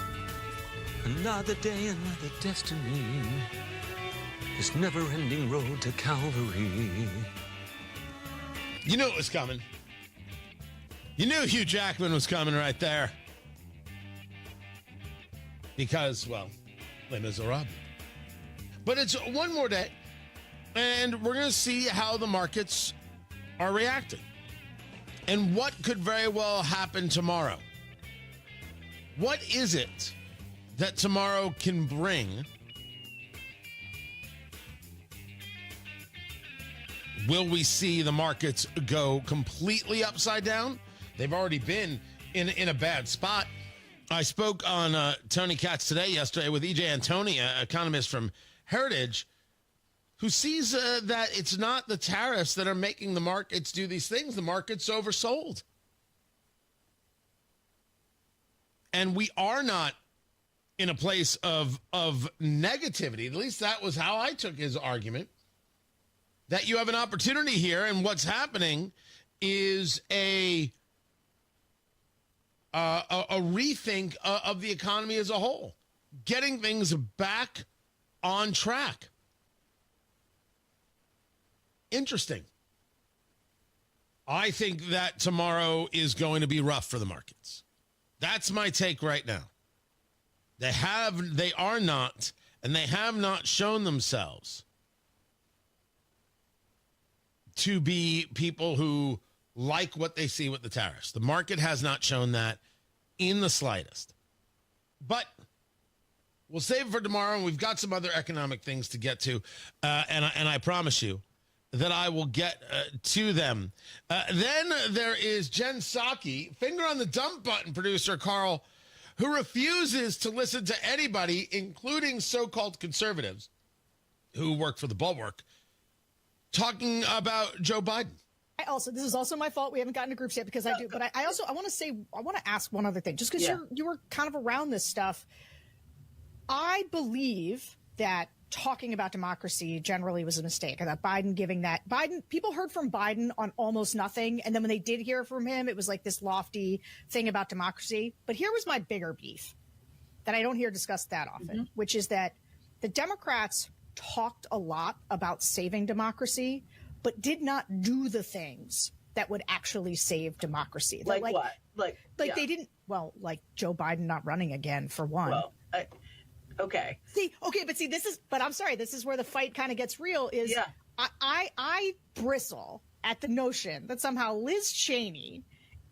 another day, another destiny. This never-ending road to Calvary. You knew it was coming. You knew Hugh Jackman was coming right there. Because, well, Les Miserables. But it's one more day. And we're going to see how the markets are reacting and what could very well happen tomorrow. What is it that tomorrow can bring? Will we see the markets go completely upside down? They've already been in a bad spot. I spoke on Tony Katz yesterday with E.J. Antoni, an economist from Heritage, who sees that it's not the tariffs that are making the markets do these things. The market's oversold. And we are not in a place of negativity. At least that was how I took his argument. That you have an opportunity here, and what's happening is a rethink of the economy as a whole, getting things back on track. Interesting. I think that tomorrow is going to be rough for the markets. That's my take right now. They are not, and they have not shown themselves to be people who like what they see with the tariffs. The market has not shown that in the slightest. But we'll save it for tomorrow, and we've got some other economic things to get to, and I promise you that I will get to them. Then there is Jen Psaki, finger on the dump button producer Carl, who refuses to listen to anybody, including so-called conservatives who work for the bulwark, talking about Joe Biden. This is also my fault. We haven't gotten to groups yet because I do. But I want to ask one other thing, just because you were kind of around this stuff. I believe that talking about democracy generally was a mistake, or that people heard from Biden on almost nothing. And then when they did hear from him, it was like this lofty thing about democracy. But here was my bigger beef that I don't hear discussed that often, which is that the Democrats talked a lot about saving democracy, but did not do the things that would actually save democracy. Like what? They didn't. Well, like Joe Biden not running again, for one. Well, okay. But I'm sorry, this is where the fight kind of gets real. I bristle at the notion that somehow Liz Cheney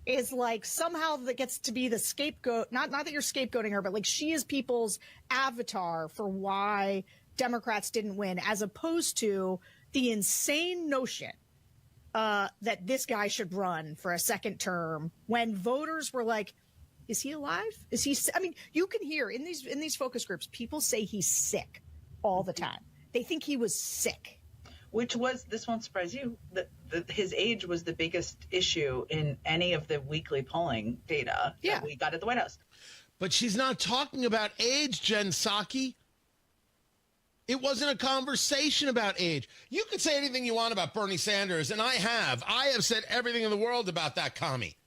is like somehow that gets to be the scapegoat. Not that you're scapegoating her, but like she is people's avatar for why Democrats didn't win, as opposed to the insane notion that this guy should run for a second term when voters were like, is he alive? Is he? I mean, you can hear in these focus groups, people say he's sick all the time. They think he was sick. This won't surprise you, that his age was the biggest issue in any of the weekly polling data that we got at the White House. But she's not talking about age, Jen Psaki. It wasn't a conversation about age. You could say anything you want about Bernie Sanders, and I have. I have said everything in the world about that commie.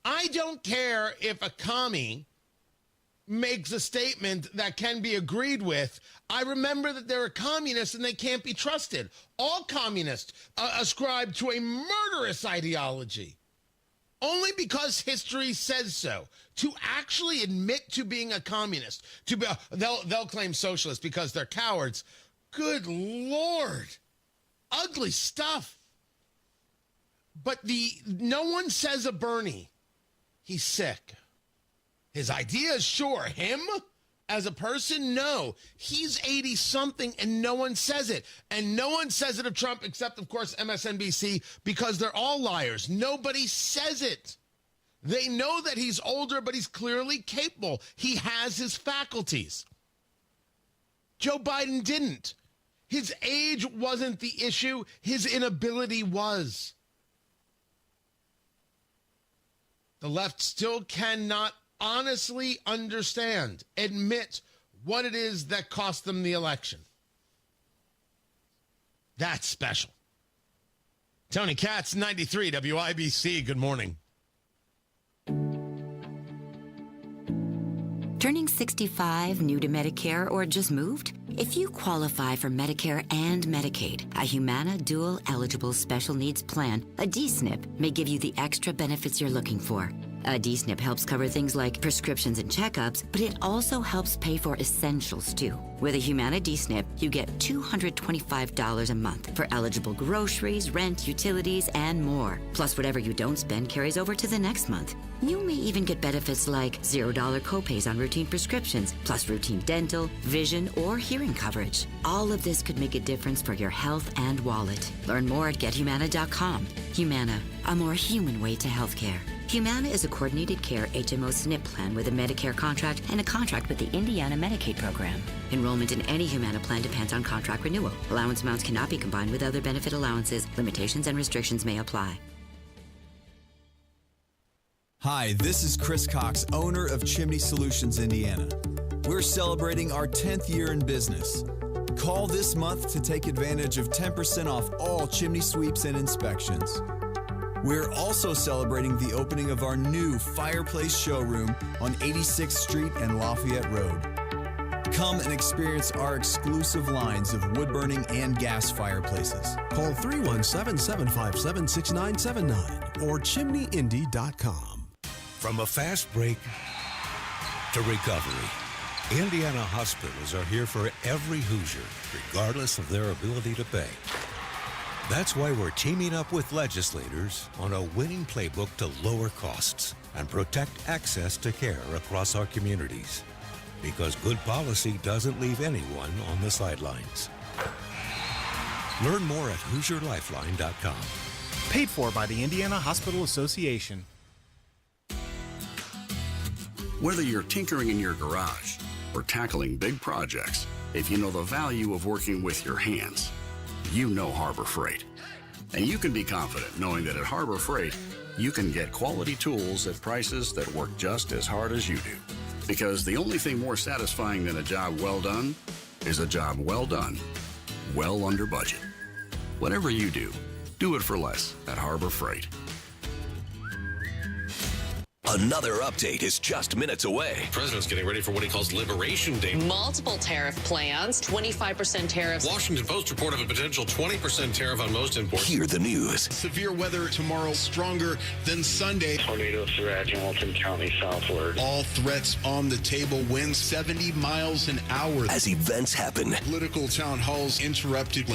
I don't care if a commie makes a statement that can be agreed with. I remember that they're a communist and they can't be trusted. All communists ascribe to a murderous ideology. Only because history says so. To actually admit to being a communist, they'll claim socialist because they're cowards. Good Lord. Ugly stuff. But no one says of Bernie, he's sick. His ideas, sure. Him as a person, no. He's 80-something and no one says it. And no one says it of Trump except, of course, MSNBC, because they're all liars. Nobody says it. They know that he's older, but he's clearly capable. He has his faculties. Joe Biden didn't. His age wasn't the issue. His inability was. The left still cannot honestly admit what it is that cost them the election. That's special. Tony Katz, 93 WIBC. Good morning. Turning 65, new to Medicare, or just moved? If you qualify for Medicare and Medicaid, a Humana Dual Eligible Special Needs Plan, a D-SNP, may give you the extra benefits you're looking for. A D-SNP helps cover things like prescriptions and checkups, but it also helps pay for essentials, too. With a Humana D-SNP, you get $225 a month for eligible groceries, rent, utilities, and more. Plus, whatever you don't spend carries over to the next month. You may even get benefits like $0 copays on routine prescriptions, plus routine dental, vision, or hearing coverage. All of this could make a difference for your health and wallet. Learn more at GetHumana.com. Humana, a more human way to healthcare. Humana is a coordinated care HMO SNP plan with a Medicare contract and a contract with the Indiana Medicaid program. Enrollment in any Humana plan depends on contract renewal. Allowance amounts cannot be combined with other benefit allowances. Limitations and restrictions may apply. Hi, this is Chris Cox, owner of Chimney Solutions, Indiana. We're celebrating our 10th year in business. Call this month to take advantage of 10% off all chimney sweeps and inspections. We're also celebrating the opening of our new fireplace showroom on 86th Street and Lafayette Road. Come and experience our exclusive lines of wood-burning and gas fireplaces. Call 317-757-6979 or chimneyindy.com. From a fast break to recovery, Indiana hospitals are here for every Hoosier, regardless of their ability to pay. That's why we're teaming up with legislators on a winning playbook to lower costs and protect access to care across our communities. Because good policy doesn't leave anyone on the sidelines. Learn more at HoosierLifeline.com. Paid for by the Indiana Hospital Association. Whether you're tinkering in your garage or tackling big projects, if you know the value of working with your hands, you know Harbor Freight. And you can be confident knowing that at Harbor Freight, you can get quality tools at prices that work just as hard as you do. Because the only thing more satisfying than a job well done is a job well done, well under budget. Whatever you do, do it for less at Harbor Freight. Another update is just minutes away. The president's getting ready for what he calls Liberation Day. Multiple tariff plans, 25% tariffs. Washington Post report of a potential 20% tariff on most imports. Hear the news. Severe weather tomorrow, stronger than Sunday. Tornado threat, Hamilton County southward. All threats on the table. Winds 70 miles an hour. As events happen, Political town halls interrupted.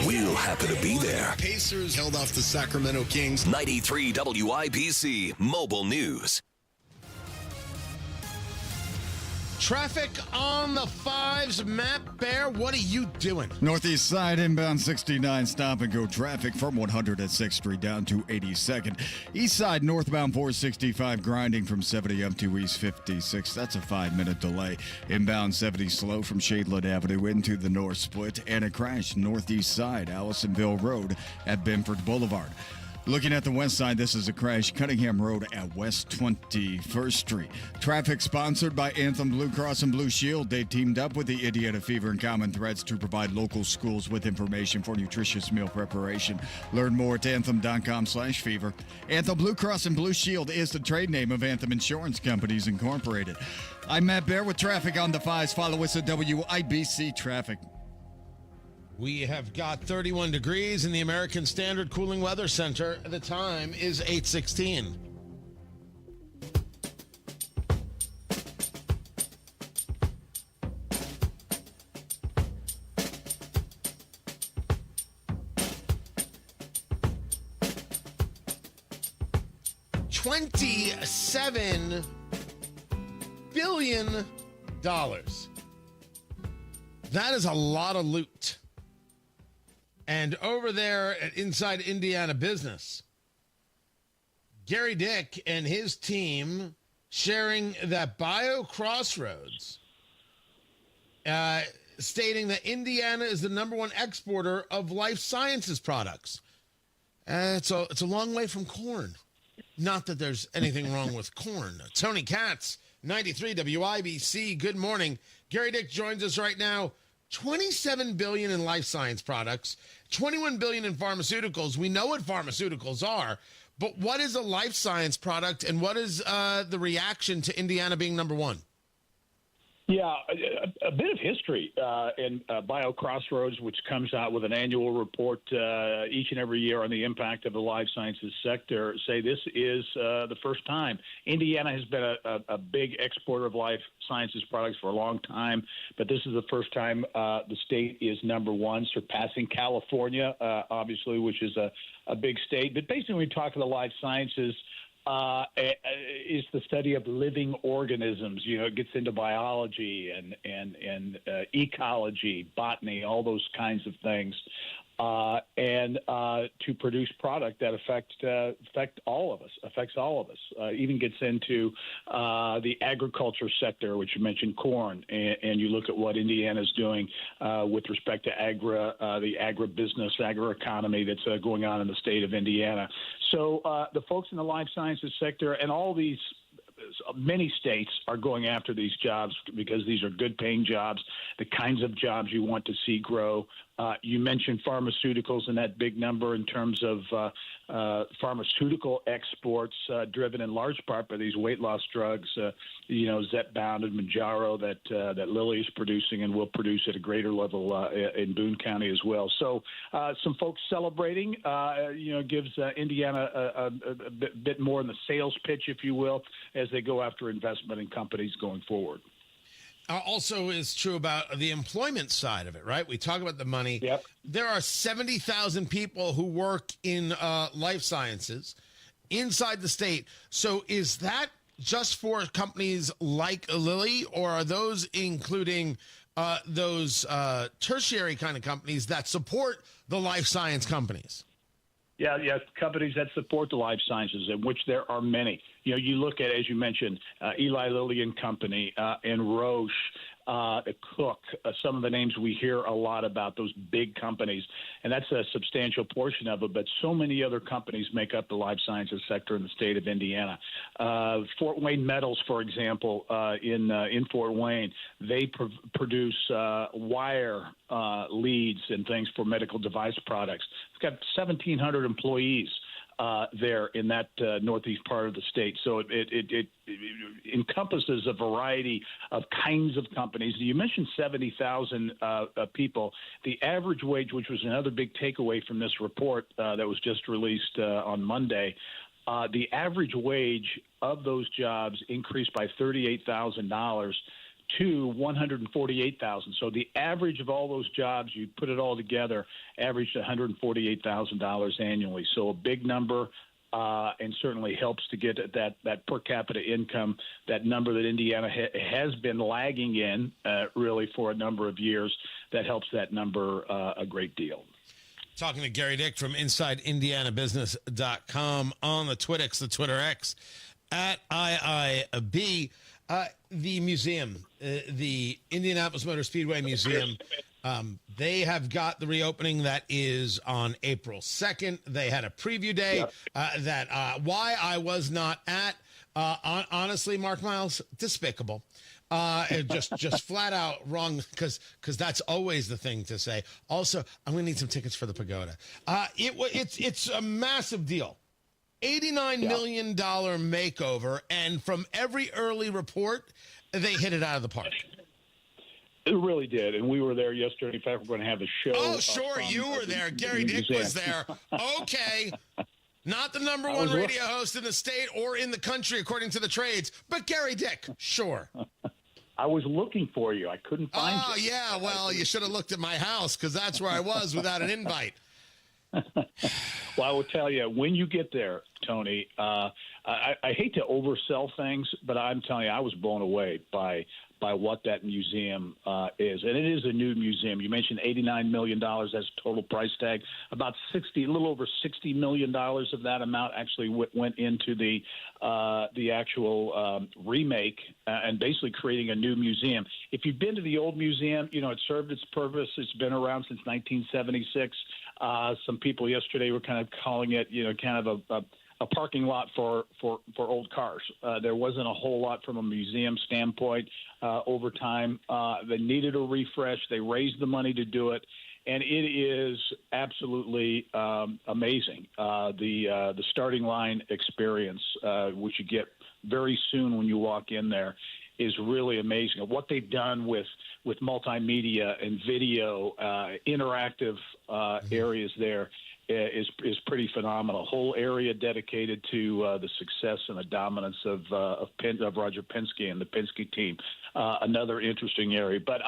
we'll happen to be there. Pacers held off the Sacramento Kings. 93 WIBC Mobile News. Traffic on the fives. Matt Bear, what are you doing? Northeast side inbound 69 stop and go traffic from 106th Street down to 82nd. East side northbound 465 grinding from 70 up to East 56. That's a 5-minute delay. Inbound 70 slow from Shadeland Avenue into the north split, and a crash northeast side Allisonville Road at Benford Boulevard. Looking at the west side, this is a crash, Cunningham Road at West 21st Street. Traffic sponsored by Anthem Blue Cross and Blue Shield. They teamed up with the Indiana Fever and Common Threads to provide local schools with information for nutritious meal preparation. Learn more at anthem.com/fever. Anthem Blue Cross and Blue Shield is the trade name of Anthem Insurance Companies Incorporated. I'm Matt Bear with traffic on the fives. Follow us at WIBC Traffic. We have got 31 degrees in the American Standard Cooling Weather Center. The time is 8:16. $27 billion. That is a lot of loot. And over there at Inside Indiana Business, Gary Dick and his team sharing that BioCrossroads, stating that Indiana is the #1 exporter of life sciences products. It's a long way from corn. Not that there's anything wrong with corn. Tony Katz, 93 WIBC. Good morning. Gary Dick joins us right now. $27 billion in life science products, $21 billion in pharmaceuticals. We know what pharmaceuticals are, but what is a life science product, and what is the reaction to Indiana being #1? Yeah, a bit of history in BioCrossroads, which comes out with an annual report each and every year on the impact of the life sciences sector, say this is the first time. Indiana has been a big exporter of life sciences products for a long time, but this is the first time the state is #1, surpassing California, obviously, which is a big state. But basically, when we talk about the life sciences, is the study of living organisms. You know, it gets into biology and ecology, botany, all those kinds of things. and to produce product that affects all of us, even gets into the agriculture sector, which you mentioned corn, and you look at what Indiana's doing with respect to the agribusiness, agri-economy that's going on in the state of Indiana. So the folks in the life sciences sector and all these many states are going after these jobs because these are good paying jobs, the kinds of jobs you want to see grow. You mentioned pharmaceuticals and that big number in terms of pharmaceutical exports, driven in large part by these weight loss drugs, Zepbound and Mounjaro that Lilly is producing and will produce at a greater level in Boone County as well. So some folks celebrating, gives Indiana a bit more in the sales pitch, if you will, as they go after investment in companies going forward. Also is true about the employment side of it, right? We talk about the money. Yep. There are 70,000 people who work in life sciences inside the state. So is that just for companies like Lilly, or are those including those tertiary kind of companies that support the life science companies? Yeah, companies that support the life sciences, in which there are many. You look at, as you mentioned, Eli Lilly and Company and Roche, Cook, some of the names we hear a lot about, those big companies, and that's a substantial portion of it, but so many other companies make up the life sciences sector in the state of Indiana. Fort Wayne Metals, for example, in Fort Wayne, they produce wire leads and things for medical device products. It's got 1,700 employees there in that northeast part of the state. So it encompasses a variety of kinds of companies. You mentioned 70,000 people. The average wage, which was another big takeaway from this report that was just released on Monday, the average wage of those jobs increased by $38,000 to $148,000. So the average of all those jobs, you put it all together, averaged $148,000 annually. So a big number, and certainly helps to get that per capita income, that number that Indiana has been lagging in really for a number of years. That helps that number a great deal. Talking to Gary Dick from InsideIndianaBusiness.com on the Twitter X, at IIB. The museum, the Indianapolis Motor Speedway Museum, they have got the reopening that is on April 2nd. They had a preview day that why I was not at. Honestly, Mark Miles, despicable. Just flat out wrong, because that's always the thing to say. Also, I'm going to need some tickets for the pagoda. It's a massive deal. $89 million makeover, and from every early report, they hit it out of the park. It really did, and we were there yesterday. In fact, we're going to have a show. Oh, sure, you were there. Gary Dick was there. Okay. Not the number one radio host in the state or in the country, according to the trades, but Gary Dick, sure. I was looking for you. I couldn't find you. Oh, yeah, well, you should have looked at my house, because that's where I was without an invite. Well, I will tell you, when you get there, Tony, I hate to oversell things, but I'm telling you, I was blown away by what that museum is. And it is a new museum. You mentioned $89 million as a total price tag. About a little over $60 million of that amount actually went into the actual remake and basically creating a new museum. If you've been to the old museum, it served its purpose. It's been around since 1976. Some people yesterday were kind of calling it, kind of a parking lot for old cars. There wasn't a whole lot from a museum standpoint over time. They needed a refresh. They raised the money to do it, and it is absolutely amazing. The starting line experience, which you get very soon when you walk in there, is really amazing. What they've done with multimedia and video, interactive areas there is pretty phenomenal. Whole area dedicated to the success and the dominance of Roger Penske and the Penske team. Another interesting area, but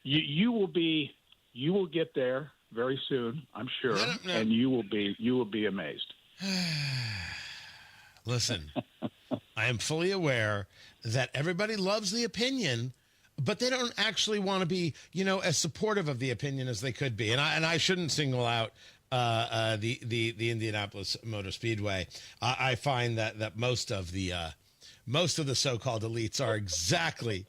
you will get there very soon, I'm sure, and you will be amazed. Listen, I am fully aware that everybody loves the opinion but they don't actually want to be, as supportive of the opinion as they could be. And I shouldn't single out the Indianapolis Motor Speedway. I find that most of the so-called elites are exactly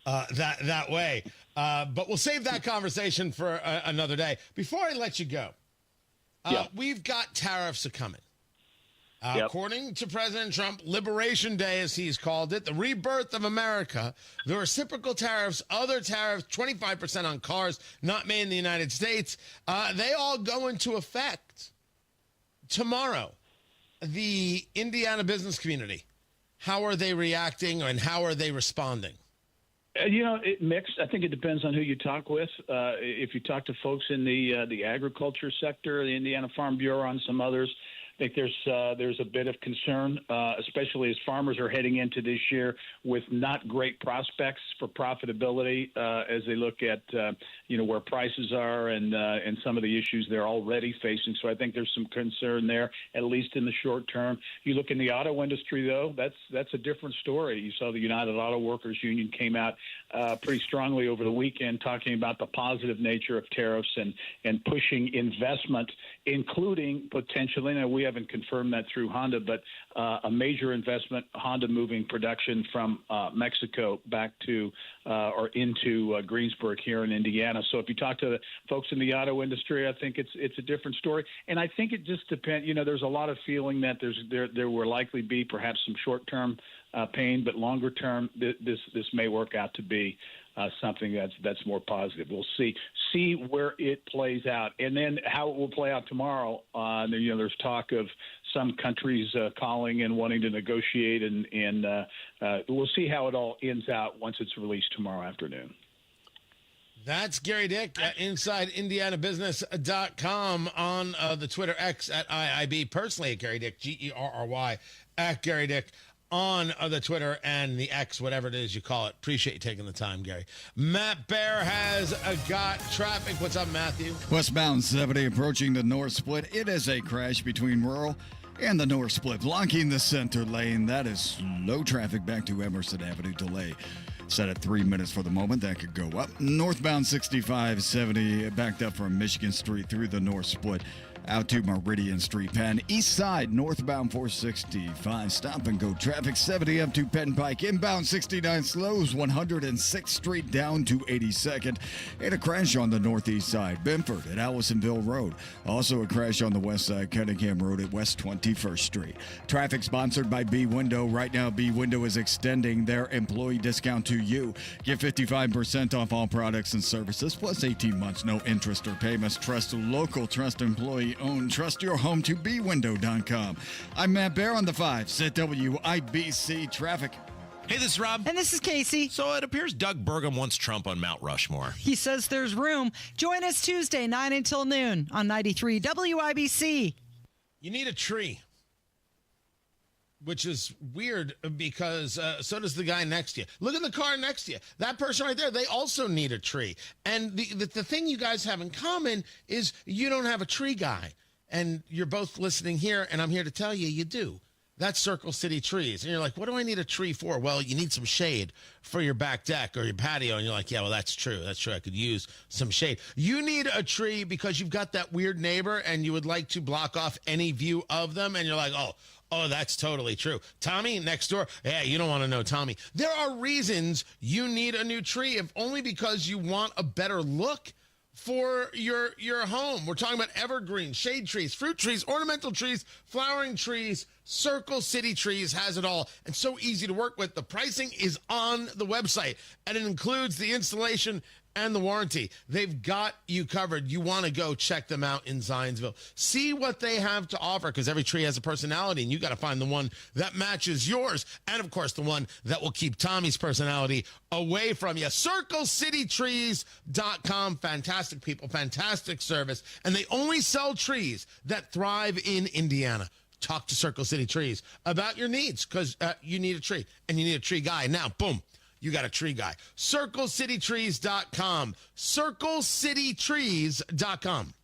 that way. But we'll save that conversation for another day. Before I let you go, we've got tariffs coming. According to President Trump, Liberation Day, as he's called it, the rebirth of America, the reciprocal tariffs, other tariffs, 25% on cars not made in the United States, they all go into effect tomorrow. The Indiana business community, how are they reacting and how are they responding? It mixed. I think it depends on who you talk with. If you talk to folks in the agriculture sector, the Indiana Farm Bureau, and some others, I think there's a bit of concern, especially as farmers are heading into this year with not great prospects for profitability as they look at where prices are and some of the issues they're already facing. So I think there's some concern there, at least in the short term. You look in the auto industry, though, that's a different story. You saw the United Auto Workers Union came out pretty strongly over the weekend talking about the positive nature of tariffs and pushing investment, including potentially, now we haven't confirmed that through Honda, but a major investment, Honda moving production from Mexico back to or into Greensburg here in Indiana. So if you talk to the folks in the auto industry, I think it's a different story. And I think it just depends. There's a lot of feeling that there will likely be perhaps some short-term pain, but longer term, this may work out to be something that's more positive. We'll see where it plays out, and then how it will play out tomorrow. There's talk of some countries calling and wanting to negotiate, and we'll see how it all ends out once it's released tomorrow afternoon. That's Gary Dick at InsideIndianaBusiness.com on the Twitter X at IIB, personally at Gary Dick, Gerry at Gary Dick on the Twitter and the X, whatever it is you call it. Appreciate you taking the time, Gary. Matt Bear has got traffic. What's up, Matthew? Westbound 70 approaching the North Split. It is a crash between Rural and the North Split, blocking the center lane. That is low traffic back to Emerson Avenue. Delay set at 3 minutes for the moment. That could go up. Northbound 6570 backed up from Michigan Street through the North Split out to Meridian Street. Penn East Side northbound 465 stop and go traffic. 70 up to Penn Pike. Inbound 69 slows 106th Street down to 82nd. And a crash on the northeast side, Benford at Allisonville Road. Also a crash on the west side, Cunningham Road at West 21st Street. Traffic sponsored by B Window. Right now, B Window is extending their employee discount to you. Get 55% off all products and services, plus 18 months, no interest or payments. Trust local, trust employee owned. Trust your home to bwindow.com. I'm Matt Bear on the 5 at WIBC Traffic. Hey, this is Rob. And this is Casey. So it appears Doug Burgum wants Trump on Mount Rushmore. He says there's room. Join us Tuesday, 9 until noon on 93 WIBC. You need a tree, which is weird because so does the guy next to you. Look at the car next to you. That person right there, they also need a tree. And the thing you guys have in common is you don't have a tree guy. And you're both listening here, and I'm here to tell you, you do. That's Circle City Trees. And you're like, what do I need a tree for? Well, you need some shade for your back deck or your patio. And you're like, yeah, well, that's true. That's true. I could use some shade. You need a tree because you've got that weird neighbor and you would like to block off any view of them. And you're like, oh, that's totally true. Tommy next door. Yeah, you don't want to know Tommy. There are reasons you need a new tree, if only because you want a better look for your home. We're talking about evergreen, shade trees, fruit trees, ornamental trees, flowering trees. Circle City Trees has it all, and so easy to work with. The pricing is on the website, and it includes the installation and the warranty. They've got you covered. You want to go check them out in Zionsville. See what they have to offer, because every tree has a personality, and you got to find the one that matches yours, and of course the one that will keep Tommy's personality away from you. CircleCityTrees.com. Fantastic people, fantastic service, and they only sell trees that thrive in Indiana. Talk to Circle City Trees about your needs, because you need a tree, and you need a tree guy. Now, boom, you got a tree guy. CircleCityTrees.com. CircleCityTrees.com.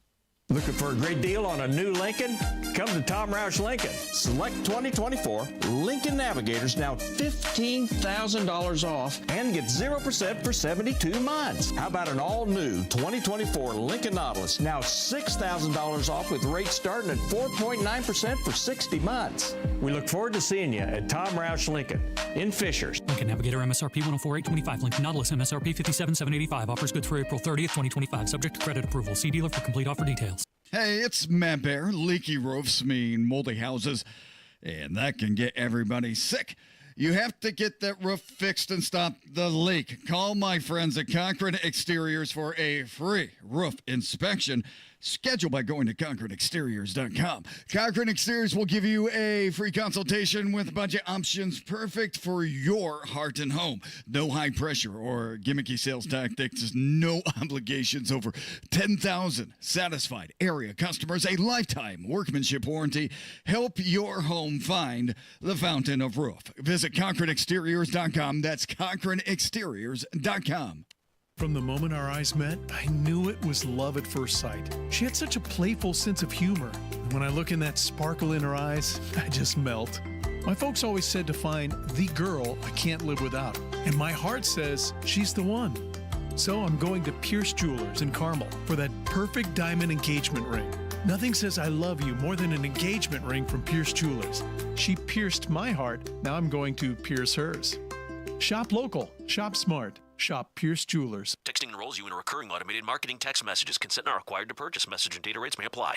Looking for a great deal on a new Lincoln? Come to Tom Roush Lincoln. Select 2024 Lincoln Navigators now $15,000 off and get 0% for 72 months. How about an all-new 2024 Lincoln Nautilus now $6,000 off with rates starting at 4.9% for 60 months. We look forward to seeing you at Tom Roush Lincoln in Fishers. Lincoln Navigator MSRP 104,825. Lincoln Nautilus MSRP 57,785. Offers good through April 30th, 2025. Subject to credit approval. See dealer for complete offer details. Hey, it's Matt Bear. Leaky roofs mean moldy houses, and that can get everybody sick. You have to get that roof fixed and stop the leak. Call my friends at Cochran Exteriors for a free roof inspection. Schedule by going to CochranExteriors.com. Cochran Exteriors will give you a free consultation with budget options perfect for your heart and home. No high pressure or gimmicky sales tactics. No obligations. Over 10,000 satisfied area customers. A lifetime workmanship warranty. Help your home find the fountain of roof. Visit CochranExteriors.com. That's CochranExteriors.com. From the moment our eyes met, I knew it was love at first sight. She had such a playful sense of humor. And when I look in that sparkle in her eyes, I just melt. My folks always said to find the girl I can't live without. And my heart says she's the one. So I'm going to Pierce Jewelers in Carmel for that perfect diamond engagement ring. Nothing says I love you more than an engagement ring from Pierce Jewelers. She pierced my heart. Now I'm going to pierce hers. Shop local. Shop smart. Shop Pierce Jewelers. Texting enrolls you in a recurring automated marketing text messages. Consent not required to purchase. Message and data rates may apply.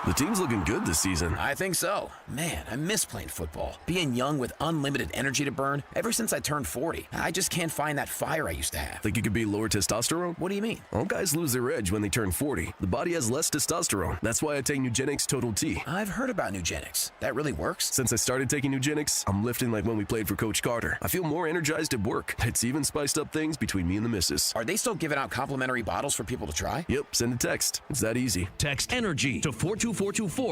The team's looking good this season. I think so. Man, I miss playing football. Being young with unlimited energy to burn. Ever since I turned 40, I just can't find that fire I used to have. Think it could be lower testosterone? What do you mean? All guys lose their edge when they turn 40. The body has less testosterone. That's why I take Nugenix Total T. I've heard about Nugenix. That really works? Since I started taking Nugenix, I'm lifting like when we played for Coach Carter. I feel more energized at work. It's even spiced up things between me and the missus. Are they still giving out complimentary bottles for people to try? Yep, send a text. It's that easy. Text ENERGY to 42424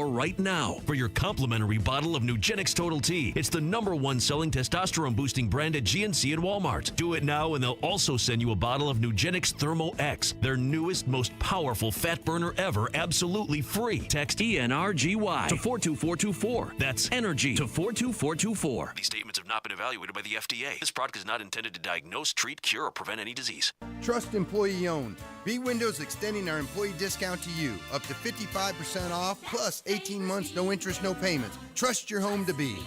right now for your complimentary bottle of Nugenix Total T. It's the #1 selling testosterone boosting brand at GNC and Walmart. Do it now and they'll also send you a bottle of Nugenix Thermo X, their newest, most powerful fat burner ever, absolutely free. Text ENRGY to 42424. That's ENERGY to 42424. These statements have not been evaluated by the FDA. This product is not intended to diagnose, treat, cure, or prevent any disease. Trust employee owned. B-Windows extending our employee discount to you. Up to 55% off, plus 18 months, no interest, no payments. Trust your home to be.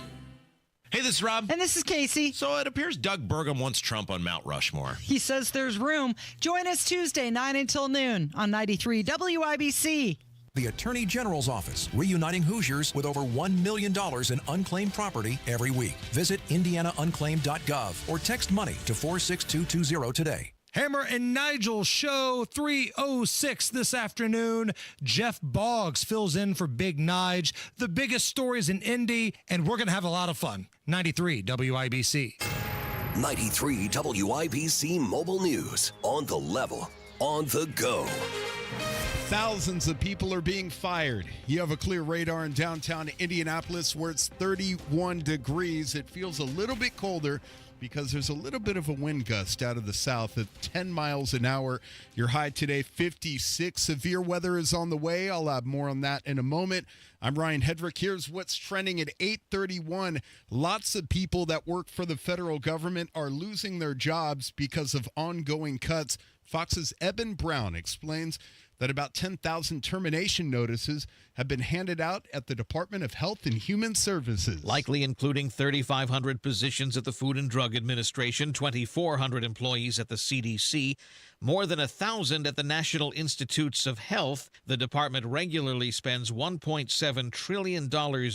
Hey, this is Rob. And this is Casey. So it appears Doug Burgum wants Trump on Mount Rushmore. He says there's room. Join us Tuesday, 9 until noon on 93 WIBC. The Attorney General's Office, reuniting Hoosiers with over $1 million in unclaimed property every week. Visit indianaunclaimed.gov or text money to 46220 today. Hammer and Nigel show 306 this afternoon. Jeff Boggs fills in for Big Nige. The biggest stories in Indy, and we're going to have a lot of fun. 93 WIBC. 93 WIBC Mobile News. On the level, on the go. Thousands of people are being fired. You have a clear radar in downtown Indianapolis where it's 31 degrees. It feels a little bit colder because there's a little bit of a wind gust out of the south at 10 miles an hour. Your high today, 56. Severe weather is on the way. I'll have more on that in a moment. I'm Ryan Hedrick. Here's what's trending at 8:31. Lots of people that work for the federal government are losing their jobs because of ongoing cuts. Fox's Eben Brown explains that about 10,000 termination notices have been handed out at the Department of Health and Human Services. Likely including 3,500 positions at the Food and Drug Administration, 2,400 employees at the CDC, more than 1,000 at the National Institutes of Health. The department regularly spends $1.7 trillion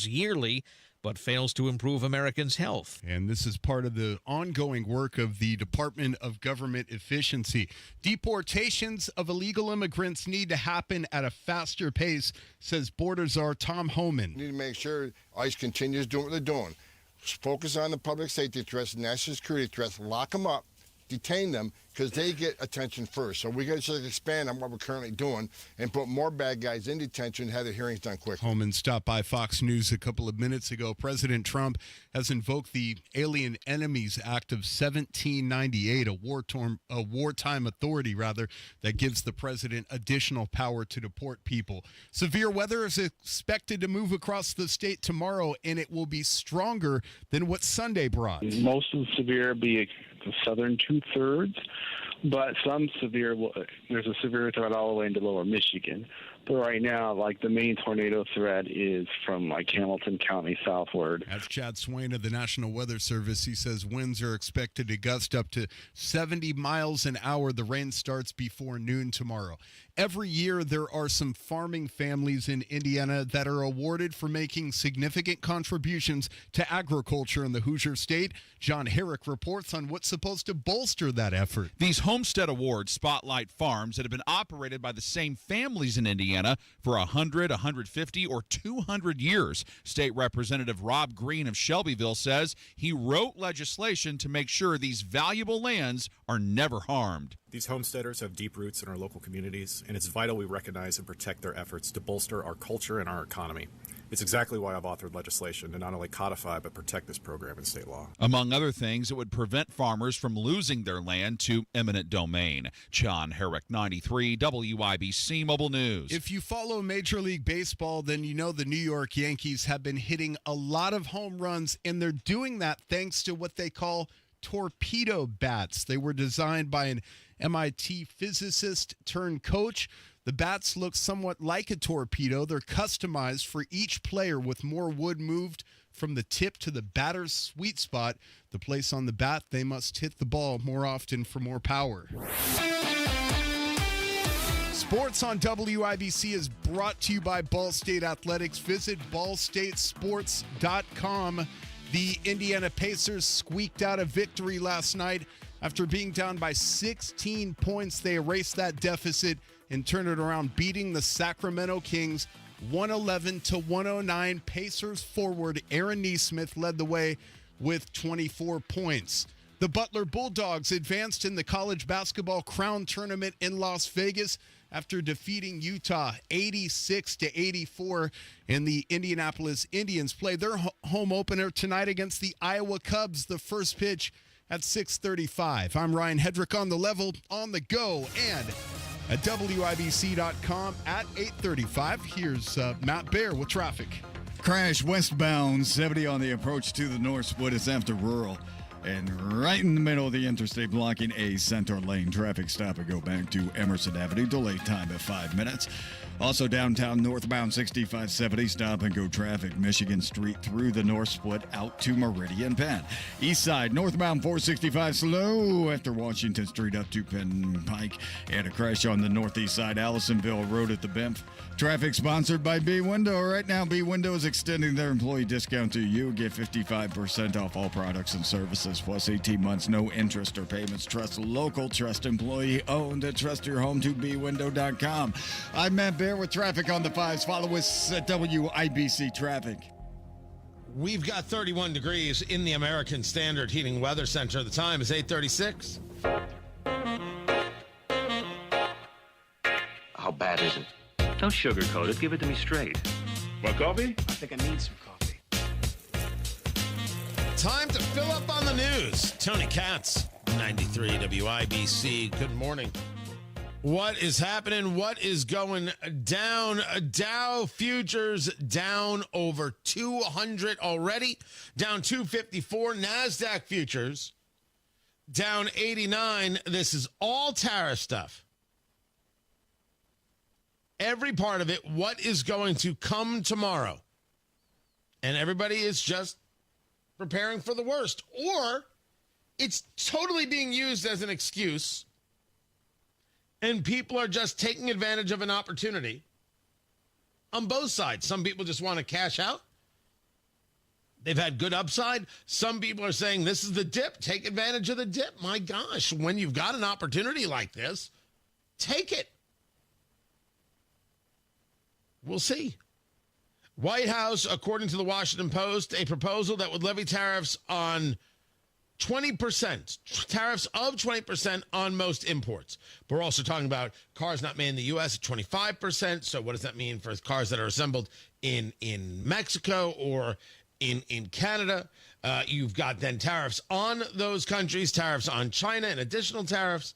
yearly, but fails to improve Americans' health. And this is part of the ongoing work of the Department of Government Efficiency. Deportations of illegal immigrants need to happen at a faster pace, says Border Czar Tom Homan. We need to make sure ICE continues doing what they're doing. Focus on the public safety threats, national security threats, lock them up, detain them because they get attention first. So we got to expand on what we're currently doing and put more bad guys in detention, have the hearings done quickly. Holman stopped by Fox News a couple of minutes ago. President Trump has invoked the Alien Enemies Act of 1798, a wartime authority, that gives the president additional power to deport people. Severe weather is expected to move across the state tomorrow, and it will be stronger than what Sunday brought. Most of the severe be the southern two-thirds, but there's a severe threat all the way into lower Michigan. But right now, the main tornado threat is from Hamilton County southward. That's Chad Swain of the National Weather Service. He says winds are expected to gust up to 70 miles an hour. The rain starts before noon tomorrow. Every year, there are some farming families in Indiana that are awarded for making significant contributions to agriculture in the Hoosier State. John Herrick reports on what's supposed to bolster that effort. These Homestead Awards spotlight farms that have been operated by the same families in Indiana for 100, 150, or 200 years. State Representative Rob Green of Shelbyville says he wrote legislation to make sure these valuable lands are never harmed. These homesteaders have deep roots in our local communities, and it's vital we recognize and protect their efforts to bolster our culture and our economy. It's exactly why I've authored legislation to not only codify but protect this program in state law. Among other things, it would prevent farmers from losing their land to eminent domain. John Herrick, 93 WIBC Mobile News. If you follow Major League Baseball, then you know the New York Yankees have been hitting a lot of home runs, and they're doing that thanks to what they call torpedo bats. They were designed by an MIT physicist turned coach. The bats look somewhat like a torpedo. They're customized for each player with more wood moved from the tip to the batter's sweet spot, the place on the bat they must hit the ball more often for more power. Sports on WIBC is brought to you by Ball State Athletics. Visit ballstatesports.com. The Indiana Pacers squeaked out a victory last night. After being down by 16 points, they erased that deficit and turned it around, beating the Sacramento Kings 111-109. Pacers forward Aaron Nesmith led the way with 24 points. The Butler Bulldogs advanced in the college basketball crown tournament in Las Vegas after defeating Utah 86-84, and the Indianapolis Indians play their home opener tonight against the Iowa Cubs. The first pitch at 6:35. I'm Ryan Hedrick on the level, on the go, and at WIBC.com at 8:35. Here's Matt Baer with traffic. Crash westbound 70 on the approach to the North Split. It's after rural. And right in the middle of the interstate, blocking a center lane. Traffic stop and go back to Emerson Avenue. Delay time at 5 minutes. Also downtown northbound 6570, stop and go traffic. Michigan Street through the North Split out to Meridian Penn. East side northbound 465 slow after Washington Street up to Penn Pike. And a crash on the northeast side, Allisonville Road at the Bimpf. Traffic sponsored by B Window. Right now, B Window is extending their employee discount to you. Get 55% off all products and services, plus 18 months, no interest or payments. Trust local, trust employee owned, and trust your home to bwindow.com. I'm Matt Baer with traffic on the fives. Follow us at WIBC Traffic. We've got 31 degrees in the American Standard Heating Weather Center. The time is 8:36. How bad is it? Don't sugarcoat it. Give it to me straight. Want coffee? I think I need some coffee. Time to fill up on the news. Tony Katz, 93 WIBC. Good morning. What is happening? What is going down? Dow futures down over 200 already, down 254. NASDAQ futures down 89. This is all tariff stuff. Every part of it, what is going to come tomorrow? And everybody is just preparing for the worst. Or it's totally being used as an excuse, and people are just taking advantage of an opportunity on both sides. Some people just want to cash out. They've had good upside. Some people are saying this is the dip. Take advantage of the dip. My gosh, when you've got an opportunity like this, take it. We'll see. White House, according to the Washington Post, a proposal that would levy tariffs on 20%, tariffs of 20% on most imports. But we're also talking about cars not made in the U.S. at 25%. So what does that mean for cars that are assembled in Mexico or in Canada? You've got then tariffs on those countries, tariffs on China, and additional tariffs.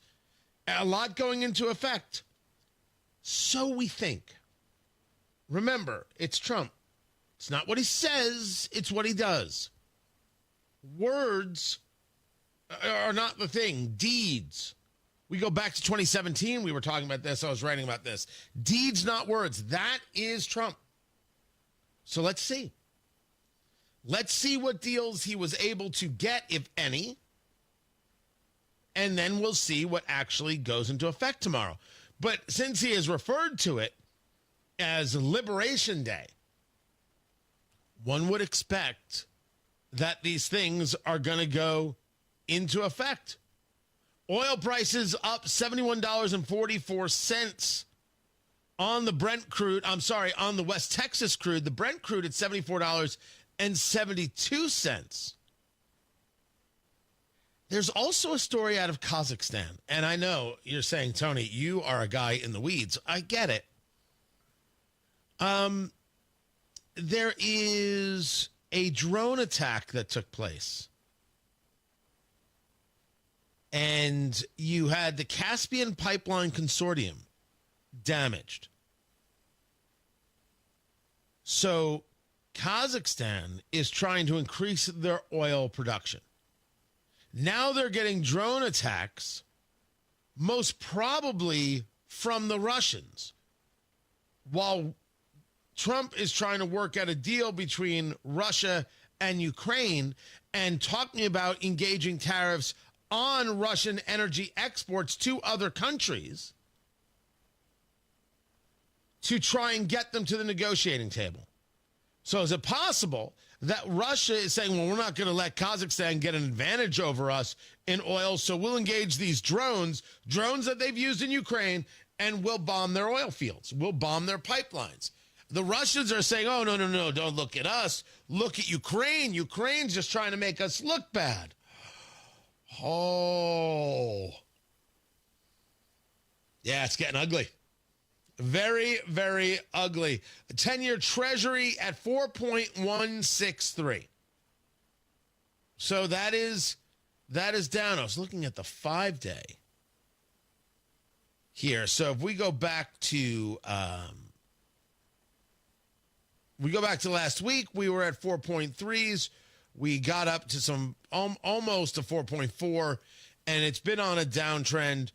A lot going into effect. So we think. Remember, it's Trump. It's not what he says, it's what he does. Words are not the thing. Deeds. We go back to 2017. We were talking about this. I was writing about this. Deeds, not words. That is Trump. So let's see. Let's see what deals he was able to get, if any. And then we'll see what actually goes into effect tomorrow. But since he has referred to it as Liberation Day, one would expect that these things are going to go into effect. Oil prices up $71.44 on the Brent crude. I'm sorry, on the West Texas crude. The Brent crude at $74.72. There's also a story out of Kazakhstan. And I know you're saying, Tony, you are a guy in the weeds. I get it. There is a drone attack that took place. And you had the Caspian Pipeline Consortium damaged. So Kazakhstan is trying to increase their oil production. Now they're getting drone attacks, most probably from the Russians, while Trump is trying to work out a deal between Russia and Ukraine and talking about engaging tariffs on Russian energy exports to other countries to try and get them to the negotiating table. So is it possible that Russia is saying, well, we're not going to let Kazakhstan get an advantage over us in oil, so we'll engage these drones that they've used in Ukraine, and we'll bomb their oil fields. We'll bomb their pipelines. The Russians are saying, oh, no, don't look at us. Look at Ukraine. Ukraine's just trying to make us look bad. Oh. Yeah, it's getting ugly. Very, very ugly. 10-year Treasury at 4.163. So that is down. I was looking at the 5-day here. So if we go back to last week, we were at 4.3s. We got up to some almost a 4.4, and it's been on a downtrend.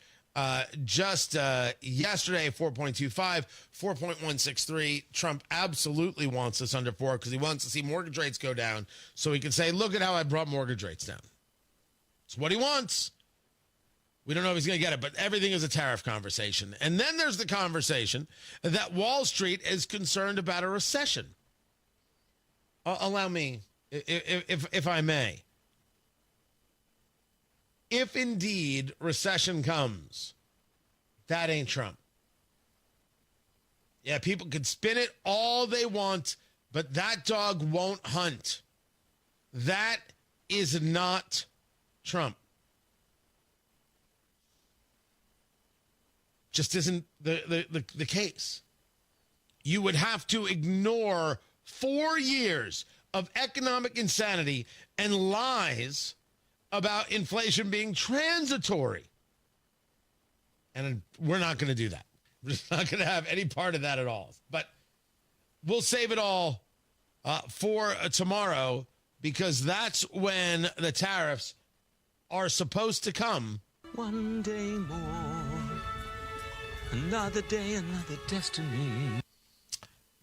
Just yesterday, 4.25, 4.163. Trump absolutely wants us under 4 because he wants to see mortgage rates go down so he can say, look at how I brought mortgage rates down. It's what he wants. We don't know if he's going to get it, but everything is a tariff conversation. And then there's the conversation that Wall Street is concerned about a recession. Allow me, if I may. If indeed recession comes, that ain't Trump. Yeah, people can spin it all they want, but that dog won't hunt. That is not Trump. Just isn't the case. You would have to ignore 4 years of economic insanity and lies about inflation being transitory. And we're not going to do that. We're just not going to have any part of that at all. But we'll save it all for tomorrow because that's when the tariffs are supposed to come. One day more, another day, another destiny.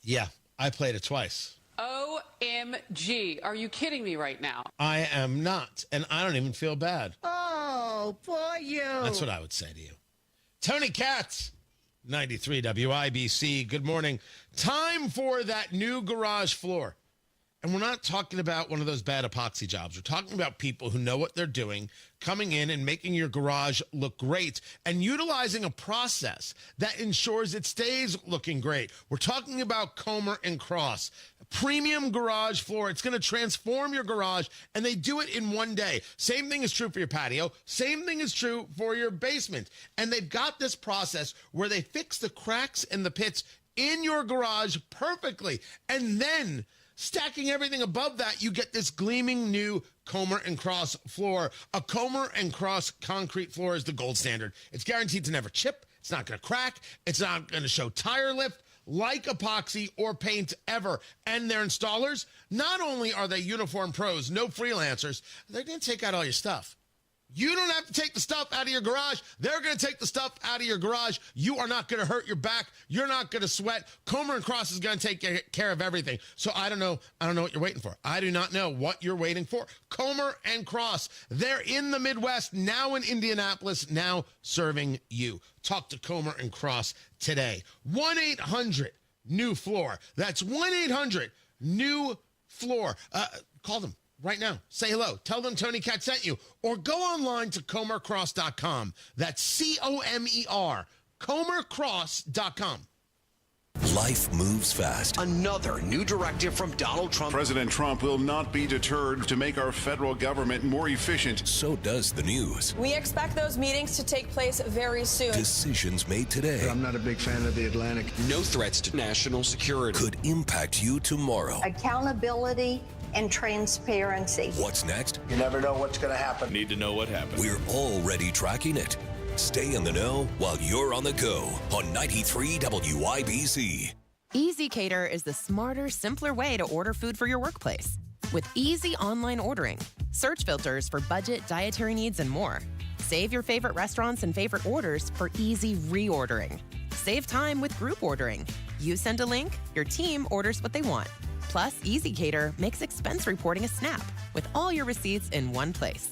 Yeah, I played it twice. OMG. Are you kidding me right now? I am not, and I don't even feel bad. Oh, poor you. That's what I would say to you. Tony Katz, 93 WIBC. Good morning. Time for that new garage floor. And we're not talking about one of those bad epoxy jobs. We're talking about people who know what they're doing, coming in and making your garage look great and utilizing a process that ensures it stays looking great. We're talking about Comer and Cross. Premium garage floor. It's going to transform your garage, and they do it in one day. Same thing is true for your patio. Same thing is true for your basement. And they've got this process where they fix the cracks and the pits in your garage perfectly. And then stacking everything above that, you get this gleaming new Comer and Cross floor. A Comer and Cross concrete floor is the gold standard. It's guaranteed to never chip. It's not going to crack. It's not going to show tire lift like epoxy or paint ever. And their installers, not only are they uniform pros, no freelancers, they're going to take out all your stuff. You don't have to take the stuff out of your garage. They're going to take the stuff out of your garage. You are not going to hurt your back. You're not going to sweat. Comer and Cross is going to take care of everything. So I don't know what you're waiting for. I do not know what you're waiting for. Comer and Cross, they're in the Midwest, now in Indianapolis, now serving you. Talk to Comer and Cross today. 1-800-NEW-FLOOR. That's 1-800-NEW-FLOOR. Call them right now. Say hello. Tell them Tony Katz sent you. Or go online to comercross.com. That's C-O-M-E-R. comercross.com. Life moves fast. Another new directive from Donald Trump. President Trump will not be deterred to make our federal government more efficient. So does the news. We expect those meetings to take place very soon. Decisions made today. I'm not a big fan of the Atlantic. No threats to national security. Could impact you tomorrow. Accountability and transparency. What's next? You never know what's going to happen. Need to know what happened. We're already tracking it. Stay in the know while you're on the go on 93 WIBC. Easy Cater is the smarter, simpler way to order food for your workplace. With easy online ordering, search filters for budget, dietary needs, and more. Save your favorite restaurants and favorite orders for easy reordering. Save time with group ordering. You send a link, your team orders what they want. Plus, Easy Cater makes expense reporting a snap with all your receipts in one place.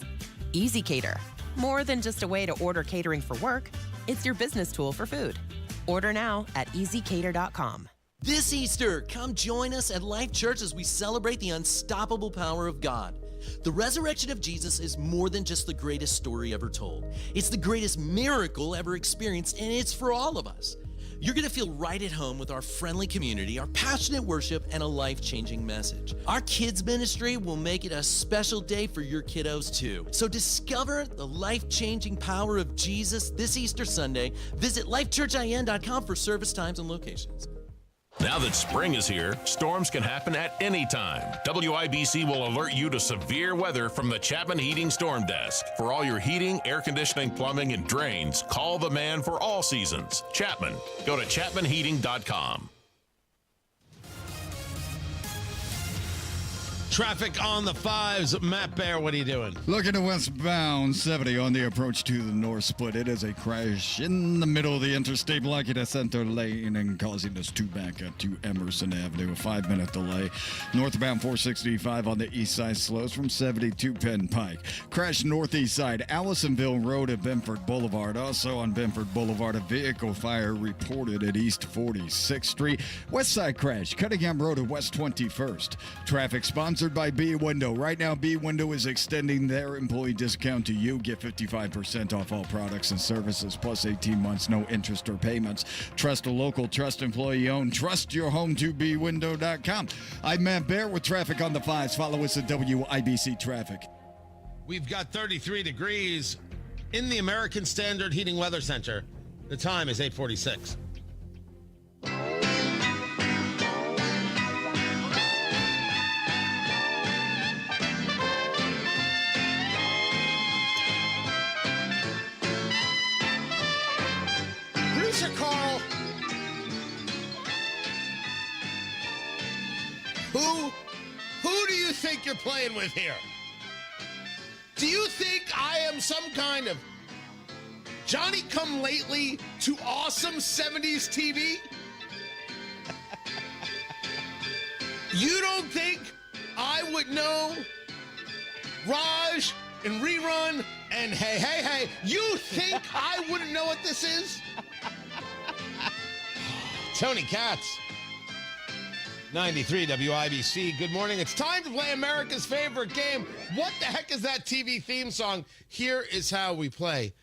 Easy Cater. More than just a way to order catering for work, it's your business tool for food. Order now at easycater.com. This Easter, come join us at Life Church as we celebrate the unstoppable power of God. The resurrection of Jesus is more than just the greatest story ever told. It's the greatest miracle ever experienced, and it's for all of us. You're going to feel right at home with our friendly community, our passionate worship, and a life-changing message. Our kids ministry will make it a special day for your kiddos too. So discover the life-changing power of Jesus this Easter Sunday. Visit lifechurchin.com for service times and locations. Now that spring is here, storms can happen at any time. WIBC will alert you to severe weather from the Chapman Heating Storm Desk. For all your heating, air conditioning, plumbing, and drains, call the man for all seasons. Chapman. Go to chapmanheating.com. Traffic on the 5s. Matt Bear, what are you doing? Looking to westbound 70 on the approach to the north split. It is a crash in the middle of the interstate, blocking the center lane and causing us to back up to Emerson Avenue. A 5-minute delay. Northbound 465 on the east side slows from 70 to Penn Pike. Crash northeast side, Allisonville Road at Benford Boulevard. Also on Benford Boulevard, a vehicle fire reported at East 46th Street. West side crash, Cunningham Road at West 21st. Traffic sponsored by B Window. Right now, B Window is extending their employee discount to you. Get 55% off all products and services, plus 18 months, no interest or payments. Trust a local, trust employee owned. Trust your home to bwindow.com. I'm Matt Bear with traffic on the 5s. Follow us at WIBC Traffic. We've got 33 degrees in the American Standard Heating Weather Center. The time is 8:46. Producer Carl, who do you think you're playing with here? Do you think I am some kind of Johnny-come-lately to awesome 70s TV? You don't think I would know Raj and Rerun and Hey? You think I wouldn't know what this is? Tony Katz. 93 WIBC. Good morning. It's time to play America's favorite game. What the heck is that TV theme song? Here is how we play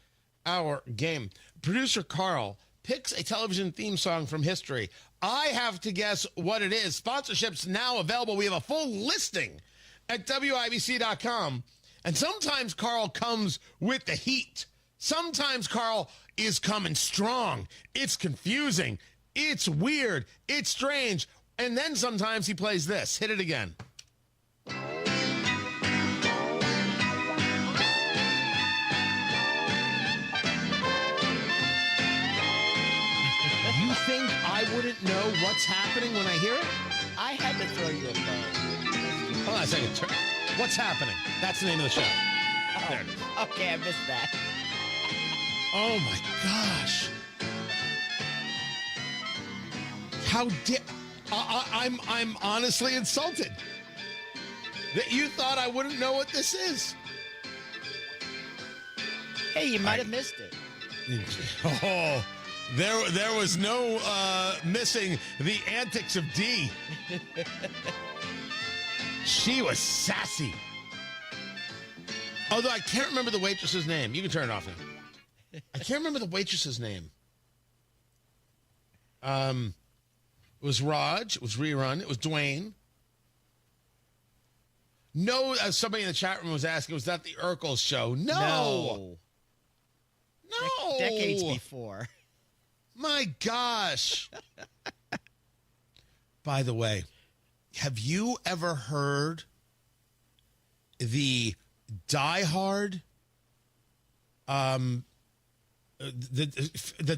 our game. Producer Carl picks a television theme song from history. I have to guess what it is. Sponsorships now available. We have a full listing at WIBC.com. And sometimes Carl comes with the heat. Sometimes Carl is coming strong. It's confusing. It's weird. It's strange. And then sometimes he plays this. Hit it again. You think I wouldn't know what's happening when I hear it? I had to throw you a bone. Hold on a second. What's happening? That's the name of the show. Oh, okay, I missed that. Oh my gosh. How dare I'm honestly insulted that you thought I wouldn't know what this is. Hey, you might have missed it. Oh, there was no missing the antics of Dee. She was sassy. Although I can't remember the waitress's name. You can turn it off now. I can't remember the waitress's name. It was Raj. It was Rerun. It was Dwayne. No, somebody in the chat room was asking, was that the Urkel show? No. Decades before. My gosh. By the way, have you ever heard the Die Hard, the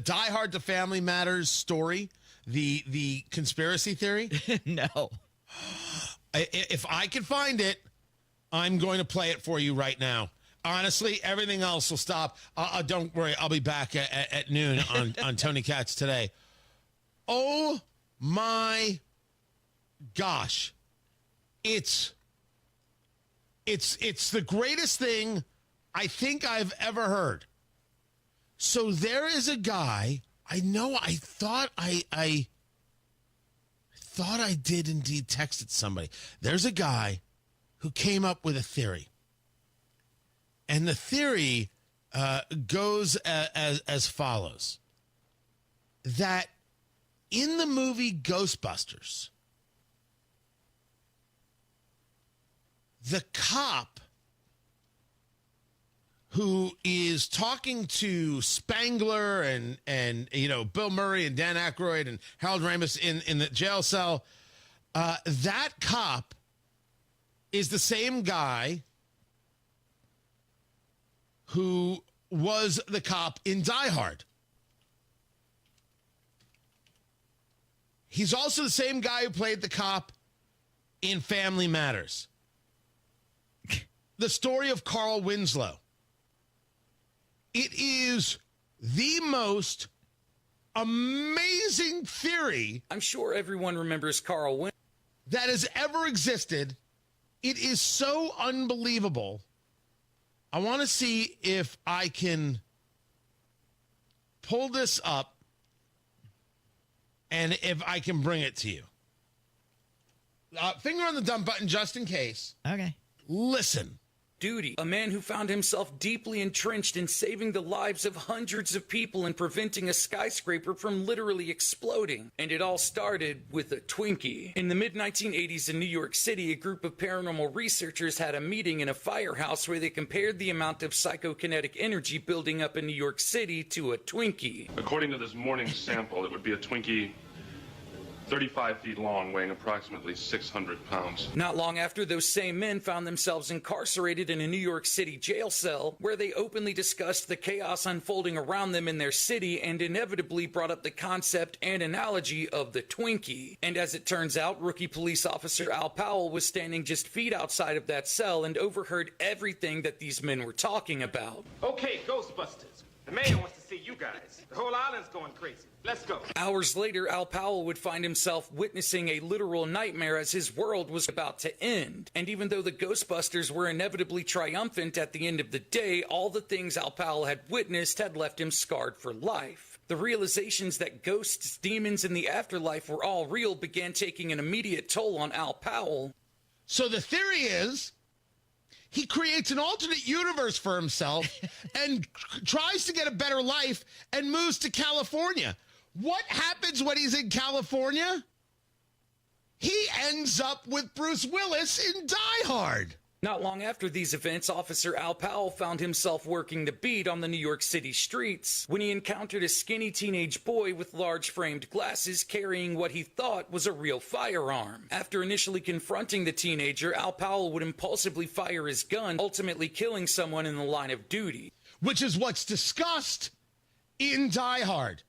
Die Hard to Family Matters story? The conspiracy theory? No. If I can find it, I'm going to play it for you right now. Honestly, everything else will stop. Don't worry. I'll be back at noon on Tony Katz today. Oh, my gosh. It's the greatest thing I think I've ever heard. So there is a guy... I thought I did indeed text it somebody. There's a guy who came up with a theory. And the theory goes as follows. That in the movie Ghostbusters, the cop who is talking to Spangler and Bill Murray and Dan Aykroyd and Harold Ramis in the jail cell, that cop is the same guy who was the cop in Die Hard. He's also the same guy who played the cop in Family Matters. The story of Carl Winslow. It is the most amazing theory. I'm sure everyone remembers Carl Winslow. That has ever existed. It is so unbelievable. I want to see if I can pull this up and if I can bring it to you. Finger on the dump button just in case. Okay. Listen. Duty, a man who found himself deeply entrenched in saving the lives of hundreds of people and preventing a skyscraper from literally exploding. And it all started with a Twinkie. In the mid-1980s in New York City, a group of paranormal researchers had a meeting in a firehouse where they compared the amount of psychokinetic energy building up in New York City to a Twinkie. According to this morning's sample, it would be a Twinkie 35 feet long, weighing approximately 600 pounds. Not long after, those same men found themselves incarcerated in a New York City jail cell, where they openly discussed the chaos unfolding around them in their city and inevitably brought up the concept and analogy of the Twinkie. And as it turns out, rookie police officer Al Powell was standing just feet outside of that cell and overheard everything that these men were talking about. Okay, Ghostbusters. The mayor wants to see you you guys. The whole island's going crazy. Let's go. Hours later, Al Powell would find himself witnessing a literal nightmare as his world was about to end. And even though the Ghostbusters were inevitably triumphant at the end of the day, all the things Al Powell had witnessed had left him scarred for life. The realizations that ghosts, demons, and the afterlife were all real began taking an immediate toll on Al Powell. So the theory is he creates an alternate universe for himself and tries to get a better life and moves to California. What happens when he's in California? He ends up with Bruce Willis in Die Hard. Not long after these events, Officer Al Powell found himself working the beat on the New York City streets when he encountered a skinny teenage boy with large framed glasses carrying what he thought was a real firearm. After initially confronting the teenager, Al Powell would impulsively fire his gun, ultimately killing someone in the line of duty. Which is what's discussed in Die Hard.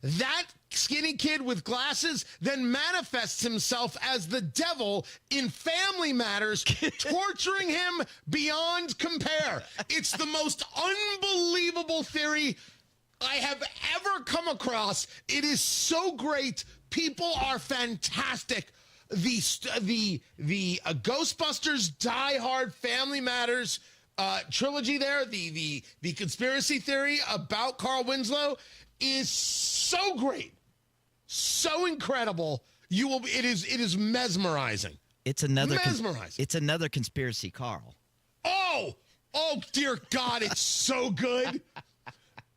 That skinny kid with glasses then manifests himself as the devil in Family Matters, torturing him beyond compare. It's the most unbelievable theory I have ever come across. It is so great. People are fantastic. The Ghostbusters, Die Hard, Family Matters trilogy there, the conspiracy theory about Carl Winslow is so great, so incredible. It is mesmerizing. It's another mesmerizing. It's another conspiracy, Carl. Oh dear God, it's so good.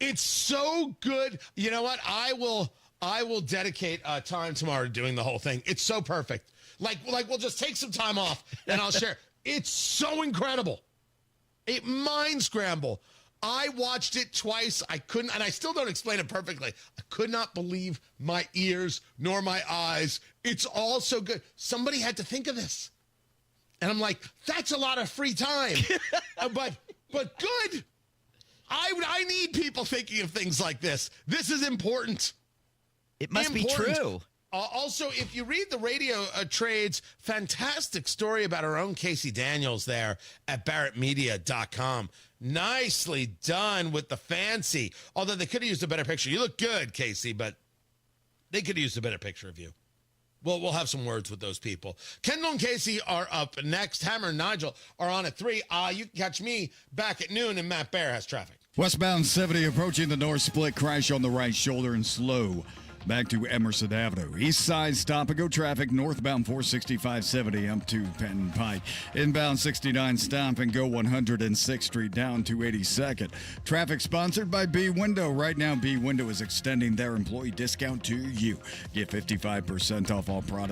It's so good. You know what? I will dedicate time tomorrow to doing the whole thing. It's so perfect. Like we'll just take some time off and I'll share. It's so incredible. A mind scramble. I watched it twice. I couldn't, and I still don't explain it perfectly. I could not believe my ears nor my eyes. It's all so good. Somebody had to think of this. And I'm like, that's a lot of free time. but good. I need people thinking of things like this. This is important. It must be true. Also, if you read the radio trades, fantastic story about our own Casey Daniels there at barrettmedia.com. Nicely done with the fancy. Although they could have used a better picture. You look good, Casey, but they could have used a better picture of you. Well, we'll have some words with those people. Kendall and Casey are up next. Hammer and Nigel are on at 3. You can catch me back at noon, and Matt Bear has traffic. Westbound 70 approaching the north split, crash on the right shoulder and slow back to Emerson Avenue. East side stop-and-go traffic, northbound 465-70 up to Penn Pike. Inbound 69 stop-and-go 106th Street down to 82nd. Traffic sponsored by B Window. Right now, B Window is extending their employee discount to you. Get 55% off all products.